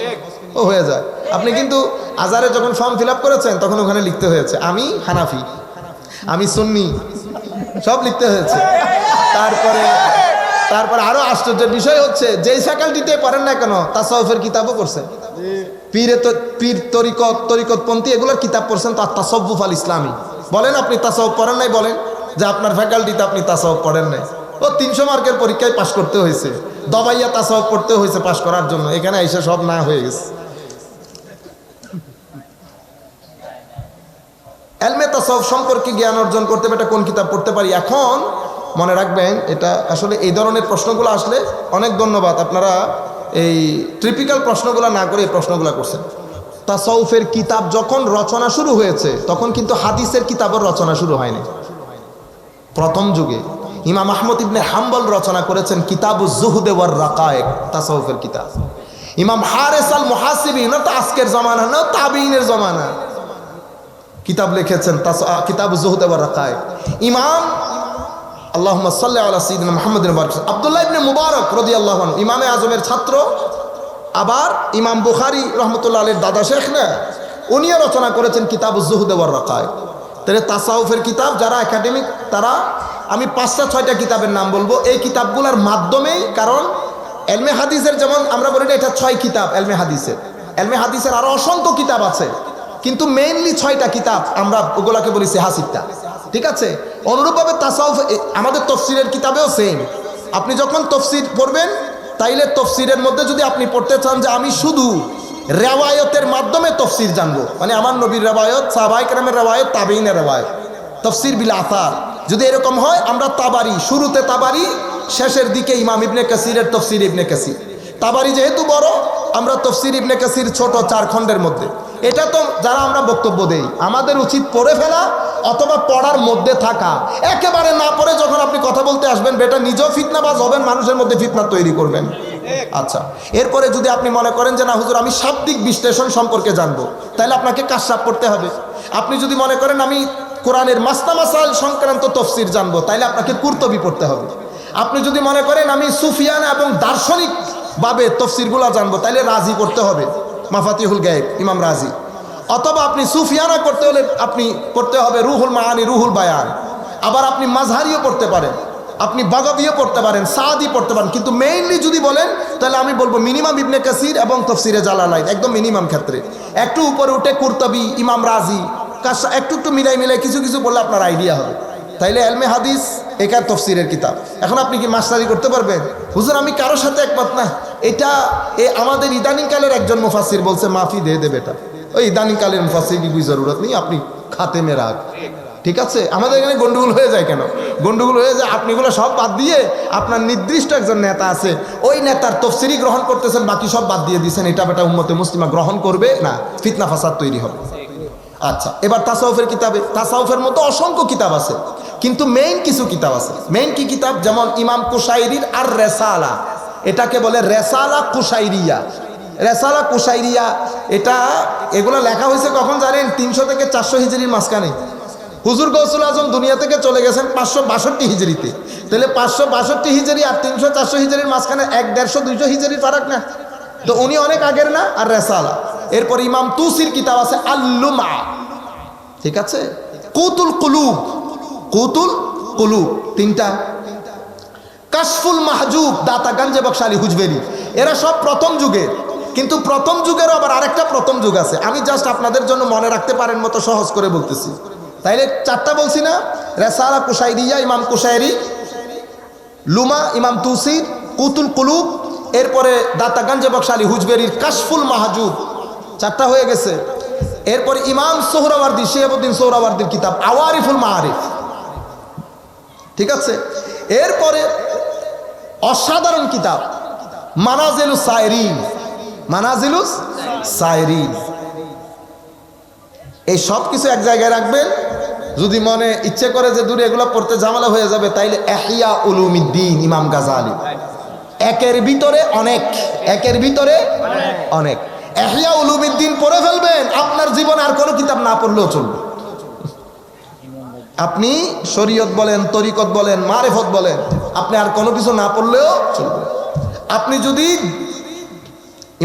ও হয়ে যায়। আপনি কিন্তু আজহারে যখন ফর্ম ফিল আপ করেছেন তখন ওখানে লিখতে হয়েছে আমি হানাফি, আমি সুন্নি, সব লিখতে হয়েছে। তারপরে আরো আশ্চর্যের বিষয় হচ্ছে, যেই ফ্যাকাল্টিতে পড়েন না কেন তাসাউফের কিতাবও পড়ছেন, পীর তরিকতপন্থী এগুলোর কিতাব পড়ছেন, তাসাউফ আল ইসলামী। বলেন আপনি তাসাউফ পড়েন নাই? বলেন যে আপনার ফ্যাকাল্টিতে আপনি তাসাউফ পড়েন নাই, ও 300 মার্কের পরীক্ষায় পাশ করতে হয়েছে, দবাইয়া তাসাউফ পড়তে হয়েছে পাশ করার জন্য, এখানে এসে সব না হয়ে গেছে। এলমে তাসাউফ সম্পর্কে জ্ঞান অর্জন করতে এটা কোন কিতাব পড়তে পারি? এখন মনে রাখবেন, এটা আসলে এই ধরনের প্রশ্নগুলো আসলে অনেক ধন্যবাদ, আপনারা এই ট্রিপিক্যাল প্রশ্নগুলো না করে এই প্রশ্নগুলো করছেন। তাসাউফের কিতাব যখন রচনা শুরু হয়েছে তখন কিন্তু হাদিসের কিতাবের রচনা শুরু হয়নি। প্রথম যুগে ইমাম আহমদ ইবনে হাম্বল রচনা করেছেন কিতাবুজ জুহদ ওয়ার রাকায়েক, তাসাউফের কিতাব। ইমাম হারিস আল মুহাসিবি, না তো আজকের জমানা না তাবিঈনের জমানা, কিতাব লিখেছেন কিতাবুজ জুহদ ওয়ার রাকায়েক। ইমাম আল্লাহুম্মা সাল্লি আলা সাইয়্যিদিনা মুহাম্মাদিন ওয়া বারাক, আব্দুল্লাহ ইবনে মুবারক রাদিয়াল্লাহু আনহু ইমামে আজমের ছাত্র, আবার ইমাম বুখারী রহমতুল্লাহ আলাইহির দাদা শেখ না, উনিও রচনা করেছেন কিতাবুজ জুহদ ওয়ার রাকায়েক। তাহলে তাসাউফের কিতাব যারা একাডেমিক, তারা আমি 5-6টা কিতাবের নাম বলবো এই কিতাবগুলোর মাধ্যমেই। কারণ এলমে হাদিসের যেমন আমরা বলি না এটা 6 কিতাব এলমে হাদিসের, এলমে হাদিসের আরো অসংখ্য কিতাব আছে, কিন্তু মেইনলি 6টা কিতাব আমরা ওগুলাকে বলি সিহাসিত্তা, ঠিক আছে? অনুরূপভাবে তাসাউফ আমাদের তফসিরের কিতাবেও সেম। আপনি যখন তফসির পড়বেন, তাইলে তফসিরের মধ্যে যদি আপনি পড়তে চান যে আমি শুধু রেওয়ায়তের মাধ্যমে তফসির জানবো, মানে আমার নবীর রেওয়ায়ত, সাহাবায়ে কেরামের রেওয়ায়ত, তাবেঈনের রেওয়ায়ত, তফসির বিল আসার, যদি এরকম হয় আমরা তাবারি, শুরুতে তাবারি, শেষের দিকে ইমাম ইবনে কাসিরের তফসির ইবনে কাসির। তাবারি যেহেতু বড়, আমরা তফসির ইবনে কাসির ছোট 4 খণ্ডের মধ্যে। এটা তো যারা আমরা বক্তব্য দেই, আমাদের উচিত পড়ে ফেলা অথবা পড়ার মধ্যে থাকা। একেবারে না পড়ে যখন আপনি কথা বলতে আসবেন, বেটা নিজেও ফিতনাবাজ হবেন, মানুষের মধ্যে ফিতনা তৈরি করবেন। আচ্ছা, এরপরে যদি আপনি মনে করেন যে না হুজুর আমি শাব্দিক বিশ্লেষণ সম্পর্কে জানবো, তাহলে আপনাকে কাশফ পড়তে হবে। আপনি যদি মনে করেন আমি কোরআনের মাসনা মাসাইল সংক্রান্ত তফসির জানবো, তাহলে আপনাকে কুরতুবী পড়তে হবে। আপনি যদি মনে করেন আমি সুফিয়ানা এবং দার্শনিক ভাবে তফসিরগুলো জানবো, তাহলে রাজি পড়তে হবে, মাফাতিহুল গায়েব ইমাম রাজি। অথবা আপনি সুফিয়ানা করতে হলে আপনি পড়তে হবে রুহুল মাআনি, রুহুল বায়ান। আবার আপনি মাযহারিও পড়তে পারেন, আপনি বাগাবিও পড়তে পারেন, সাদি পড়তে পারেন। কিন্তু মেইনলি যদি বলেন, তাহলে আমি বলবো মিনিমাম ইবনে কাসির এবং তফসিরে জালালাইন, একদম মিনিমাম ক্ষেত্রে। একটু উপরে উঠে কুরতুবী, ইমাম রাজি, একটু মিলাই কিছু কিছু বললে আপনার আইডিয়া হবে। তাইলে এলমে হাদিস একার তফসিরের কিতাব। এখন আপনি কি মাস্টারি করতে পারবেন? হুজুর আমি কারোর সাথে একমত না, এটা আমাদের ইদানিং কালের একজন মুফাসসির বলছে, মাফি দিয়ে দেবে। এটা ওই ইদানিং কালের মুফাসসির কি জরুরত নেই, আপনি খাতেমে রাখ, ঠিক আছে? আমাদের এখানে গন্ডগোল হয়ে যায় কেন? গন্ডগোল হয়ে যায় আপনিগুলো সব বাদ দিয়ে আপনার নির্দিষ্ট একজন নেতা আছে, ওই নেতার তফসিরই গ্রহণ করতেছেন, বাকি সব বাদ দিয়ে দিয়েছেন। এটা বেটা উম্মতে মুসলিমা গ্রহণ করবে না, ফিতনা ফাসাদ তৈরি হবে। আচ্ছা, এবার তাসাউফের কিতাবে, তাসাউফের মতো অসংখ্য কিতাব আছে, কিন্তু মেইন কিছু কিতাব আছে। মেইন কি কিতাব? যেমন ইমাম কুশাইরির আর রেসালা, এটাকে বলে রেসালা কুশাইরিয়া। রেসালা কুশাইরিয়া এগুলো লেখা হয়েছে কখন জানেন? 300 থেকে 400 হিজরির মাঝখানে। হুজুর গৌসুল আজম দুনিয়া থেকে চলে গেছেন 562 হিজরিতে। তাহলে 562 হিজরি আর 300-400 হিজরির মাঝখানে 100-150-200 হিজরির ফারাক না? তো উনি অনেক আগের না? আর রেসালা। এরপর ইমাম তুসির কিতাব আছে আল-লুমা, ঠিক আছে? কুতুল কুলুব, কুতুল কুলুব 3টা। কাশফুল মাহজুব দাতা গঞ্জে বখশ আলী হুজবেরি, এরা সব প্রথম যুগের। কিন্তু প্রথম যুগের আবার আরেকটা প্রথম যুগ আছে, আমি জাস্ট আপনাদের জন্য মনে রাখতে পারেন মতো সহজ করে বলতেছি। তাইলে 4টা বলছি না? রেসালা কুশাইরিয়া ইমাম কুশাইরি, লুমা ইমাম তুসির, কুতুল কুলুব, এরপরে দাতা গঞ্জে বখশ আলী হুজবেরির কাশফুল মাহজুব, 4টা হয়ে গেছে। এরপরে ইমাম সোহরাওয়ার্দী, শিহাবুদ্দিন সোহরাওয়ার্দীর কিতাব আওয়ারিফুল মাআরিফ, ঠিক আছে? এরপরে অসাধারণ কিতাব মানাজিলুস সাইরিন, মানাজিলুস সাইরিন। এই সব কিছু এক জায়গায় রাখবেন। যদি মনে ইচ্ছে করে যে দূরে এগুলো পড়তে ঝামেলা হয়ে যাবে, তাইলে ইহয়া উলুমিদ্দিন ইমাম গাজালি, একের ভিতরে অনেক, একের ভিতরে অনেক। ইহয়া উলুমিদ্দিন পড়ে ফেলবেন, আপনার জীবনে আর কোনো কিতাব না পড়লেও চলবে। আপনি শরীয়ত বলেন, তরিকত বলেন, মারিফত বলেন, আপনি আর কোনো কিছু না পড়লেও চলবে। আপনি যদি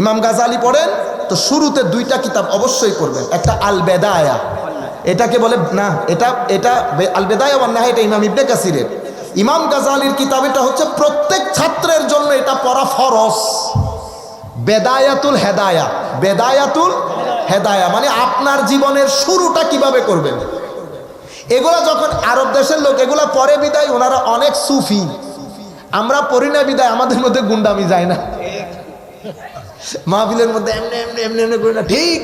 ইমাম গাজালি পড়েন, তো শুরুতে 2টা কিতাব অবশ্যই পড়বেন। একটা আল বেদায়া, এটাকে বলে না, এটা আল বেদায়া ওয়ান নিহায়া, এটা ইমাম ইবনে কাসিরের। ইমাম গাজালির কিতাব, এটা হচ্ছে প্রত্যেক ছাত্রের জন্য এটা পড়া ফরজ। বেদায়াতুল হেদায়া, বেদায়াতুল হেদায়া মানে আপনার জীবনের শুরুটা কিভাবে করবেন। এগুলা যখন আরব দেশের লোক এগুলা পরে বিদায়, ওনারা অনেক সুফি, আমরা পড়ি না বিদায় আমাদের মধ্যে গুন্ডামি যায় না, মাহফিলের মধ্যে এমনি এমনি এমনি এমনি করি না, ঠিক